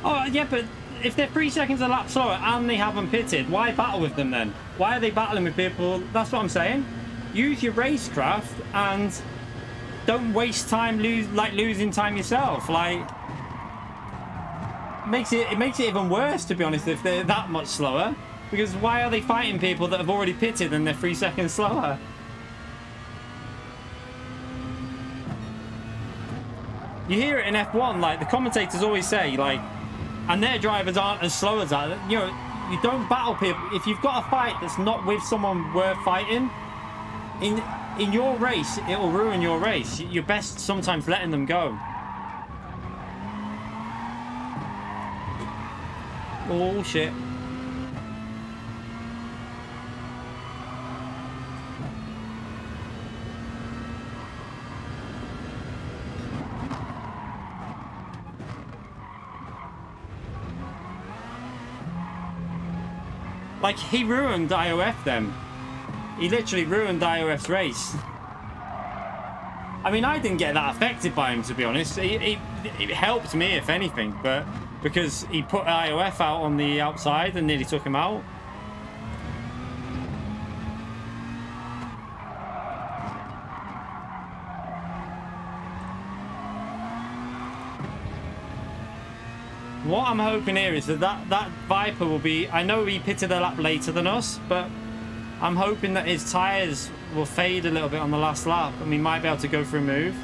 Oh, yeah, but if they're 3 seconds a lap slower and they haven't pitted, why battle with them then? Why are they battling with people? That's what I'm saying. Use your racecraft and don't waste time losing time yourself. Like, it makes it even worse, to be honest, if they're that much slower. Because why are they fighting people that have already pitted and they're 3 seconds slower? You hear it in F1, like the commentators always say, like, and their drivers aren't as slow as that. You know, you don't battle people. If you've got a fight that's not with someone worth fighting, in your race, it will ruin your race. You're best sometimes letting them go. Oh, shit. Like, he ruined IOF then. He literally ruined IOF's race. I mean, I didn't get that affected by him, to be honest. It helped me, if anything, but because he put IOF out on the outside and nearly took him out. What I'm hoping here is that Viper will be... I know he pitted a lap later than us, but I'm hoping that his tyres will fade a little bit on the last lap and we might be able to go for a move.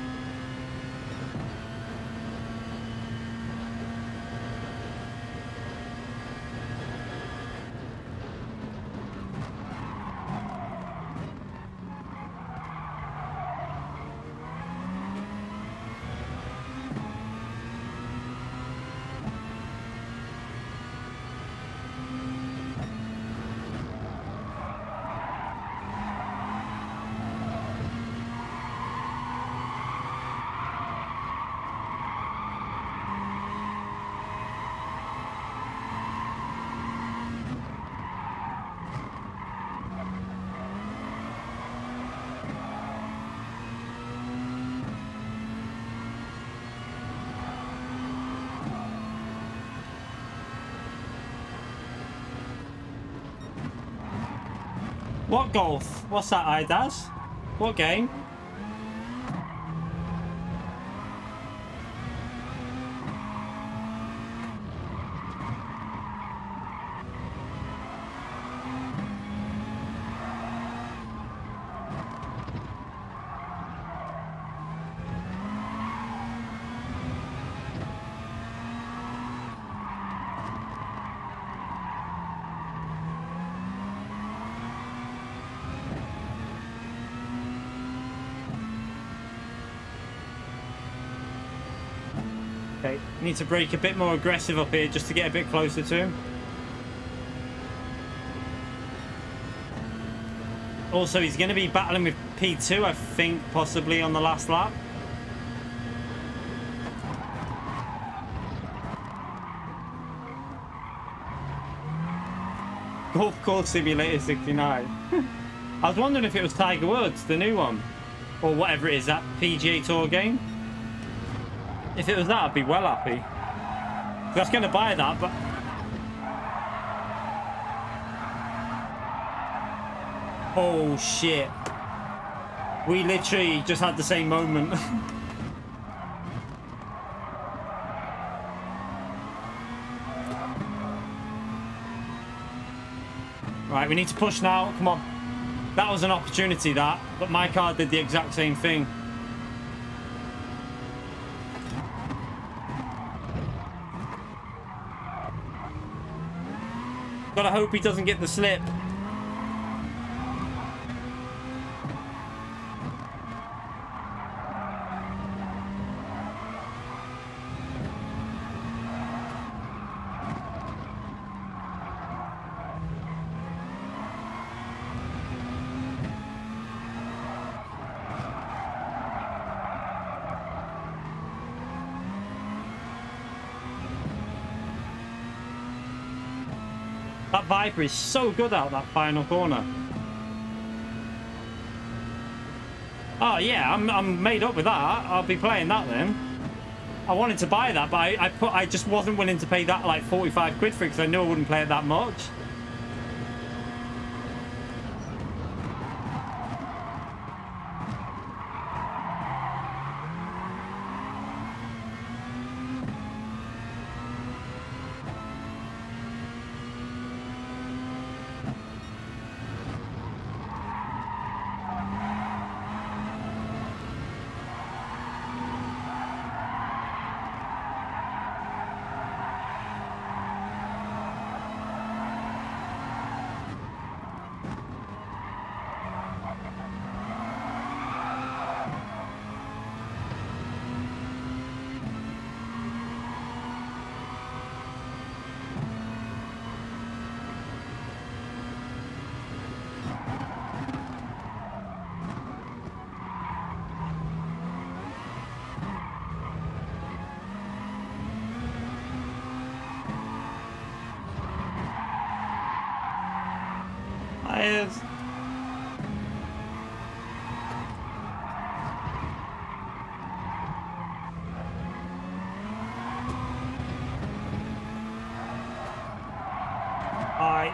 What golf? What's that, IDAS? What game? Okay, need to brake a bit more aggressive up here just to get a bit closer to him. Also, he's going to be battling with P2, I think, possibly on the last lap. Golf Course Simulator 69. I was wondering if it was Tiger Woods, the new one. Or whatever it is, that PGA Tour game. If it was that, I'd be well happy. I was going to buy that, but... Oh, shit. We literally just had the same moment. Right, we need to push now. Come on. That was an opportunity, that. But my car did the exact same thing. Gotta hope he doesn't get the slip. That Viper is so good out that final corner. Oh yeah, I'm made up with that. I'll be playing that then. I wanted to buy that, but I just wasn't willing to pay that like 45 quid for it because I knew I wouldn't play it that much.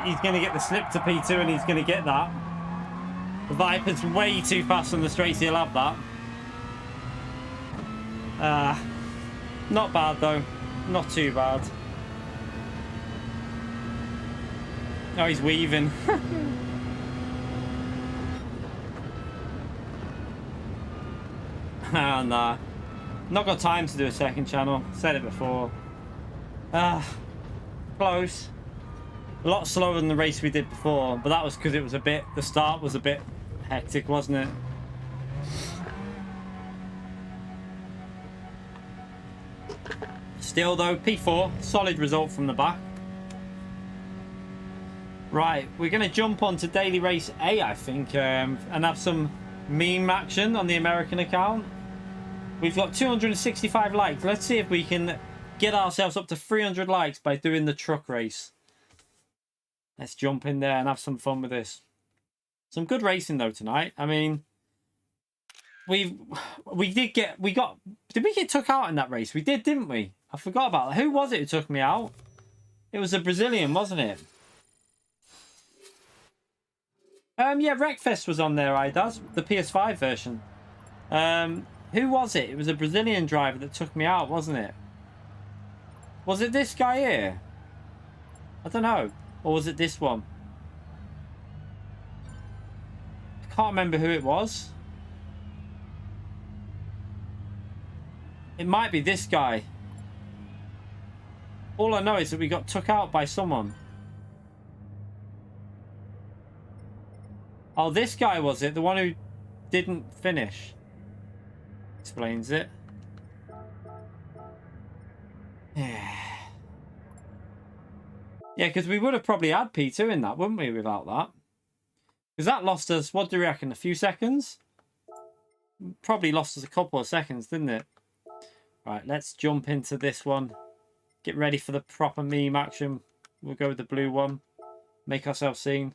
He's going to get the slip to P2 and he's going to get that. The Viper's way too fast on the straights, he'll have that. Not bad though, not too bad. Oh, he's weaving. Ah, nah. Not got time to do a second channel. Said it before. Close. A lot slower than the race we did before, but that was because it was a bit... The start was a bit hectic, wasn't it? Still, though, P4. Solid result from the back. Right, we're going to jump on to Daily Race A, I think, and have some meme action on the American account. We've got 265 likes. Let's see if we can get ourselves up to 300 likes by doing the truck race. Let's jump in there and have some fun with this. Some good racing, though, tonight. I mean, did we get took out in that race? We did, didn't we? I forgot about that. Who was it who took me out? It was a Brazilian, wasn't it? Yeah, Wreckfest was on there, IDAS, the PS5 version. Who was it? It was a Brazilian driver that took me out, wasn't it? Was it this guy here? I don't know. Or was it this one? I can't remember who it was. It might be this guy. All I know is that we got took out by someone. Oh, this guy was it? The one who didn't finish. Explains it. Yeah, because we would have probably had P2 in that, wouldn't we, without that? Because that lost us, what do you reckon, a few seconds? Probably lost us a couple of seconds, didn't it? Right, let's jump into this one. Get ready for the proper meme action. We'll go with the blue one. Make ourselves seen.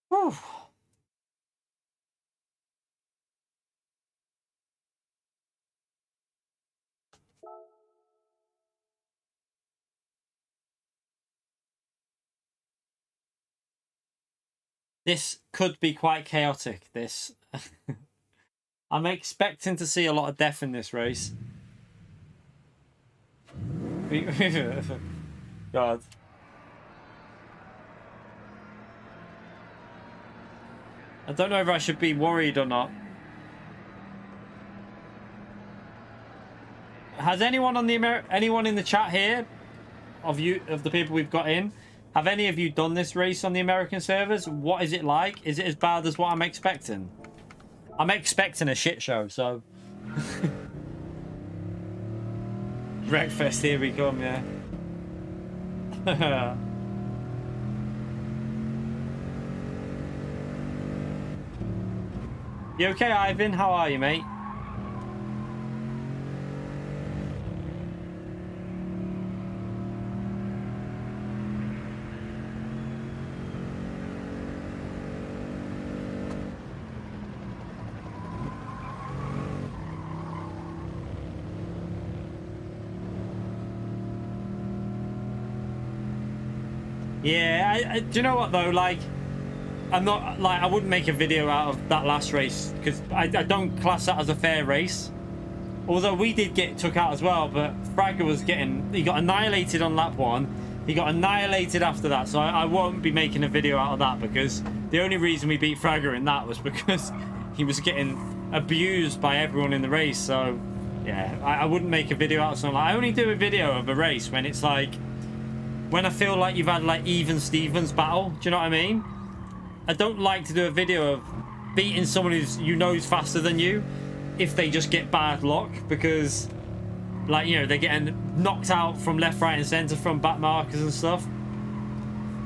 Whew. This could be quite chaotic, this. I'm expecting to see a lot of death in this race. God. I don't know if I should be worried or not. Has anyone on the anyone in the chat here of the people we've got in, have any of you done this race on the American servers? What is it like? Is it as bad as what I'm expecting? I'm expecting a shit show, so Wreckfest, here we come, yeah. You okay, Ivan? How are you, mate? Yeah, do you know what though? Like, I'm not like, I wouldn't make a video out of that last race because I don't class that as a fair race. Although we did get took out as well, but Fragger was he got annihilated on lap 1. He got annihilated after that, so I won't be making a video out of that because the only reason we beat Fragger in that was because he was getting abused by everyone in the race. So yeah, I wouldn't make a video out of something like, I only do a video of a race when it's like, when I feel like you've had like even Stevens battle. Do you know what I mean? I don't like to do a video of beating someone who's who's faster than you if they just get bad luck, because like, you know, they're getting knocked out from left, right and centre from back markers and stuff.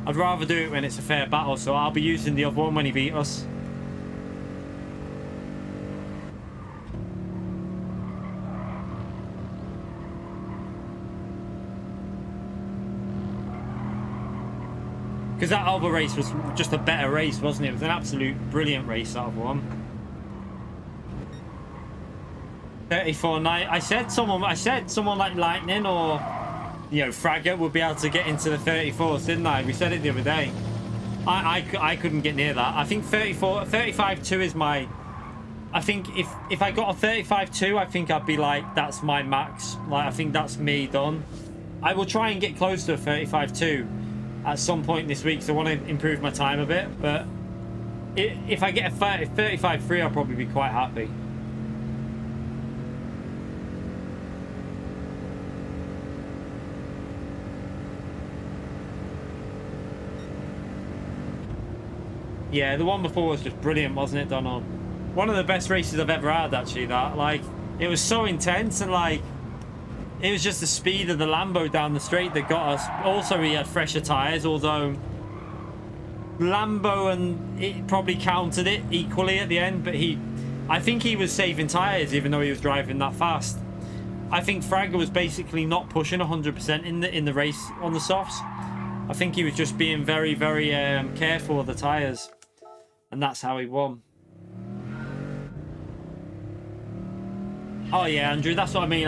I'd rather do it when it's a fair battle, so I'll be using the other one when he beat us. Because that other race was just a better race, wasn't it? It was an absolute brilliant race, that other one. 34.9. I said someone like Lightning or, you know, Fragger would be able to get into the 34s, didn't I? We said it the other day. I couldn't get near that. I think 35.2 is my I think if I got a 35.2, I think I'd be like, that's my max. Like, I think that's me done. I will try and get close to a 35.2 at some point this week, so I want to improve my time a bit. But if I get a 35.3, I'll probably be quite happy. Yeah, the one before was just brilliant, wasn't it, Donald? One of the best races I've ever had, actually, that. Like, it was so intense, and, like, it was just the speed of the Lambo down the straight that got us. Also, he had fresher tyres, although Lambo and it probably counted it equally at the end, but I think he was saving tyres, even though he was driving that fast. I think Fragger was basically not pushing 100% in the race on the softs. I think he was just being very, very careful of the tyres. And that's how he won. Oh yeah, Andrew, that's what I mean.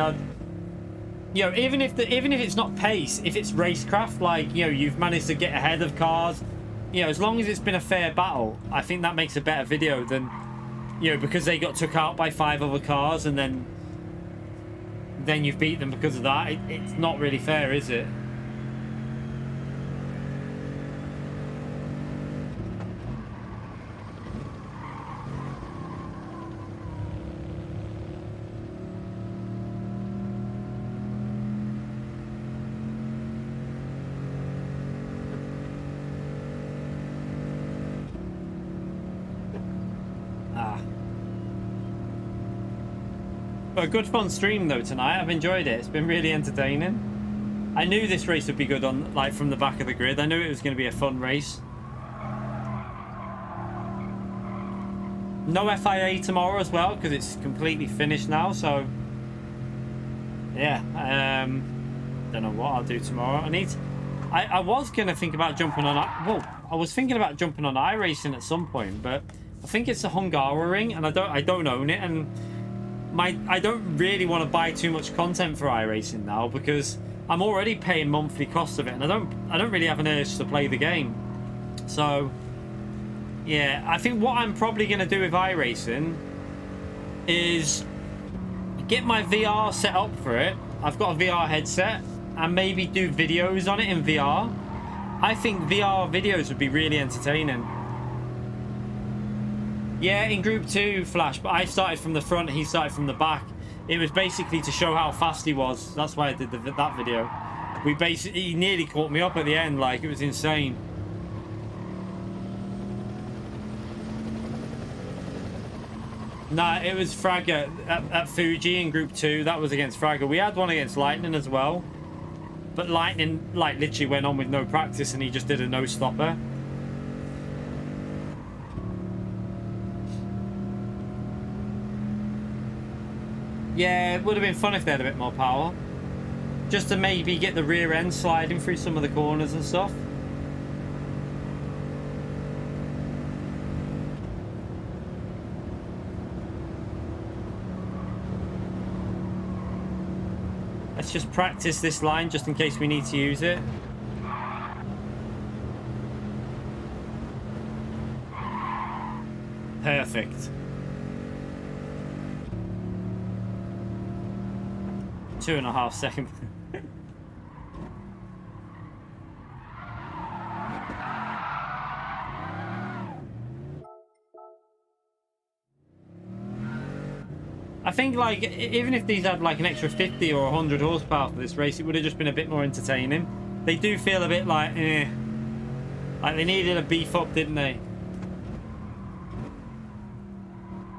You know, even if it's not pace, if it's racecraft, like, you know, you've managed to get ahead of cars, you know, as long as it's been a fair battle, I think that makes a better video than, you know, because they got took out by 5 other cars and then you've beat them because of that. It's not really fair, is it? But a good fun stream though tonight. I've enjoyed it. It's been really entertaining. I knew this race would be good on, like, from the back of the grid. I knew it was going to be a fun race. No FIA tomorrow as well because it's completely finished now. So yeah, don't know what I'll do tomorrow. I was gonna think about jumping on. Well, I was thinking about jumping on iRacing at some point, but I think it's a Hungaroring, and I don't own it, and I don't really want to buy too much content for iRacing now because I'm already paying monthly costs of it, and I don't really have an urge to play the game. So yeah, I think what I'm probably going to do with iRacing is get my VR set up for it. I've got a VR headset and maybe do videos on it in VR. I think VR videos would be really entertaining. Yeah, in Group 2, Flash, but I started from the front, he started from the back. It was basically to show how fast he was. That's why I did that video. He nearly caught me up at the end, like, it was insane. Nah, it was Fragger at Fuji in Group 2. That was against Fragger. We had one against Lightning as well. But Lightning, like, literally went on with no practice and he just did a no-stopper. Yeah, it would have been fun if they had a bit more power. Just to maybe get the rear end sliding through some of the corners and stuff. Let's just practice this line just in case we need to use it. Perfect. 2.5 seconds. I think, like, even if these had like an extra 50 or 100 horsepower for this race, it would have just been a bit more entertaining. They do feel a bit like, like they needed a beef up, didn't they?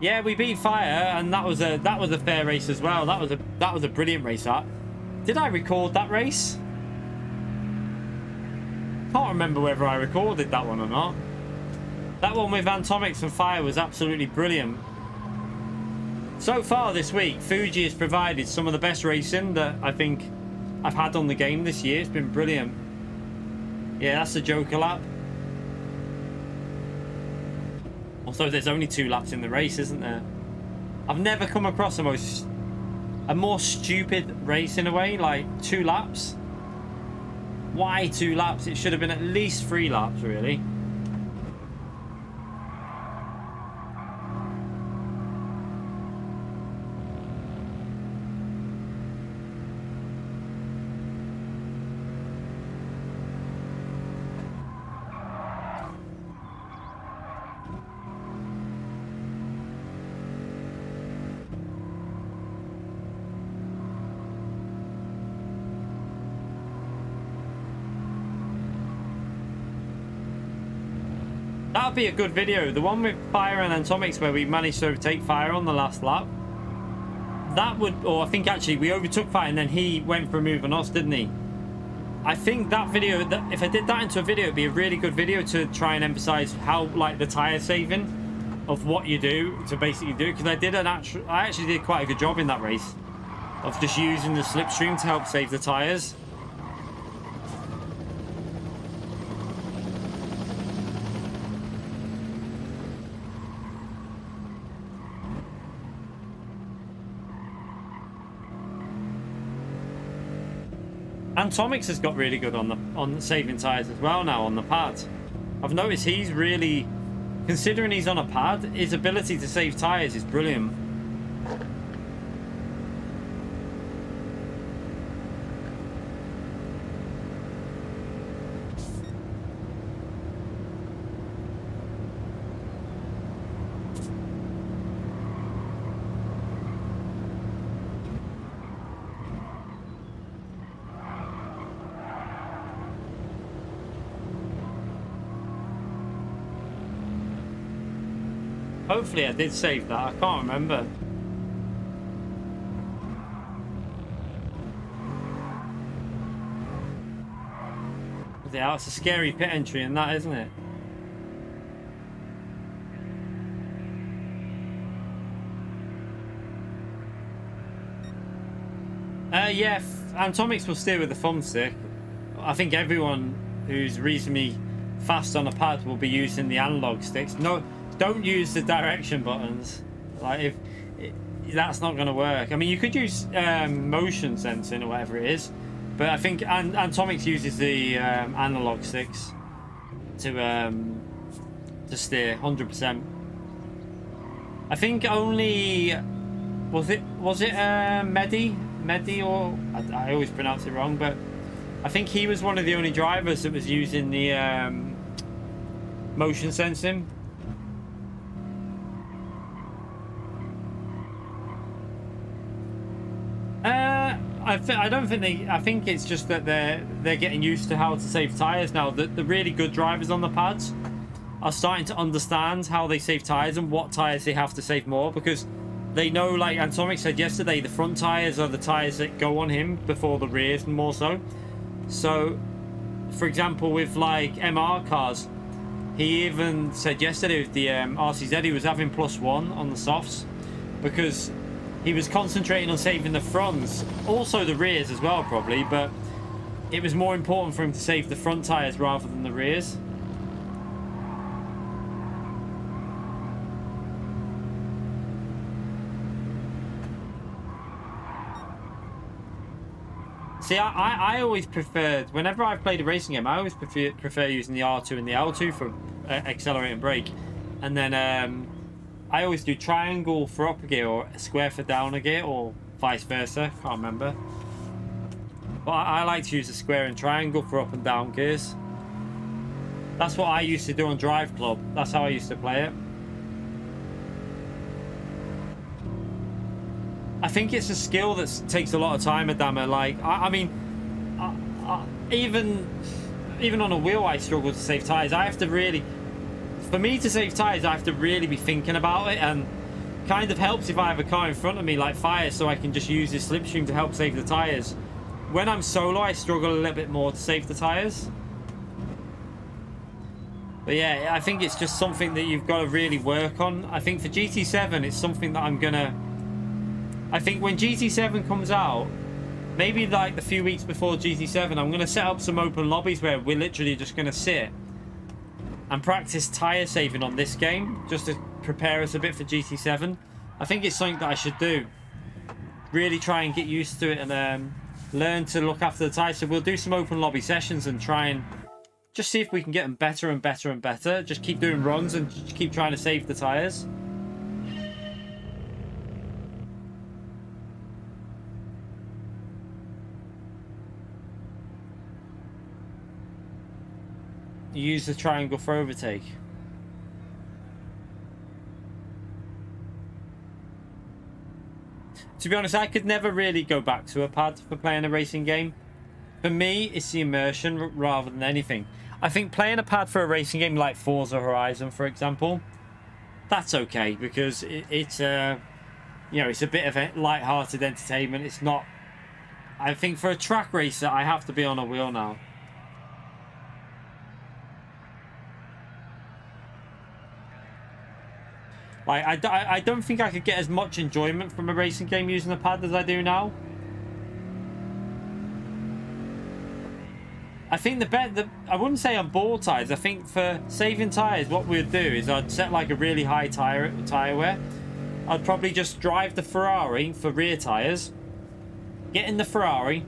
Yeah, we beat Fire, and that was a fair race as well. That was a brilliant race. That. Did I record that race? Can't remember whether I recorded that one or not. That one with Atomics and Fire was absolutely brilliant. So far this week, Fuji has provided some of the best racing that I think I've had on the game this year. It's been brilliant. Yeah, that's the Joker lap. Also, there's only 2 laps in the race, isn't there? I've never come across a more stupid race in a way, like 2 laps. Why 2 laps? It should have been at least 3 laps, really. that'll be a good video. The one with Fire and Atomics where we managed to overtake Fire on the last lap. That would, or I think actually we overtook Fire and then he went for a move on us, didn't he? I think that video, if I did that into a video, it'd be a really good video to try and emphasize how, like, the tire saving of what you do to basically do. Because I actually did quite a good job in that race of just using the slipstream to help save the tires. Atomics has got really good on saving tires as well now on the pad. I've noticed he's really, considering he's on a pad, his ability to save tires is brilliant. Hopefully I did save that. I can't remember. Yeah, it's a scary pit entry in that, isn't it? Yeah, Atomics will steer with the thumbstick. I think everyone who's reasonably fast on a pad will be using the analog sticks. No, don't use the direction buttons. Like, that's not going to work. I mean, you could use motion sensing or whatever it is, but I think Atomics uses the analog sticks to steer 100%. I think only was it Medi, or I always pronounce it wrong, but I think he was one of the only drivers that was using the motion sensing. I don't think they. I think it's just that they're getting used to how to save tires now. The really good drivers on the pads are starting to understand how they save tires and what tires they have to save more, because they know, like Atomic said yesterday, the front tires are the tires that go on him before the rears, and more so. So, for example, with like MR cars, he even said yesterday with the RCZ he was having +1 on the softs because he was concentrating on saving the fronts, also the rears as well probably, but it was more important for him to save the front tires rather than the rears. See, I always preferred, whenever I've played a racing game, I always prefer using the R2 and the L2 for accelerate and brake, and then I always do triangle for upper gear or square for downer gear, or vice versa, can't remember. But I like to use the square and triangle for up and down gears. That's what I used to do on Drive Club. That's how I used to play it. I think it's a skill that takes a lot of time, Adama. Like, I mean, even on a wheel I struggle to save tires. I have to really... For me to save tires, I have to really be thinking about it, and kind of helps if I have a car in front of me like Fire, so I can just use this slipstream to help save the tires. When I'm solo, I struggle a little bit more to save the tires. But yeah, I think it's just something that you've got to really work on. I think for GT7, it's something that I'm gonna... I think when GT7 comes out, maybe like the few weeks before GT7, I'm gonna set up some open lobbies where we're literally just gonna sit and practice tire saving on this game, just to prepare us a bit for GT7. I think it's something that I should do. Really try and get used to it and learn to look after the tires. So we'll do some open lobby sessions and try and just see if we can get them better and better and better. Just keep doing runs and just keep trying to save the tires. Use the triangle for overtake. To be honest, I could never really go back to a pad for playing a racing game. For me, it's the immersion rather than anything. I think playing a pad for a racing game like Forza Horizon, for example, that's okay because it's you know, it's a bit of a light-hearted entertainment. It's not. I think for a track racer, I have to be on a wheel now. Like, I don't think I could get as much enjoyment from a racing game using a pad as I do now. I think I wouldn't say on ball tires. I think for saving tires, what we'd do is I'd set like a really high tire wear. I'd probably just drive the Ferrari for rear tires, get in the Ferrari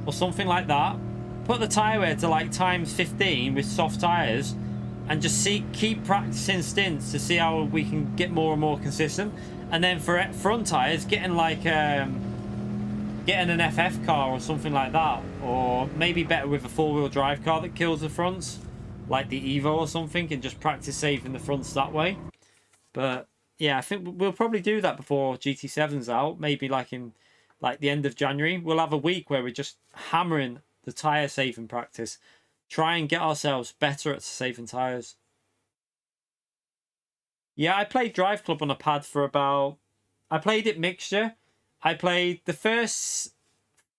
or something like that, put the tire wear to like times 15 with soft tires, and just keep practicing stints to see how we can get more and more consistent. And then for front tires, getting like getting an FF car or something like that, or maybe better with a four-wheel drive car that kills the fronts, like the Evo or something, and just practice saving the fronts that way. But yeah, I think we'll probably do that before GT7's out. Maybe like in like the end of January, we'll have a week where we're just hammering the tire saving practice. Try and get ourselves better at saving tires. Yeah, I played Drive Club on a pad for about... I played it mixture. I played the first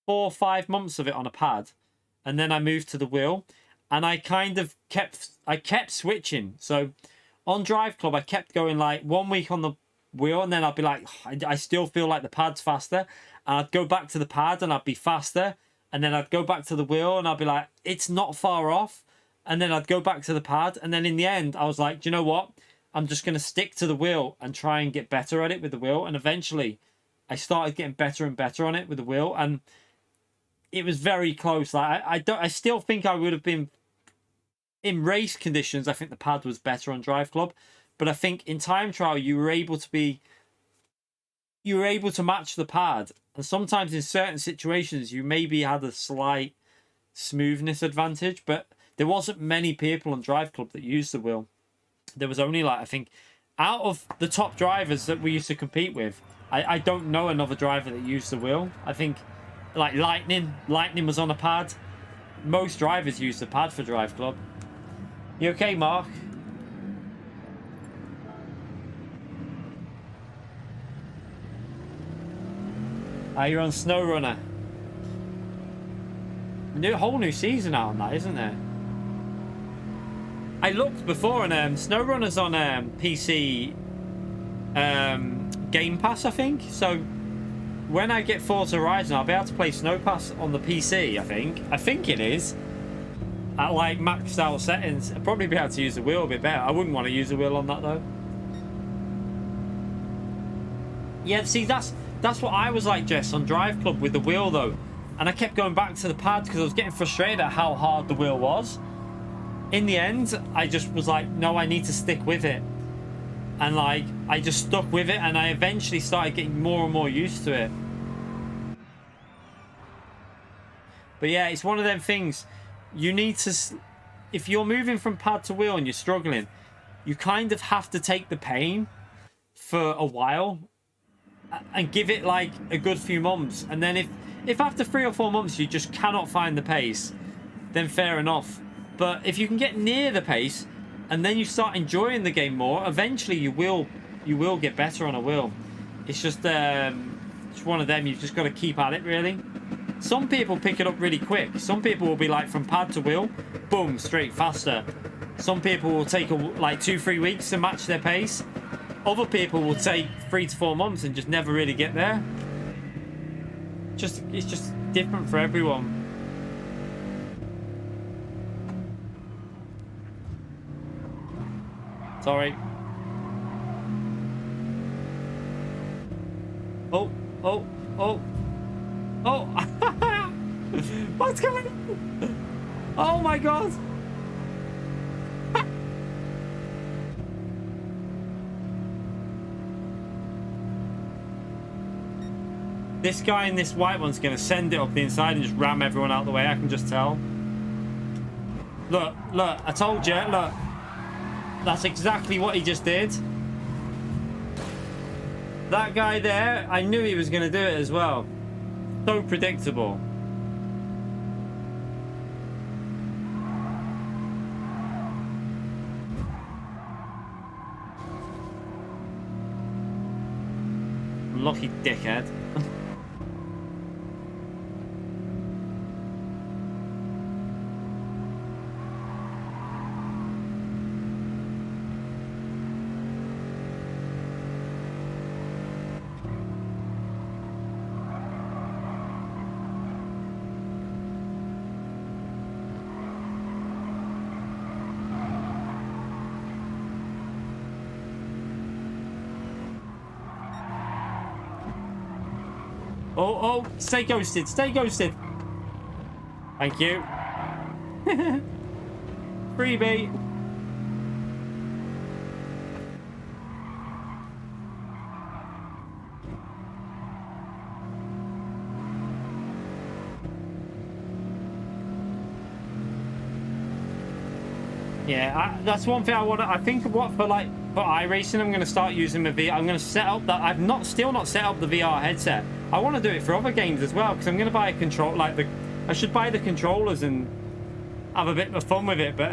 4 or 5 months of it on a pad, and then I moved to the wheel, and I kind of kept switching. So on Drive Club, I kept going like 1 week on the wheel, and then I'd be like, I still feel like the pad's faster, and I'd go back to the pad and I'd be faster. And then I'd go back to the wheel and I'd be like, it's not far off. And then I'd go back to the pad. And then in the end, I was like, do you know what? I'm just going to stick to the wheel and try and get better at it with the wheel. And eventually, I started getting better and better on it with the wheel. And it was very close. Like I still think I would have been... In race conditions, I think the pad was better on Drive Club. But I think in time trial, you were able to match the pad. And sometimes in certain situations, you maybe had a slight smoothness advantage, but there wasn't many people on Drive Club that used the wheel. There was only like, I think, out of the top drivers that we used to compete with, I don't know another driver that used the wheel. I think like Lightning was on a pad. Most drivers use the pad for Drive Club. You okay, Mark? You're on SnowRunner. Whole new season out on that, isn't there? I looked before, and SnowRunner's on PC Game Pass, I think. So when I get Forza Horizon, I'll be able to play Snow Pass on the PC. I think it is at like maxed out settings. I'll probably be able to use the wheel a bit better. I wouldn't want to use the wheel on that though. Yeah, see, that's what I was like, Jess, on Drive Club with the wheel, though. And I kept going back to the pad because I was getting frustrated at how hard the wheel was. In the end, I just was like, no, I need to stick with it. And, like, I just stuck with it, and I eventually started getting more and more used to it. But, yeah, it's one of them things. You need to... If you're moving from pad to wheel and you're struggling, you kind of have to take the pain for a while and give it like a good few months. And then if after 3 or 4 months you just cannot find the pace, then fair enough. But if you can get near the pace and then you start enjoying the game more, eventually you will get better on a wheel. It's just one of them. You've just got to keep at it, really. Some people pick it up really quick. Some people will be like from pad to wheel, boom, straight faster. Some people will take like 2-3 weeks to match their pace. Other people will take 3 to 4 months and just never really get there. It's just different for everyone. Sorry. Oh. What's going on? Oh my god. This guy in this white one's going to send it up the inside and just ram everyone out the way. I can just tell. Look, I told you, look. That's exactly what he just did. That guy there, I knew he was going to do it as well. So predictable. Lucky dickhead. Oh, stay ghosted, stay ghosted. Thank you. Freebie. Yeah, that's one thing I want to. I think what for iRacing, I'm going to start using the VR. I'm going to set up that. I've still not set up the VR headset. I want to do it for other games as well because I'm going to buy a control. I should buy the controllers and have a bit of fun with it. But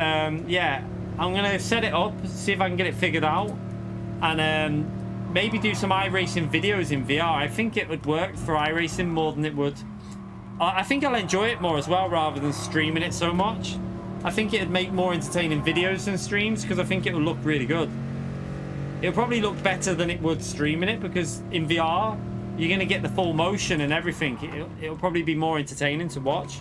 yeah, I'm going to set it up, see if I can get it figured out, and maybe do some iRacing videos in VR. I think it would work for iRacing more than it would. I think I'll enjoy it more as well rather than streaming it so much. I think it'd make more entertaining videos than streams because I think it will look really good. It'll probably look better than it would streaming it because in VR, you're going to get the full motion and everything. It'll probably be more entertaining to watch.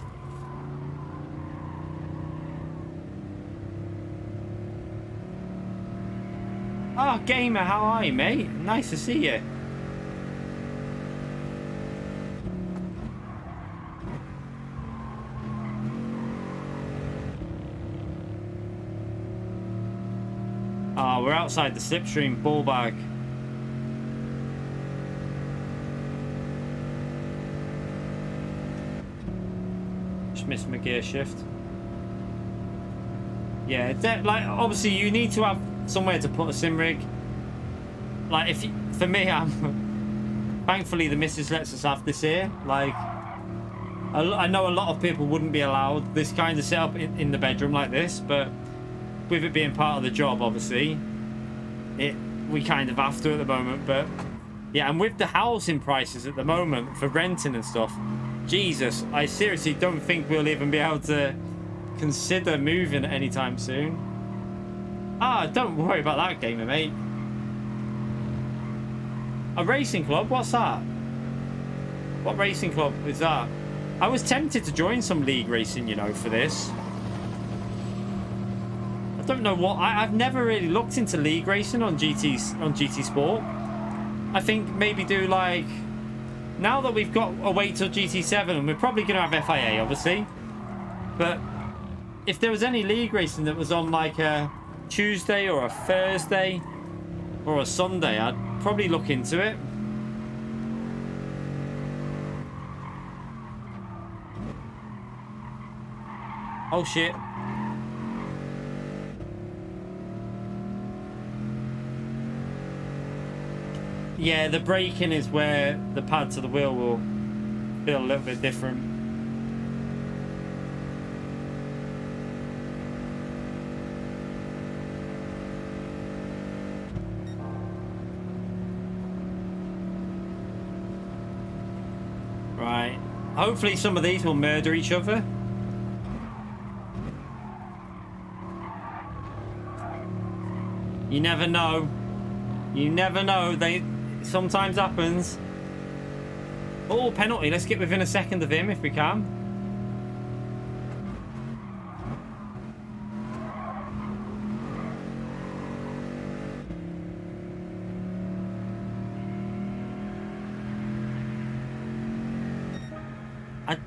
Oh, Gamer, how are you, mate? Nice to see you. Oh, we're outside the slipstream ball bag. Just missed my gear shift. Yeah, like obviously you need to have somewhere to put a sim rig. Like for me, thankfully the missus lets us have this here. Like I know a lot of people wouldn't be allowed this kind of setup in the bedroom like this, but with it being part of the job, obviously, we kind of have to at the moment. But yeah, and with the housing prices at the moment for renting and stuff, Jesus, I seriously don't think we'll even be able to consider moving anytime soon. Ah, don't worry about that, Gamer, mate. A racing club? What's that? What racing club is that? I was tempted to join some league racing, you know, for this. I don't know what. I've never really looked into league racing on GT Sport. I think maybe do like, now that we've got a wait till GT7, and we're probably going to have FIA, obviously. But if there was any league racing that was on like a Tuesday or a Thursday or a Sunday, I'd probably look into it. Oh shit. Yeah, the braking is where the pad to the wheel will feel a little bit different. Right. Hopefully some of these will murder each other. You never know. You never know. Sometimes happens. Oh, penalty. Let's get within a second of him if we can.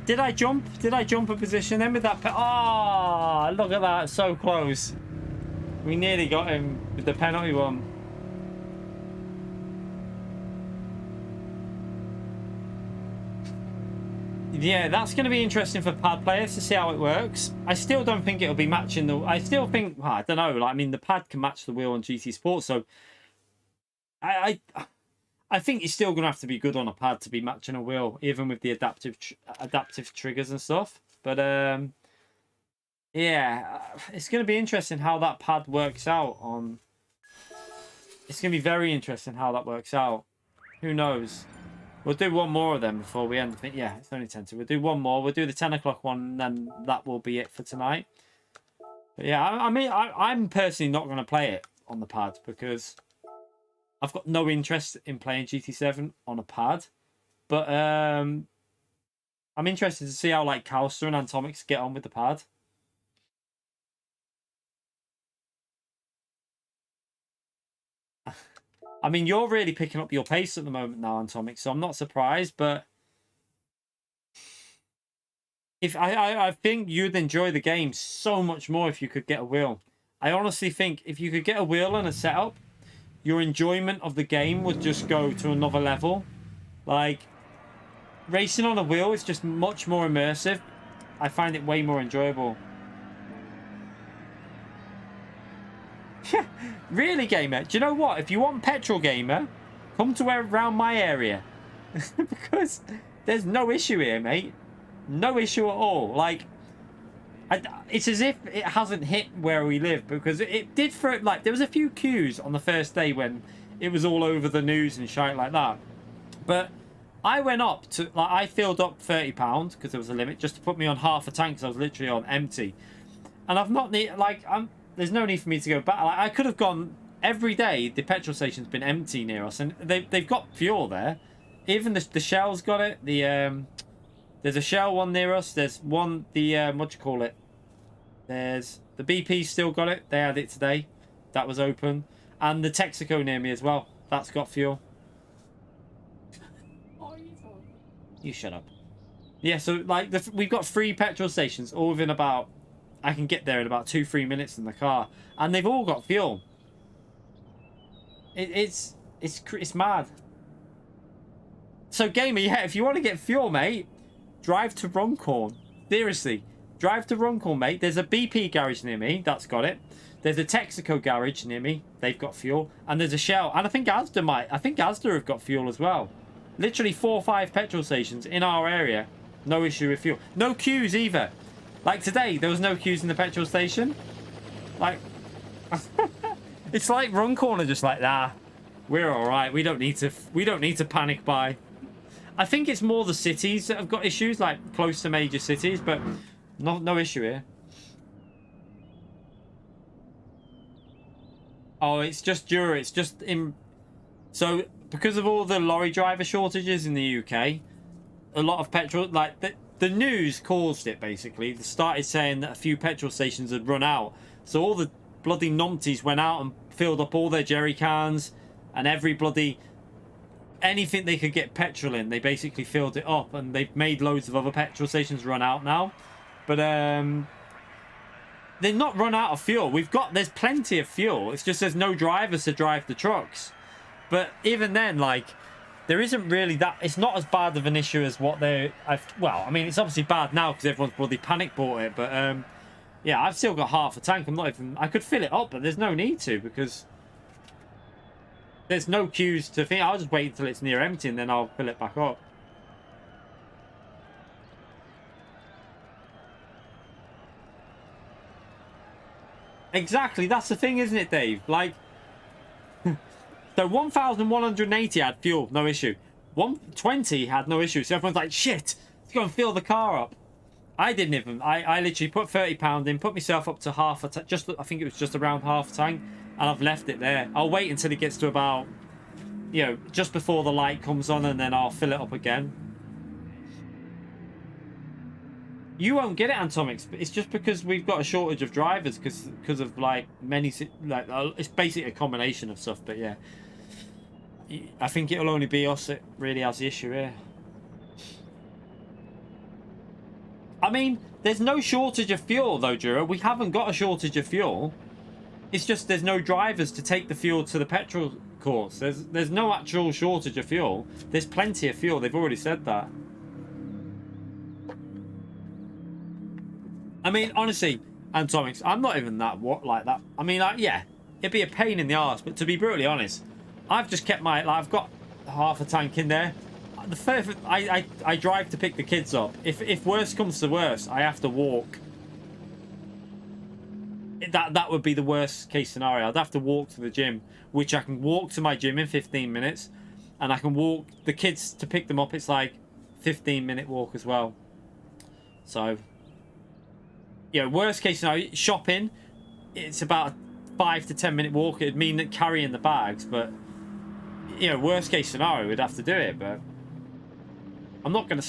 Did I jump? Did I jump a position then with that? Oh, look at that. So close. We nearly got him with the penalty one. Yeah, that's going to be interesting for pad players to see how it works. I still don't think it'll be matching the... I still think... Well, I don't know. Like, I mean, the pad can match the wheel on GT Sport, so... I think you're still going to have to be good on a pad to be matching a wheel, even with the adaptive triggers and stuff. But, yeah, it's going to be interesting how that pad works out on... It's going to be very interesting how that works out. Who knows? We'll do one more of them before we end. I think, yeah, it's only 10 to. We'll do one more. We'll do the 10 o'clock one, and then that will be it for tonight. But yeah, I mean, I'm personally not going to play it on the pad because I've got no interest in playing GT7 on a pad. But I'm interested to see how like Calster and Atomics get on with the pad. I mean, you're really picking up your pace at the moment now, Atomics, so I'm not surprised, but if I think you'd enjoy the game so much more if you could get a wheel. I honestly think if you could get a wheel and a setup, your enjoyment of the game would just go to another level. Like, racing on a wheel is just much more immersive. I find it way more enjoyable. Really, gamer? Do you know what? If you want petrol, gamer, come to around my area. Because there's no issue here, mate. No issue at all. Like, it's as if it hasn't hit where we live, because it did for like there was a few queues on the first day when it was all over the news and shit like that. But I went up to like I filled up £30 because there was a limit just to put me on half a tank because I was literally on empty, and I've not like there's no need for me to go back. Like, I could have gone every day. The petrol station's been empty near us, and they've got fuel there. Even the Shell's got it. There's a Shell one near us. There's one, what do you call it? There's the BP's still got it. They had it today. That was open. And the Texaco near me as well. That's got fuel. You shut up. Yeah, so like we've got 3 petrol stations all within about, I can get there in about 2-3 minutes in the car. And they've all got fuel. It's mad. So gamer, yeah, if you want to get fuel, mate, drive to Runcorn. Seriously, drive to Runcorn, mate. There's a BP garage near me. That's got it. There's a Texaco garage near me. They've got fuel. And there's a Shell. And I think Asda might. I think Asda have got fuel as well. Literally 4 or 5 petrol stations in our area. No issue with fuel. No queues either. Like today, there was no queues in the petrol station. Like, it's like Runcorn are just like, nah, we're all right. We don't need to panic buy. I think it's more the cities that have got issues, like close to major cities, but no issue here. Oh, it's just Dura. It's just in. So because of all the lorry driver shortages in the UK, a lot of petrol, like the news caused it basically. They started saying that a few petrol stations had run out, so all the bloody numpties went out and filled up all their jerry cans and every bloody. Anything they could get petrol in, they basically filled it up, and they've made loads of other petrol stations run out now. But they're not run out of fuel. There's plenty of fuel. It's just there's no drivers to drive the trucks. But even then, like, there isn't really that. It's not as bad of an issue as what they. Well, I mean, it's obviously bad now because everyone's bloody panic bought it. But yeah, I've still got half a tank. I could fill it up, but there's no need to because. There's no queues to think. I'll just wait until it's near empty and then I'll fill it back up. Exactly, that's the thing, isn't it, Dave? Like, so 1,180 had fuel, no issue. 120 had no issue. So everyone's like, shit, let's go and fill the car up. I didn't even. I literally put £30 in, put myself up to half a tank. I think it was just around half a tank. And I've left it there. I'll wait until it gets to about, just before the light comes on, and then I'll fill it up again. You won't get it, Atomics, but it's just because we've got a shortage of drivers because of like many it's basically a combination of stuff. But yeah, I think it'll only be us that really has the issue here. I mean, there's no shortage of fuel though, Jura. We haven't got a shortage of fuel. It's just there's no drivers to take the fuel to the petrol course. There's no actual shortage of fuel. There's plenty of fuel. They've already said that. I mean, honestly, Atomics, I'm not even like that. I mean, yeah, it'd be a pain in the arse, but to be brutally honest, I've just kept I've got half a tank in there. I drive to pick the kids up. If worse comes to worse, I have to walk. That would be the worst case scenario. I'd have to walk to the gym, which I can walk to my gym in 15 minutes. and I can walk the kids to pick them up. It's like 15-minute walk as well. So, you know, worst case scenario, shopping, it's about a 5 to 10 minute walk. It'd mean that carrying the bags, but you know, worst case scenario, we'd have to do it. But I'm not gonna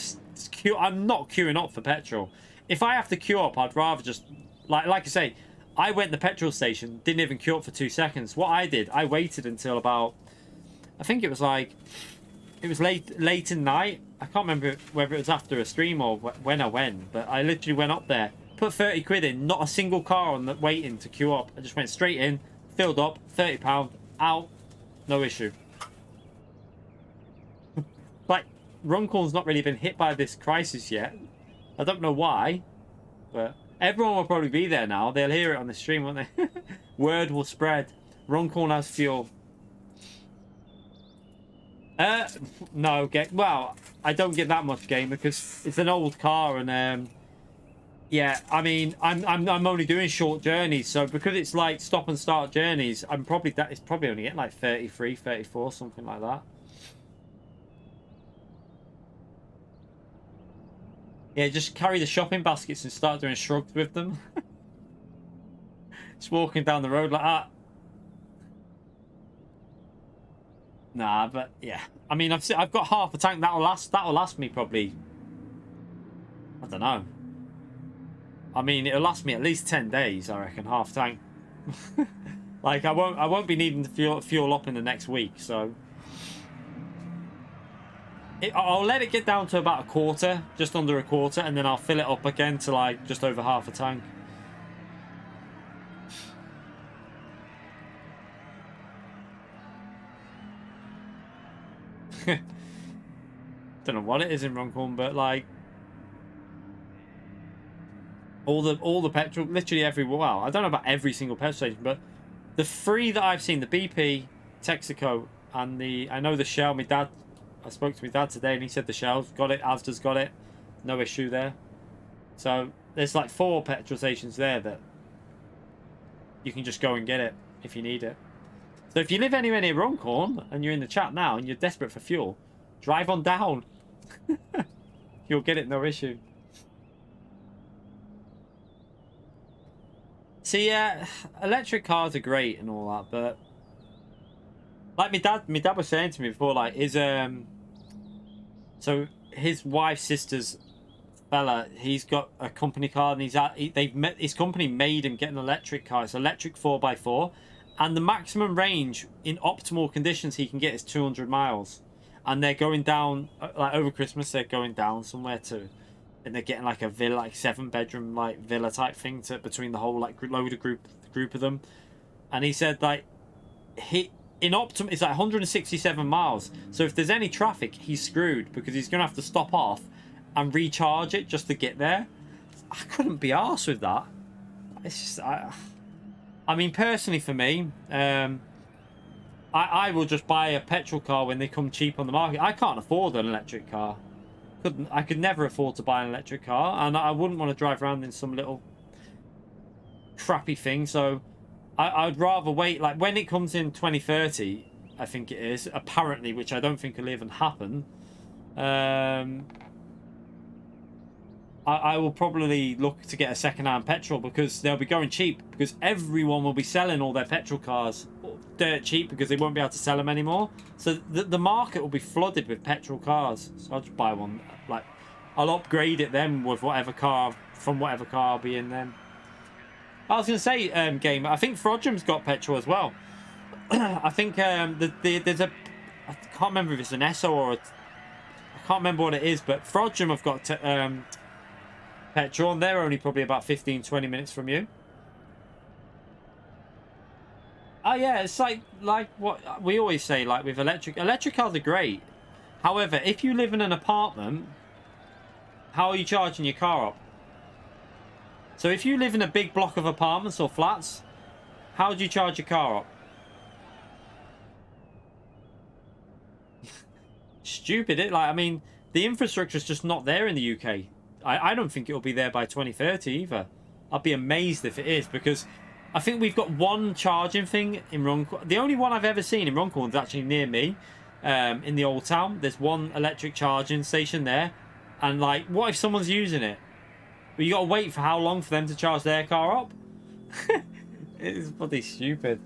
queue. I'm not queuing up for petrol. If I have to queue up, I'd rather just like I say, I went to the petrol station, didn't even queue up for 2 seconds. What I did, I waited until about, I think it was like, it was late in night. I can't remember whether it was after a stream or when I went, but I literally went up there, put 30 quid in, not a single car on the waiting to queue up. I just went straight in, filled up, £30, out, no issue. Like, Runcorn's not really been hit by this crisis yet. I don't know why, but everyone will probably be there now. They'll hear it on the stream, won't they? Word will spread. Runcorn has fuel. No, well, I don't get that much game because it's an old car, and yeah, I mean, I'm only doing short journeys, so because it's like stop and start journeys, it's probably only getting like 33, 34, something like that. Yeah, just carry the shopping baskets and start doing shrugs with them. Just walking down the road like that. Nah, but yeah. I mean, I've got half a tank. That'll last me probably, I don't know. I mean, it'll last me at least 10 days, I reckon, half tank. Like I won't be needing to fuel up in the next week, so I'll let it get down to about a quarter, just under a quarter, and then I'll fill it up again to like just over half a tank. Don't know what it is in Runcorn, but like all the petrol, literally every, well, I don't know about every single petrol station, but the three that I've seen, the BP, Texaco, and I know the Shell. I spoke to my dad today, and he said the Shell's got it, Asda's got it, no issue there. So there's like 4 petrol stations there that you can just go and get it if you need it. So if you live anywhere near Runcorn and you're in the chat now and you're desperate for fuel, drive on down. You'll get it, no issue. See, yeah, electric cars are great and all that, but like my dad was saying to me before, like so his wife's sister's fella, he's got a company car, and his company made him get an electric car. It's electric 4x4, and the maximum range in optimal conditions he can get is 200 miles. And they're going down, like over Christmas, they're going down somewhere to, and they're getting like a villa, like 7-bedroom like villa type thing between the whole like load of group of them. And he said like in optimum it's like 167 miles. So if there's any traffic, he's screwed because he's gonna have to stop off and recharge it just to get there. I couldn't be arsed with that. It's just I mean, personally for me, I will just buy a petrol car when they come cheap on the market. I can't afford an electric car. I could never afford to buy an electric car, and I wouldn't want to drive around in some little crappy thing. So I'd rather wait. Like when it comes in 2030, I think it is, apparently, which I don't think will even happen. I will probably look to get a second-hand petrol because they'll be going cheap, because everyone will be selling all their petrol cars dirt cheap because they won't be able to sell them anymore. So the market will be flooded with petrol cars. So I'll just buy one. Like I'll upgrade it then with whatever car, from whatever car I'll be in then. I was going to say, Game, I think Frodrum's got petrol as well. I think there's a, I can't remember if it's an Esso or I can't remember what it is, but Frodrum have got petrol, and they're only probably about 15-20 minutes from you. Oh yeah, it's like what we always say, like with electric cars are great. However, if you live in an apartment, how are you charging your car up? So if you live in a big block of apartments or flats, how do you charge your car up? Stupid, it like, I mean, the infrastructure is just not there in the UK. I don't think it'll be there by 2030 either. I'd be amazed if it is, because I think we've got one charging thing in Runcorn. The only one I've ever seen in Runcorn is actually near me, in the old town. There's one electric charging station there, and like, what if someone's using it? But you got to wait for how long for them to charge their car up? It's bloody stupid.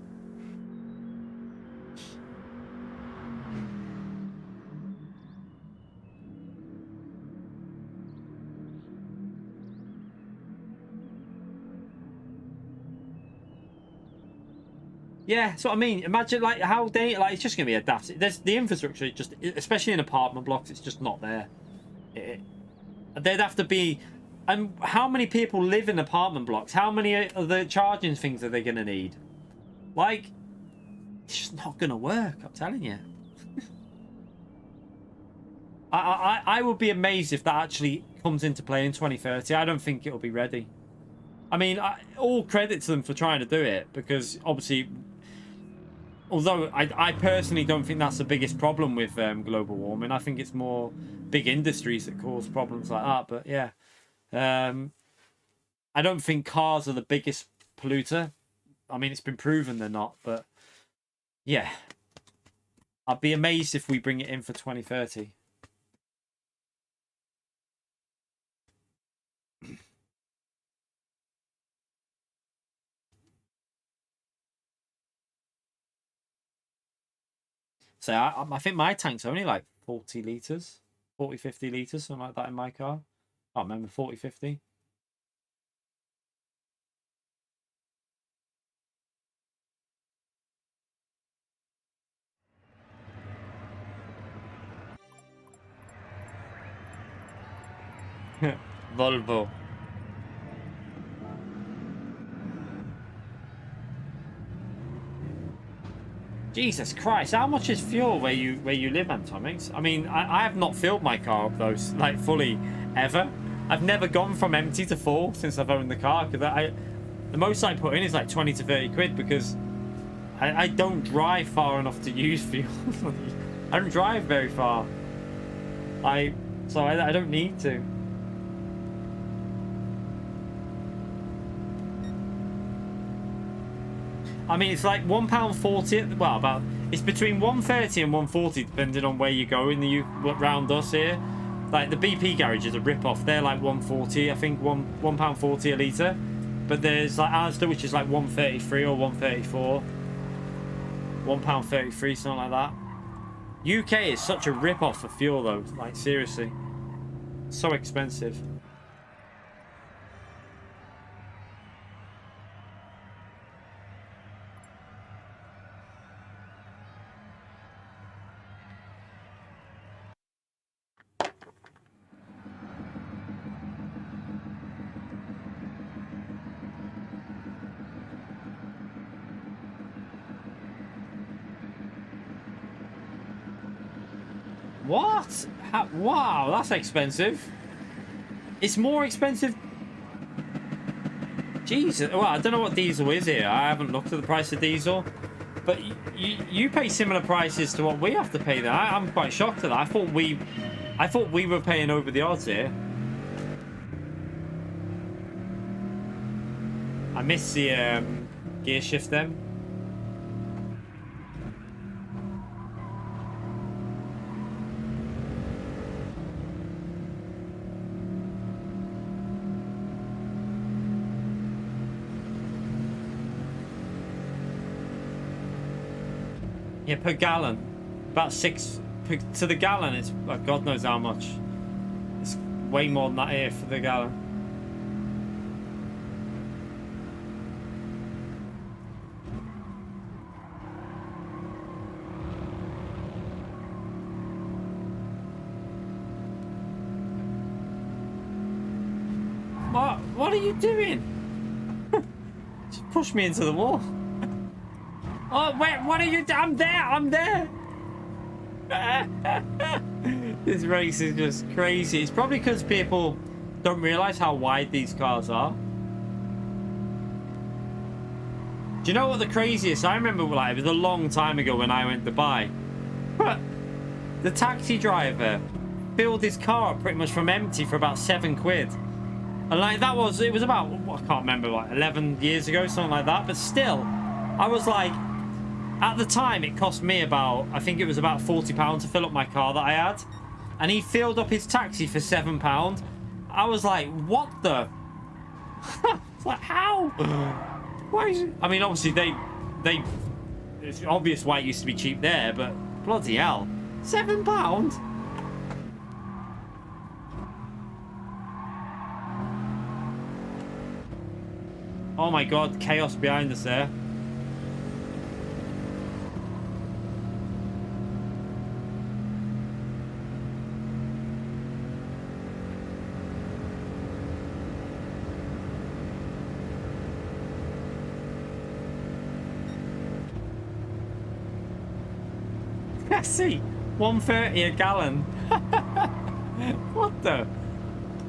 Yeah, that's what I mean. Imagine like how they like. It's just gonna be adapted. There's the infrastructure, just especially in apartment blocks, it's just not there. They'd have to be. And how many people live in apartment blocks? How many of the charging things are they gonna need? Like, it's just not gonna work. I'm telling you. I would be amazed if that actually comes into play in 2030. I don't think it'll be ready. I mean, all credit to them for trying to do it, because obviously, although I personally don't think that's the biggest problem with global warming. I think it's more big industries that cause problems like that. But yeah, I don't think cars are the biggest polluter. I mean, it's been proven they're not, but yeah, I'd be amazed if we bring it in for 2030. So I think my tank's only like 40 litres, 40, 50 litres, something like that in my car. I can't remember, 40, 50. Volvo. Jesus Christ, how much is fuel where you live, Antomix? I mean, I have not filled my car up though, like fully ever. I've never gone from empty to full since I've owned the car, because the most I put in is like 20 to 30 quid, because I don't drive far enough to use fuel. I don't drive very far. So I don't need to. I mean, it's like £1.40. Well, it's between £1.30 and £1.40 depending on where you go in the round us here. Like the BP garage is a rip-off. They're like £1.40, I think, £1.40 a litre. But there's like Asda, which is like £1.33 or £1.34, £1.33, something like that. UK is such a rip-off for fuel though. Like seriously, so expensive. What? Wow, that's expensive. It's more expensive. Jesus. Well, I don't know what diesel is here. I haven't looked at the price of diesel. But you pay similar prices to what we have to pay there. I'm quite shocked at that. I thought we were paying over the odds here. I missed the gear shift then. Yeah, per gallon, about 6 to the gallon. It's God knows how much. It's way more than that here for the gallon. What are you doing? Just push me into the wall. Oh, wait, what are you doing? I'm there. This race is just crazy. It's probably because people don't realize how wide these cars are. Do you know what the craziest? I remember, like, it was a long time ago when I went to Dubai. But the taxi driver filled his car up pretty much from empty for about 7 quid. And like it was about, I can't remember, like 11 years ago, something like that. But still, I was like, At the time, it cost me about, I think it was about £40 to fill up my car that I had. And he filled up his taxi for £7. I was like, what the? It's like, how? Why is it? I mean, obviously, it's obvious why it used to be cheap there, but bloody hell. £7? Oh my god, chaos behind us there. See, 130 a gallon. What the?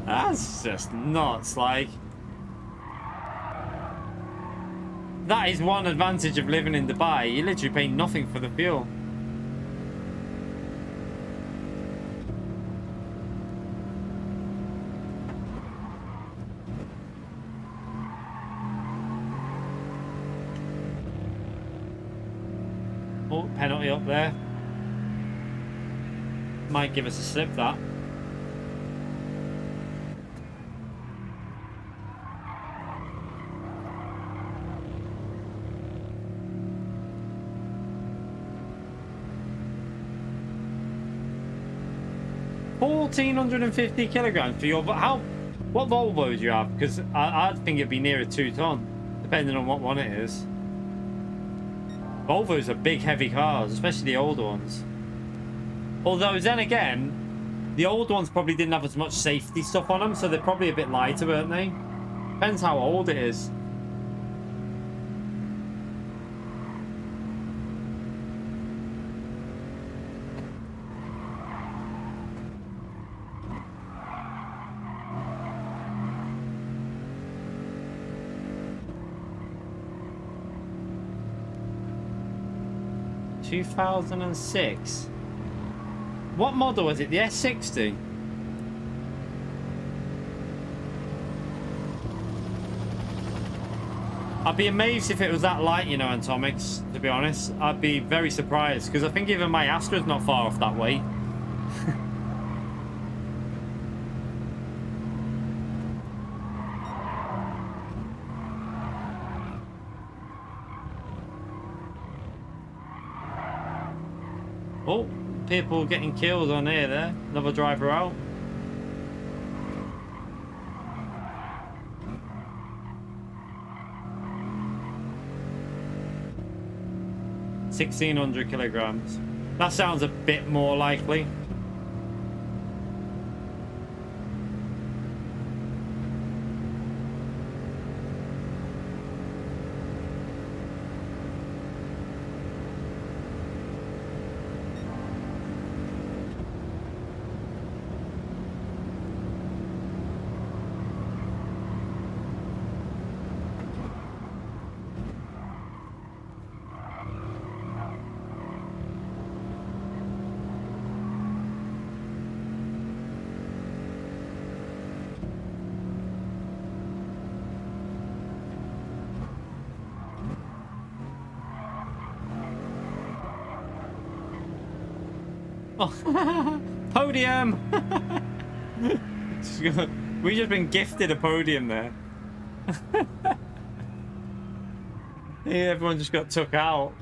That's just nuts. Like, that is one advantage of living in Dubai. You literally pay nothing for the fuel. Oh, penalty up there. Might give us a slip, that. $1,450 kilograms for your... What Volvo do you have? Because I'd think it'd be nearer 2 ton, depending on what one it is. Volvos are big, heavy cars, especially the older ones. Although, then again, the old ones probably didn't have as much safety stuff on them, so they're probably a bit lighter, weren't they? Depends how old it is. (2006). What model was it? The S60? I'd be amazed if it was that light, you know, Atomics, to be honest. I'd be very surprised, because I think even my Astra's not far off that weight. Oh, people getting killed on here there. Another driver out. (1,600 kilograms). That sounds a bit more likely. Oh, podium! We've just been gifted a podium there. Yeah, everyone just got took out.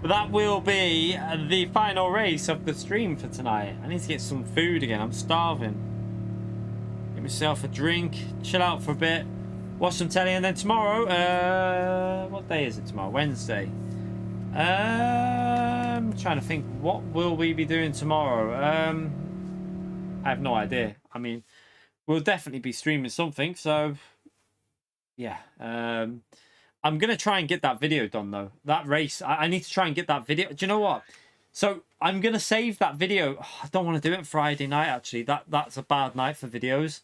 But that will be the final race of the stream for tonight. I need to get some food again. I'm starving. Get myself a drink, chill out for a bit, watch some telly, and then tomorrow, what day is it tomorrow? Wednesday. I'm trying to think, what will we be doing tomorrow? I have no idea. I mean, we'll definitely be streaming something, so yeah. I'm gonna try and get that video done though. That race, I need to try and get that video. Do you know what? So I'm gonna save that video. Oh, I don't want to do it Friday night, actually. That's a bad night for videos.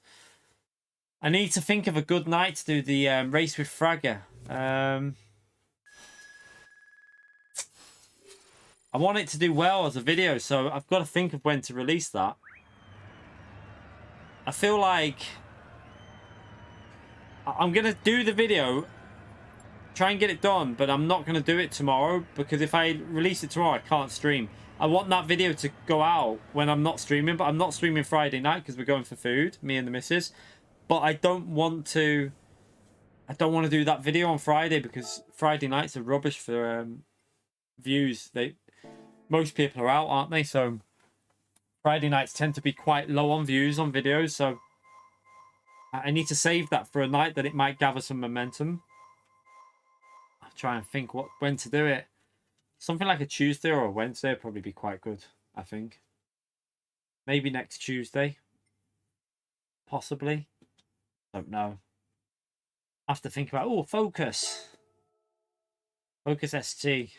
I need to think of a good night to do the race with Fragger. I want it to do well as a video, so I've got to think of when to release that. I feel like I'm going to do the video, try and get it done, but I'm not going to do it tomorrow, because if I release it tomorrow, I can't stream. I want that video to go out when I'm not streaming, but I'm not streaming Friday night because we're going for food, me and the missus. But I don't want to do that video on Friday, because Friday nights are rubbish for views. Most people are out, aren't they? So Friday nights tend to be quite low on views on videos, so I need to save that for a night that it might gather some momentum. I'll try and think when to do it. Something like a Tuesday or a Wednesday would probably be quite good, I think. Maybe next Tuesday. Possibly. Don't know. I have to think about... Oh, Focus. Focus ST.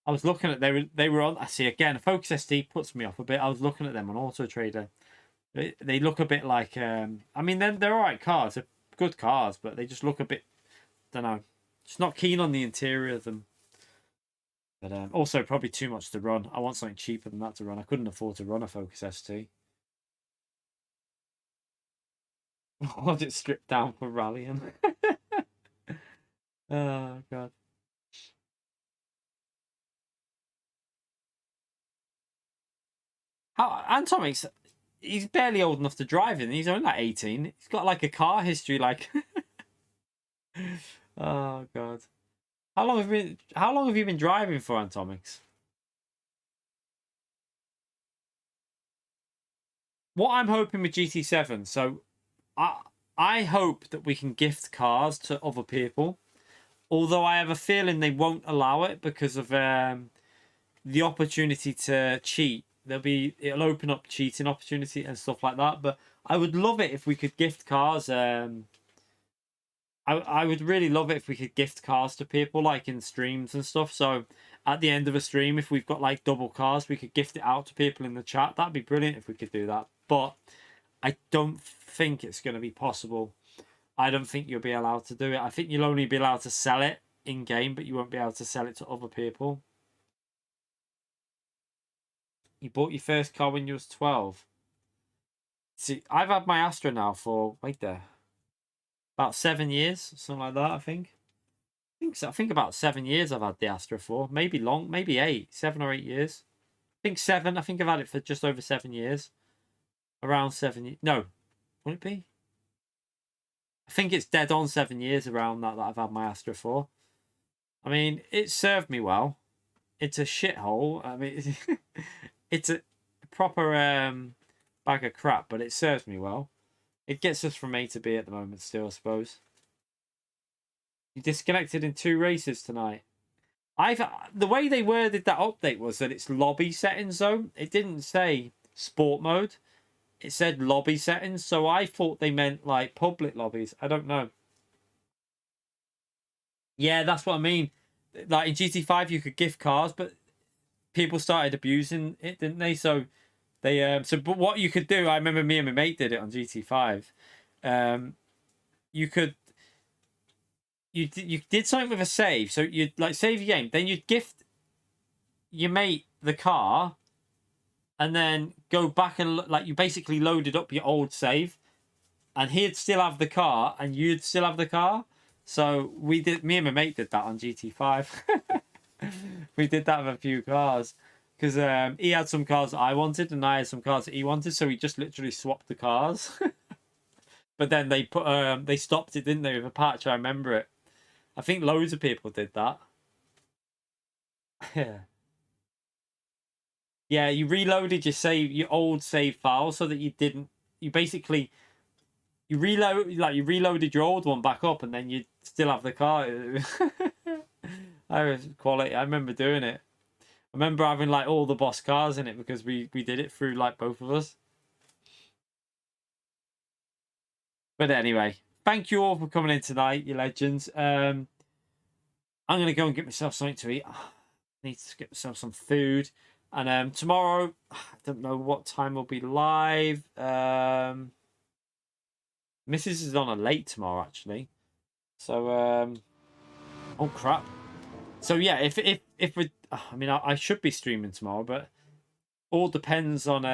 I was looking at... They were on... I see, again, Focus ST puts me off a bit. I was looking at them on Auto Trader. They look a bit like... I mean, they're alright cars. They're good cars, but they just look a bit... Don't know. Just not keen on the interior of them. But also probably too much to run. I want something cheaper than that to run. I couldn't afford to run a Focus ST. Was it stripped down for rallying? Oh god. How Antomix? He's barely old enough to drive in. He's only like 18. He's got like a car history, like. Oh god. How long have you been driving for, Antomix? What I'm hoping with GT7, so I hope that we can gift cars to other people. Although I have a feeling they won't allow it because of the opportunity to cheat. It'll open up cheating opportunity and stuff like that. But I would love it if we could gift cars. I would really love it if we could gift cars to people, like in streams and stuff. So at the end of a stream, if we've got like double cars, we could gift it out to people in the chat. That'd be brilliant if we could do that. But I don't think it's going to be possible. I don't think you'll be allowed to do it. I think you'll only be allowed to sell it in game, but you won't be able to sell it to other people. You bought your first car when you was 12. See, I've had my Astra now for about 7 years, something like that. I think about 7 years I've had the Astra for. Maybe 8, 7 or 8 years. I think 7. I think I've had it for just over 7 years. Around 7 years. No, would it be? I think it's dead on 7 years around that I've had my Astra for. I mean, it served me well. It's a shithole. I mean, it's a proper bag of crap, but it serves me well. It gets us from A to B at the moment still, I suppose. You disconnected in 2 races tonight. The way they worded that update was that it's lobby settings though. It didn't say sport mode. It said lobby settings, so I thought they meant like public lobbies. I don't know. Yeah, that's what I mean. Like in GT5 you could gift cars, but people started abusing it, didn't they? So they but what you could do, I remember me and my mate did it on GT5. You did something with a save, so you'd like save your game, then you'd gift your mate the car, and then go back and like you basically loaded up your old save, and he'd still have the car and you'd still have the car. So me and my mate did that on GT5. We did that with a few cars because he had some cars that I wanted and I had some cars that he wanted, so we just literally swapped the cars. But then they stopped it, didn't they, with a patch? I remember it. I think loads of people did that. Yeah. Yeah, you reloaded your old save file so that you basically reloaded your old one back up and then you still have the car. I was quality. I remember doing it. I remember having like all the boss cars in it because we did it through like both of us. But anyway, thank you all for coming in tonight, you legends. I'm gonna go and get myself something to eat. I need to get myself some food. And tomorrow, I don't know what time we'll be live. Mrs. is on a late tomorrow actually. So oh crap. So yeah, if we, I mean, I should be streaming tomorrow, but all depends on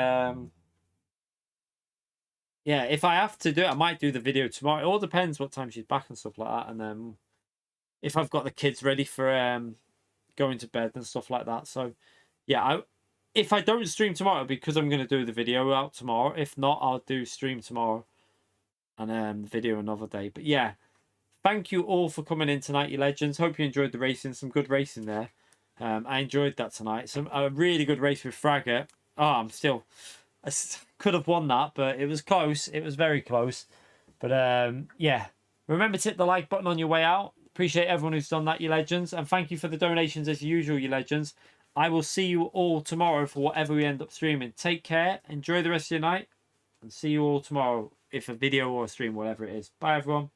yeah, if I have to do it, I might do the video tomorrow. It all depends what time she's back and stuff like that. And if I've got the kids ready for going to bed and stuff like that. So yeah, if I don't stream tomorrow, because I'm going to do the video out tomorrow. If not, I'll do stream tomorrow and the video another day. But yeah, thank you all for coming in tonight, you legends. Hope you enjoyed the racing. Some good racing there. I enjoyed that tonight. A really good race with Fragger. Oh, I could have won that, but it was close. It was very close. But yeah, remember to hit the like button on your way out. Appreciate everyone who's done that, you legends. And thank you for the donations as usual, you legends. I will see you all tomorrow for whatever we end up streaming. Take care. Enjoy the rest of your night. And see you all tomorrow, if a video or a stream, whatever it is. Bye, everyone.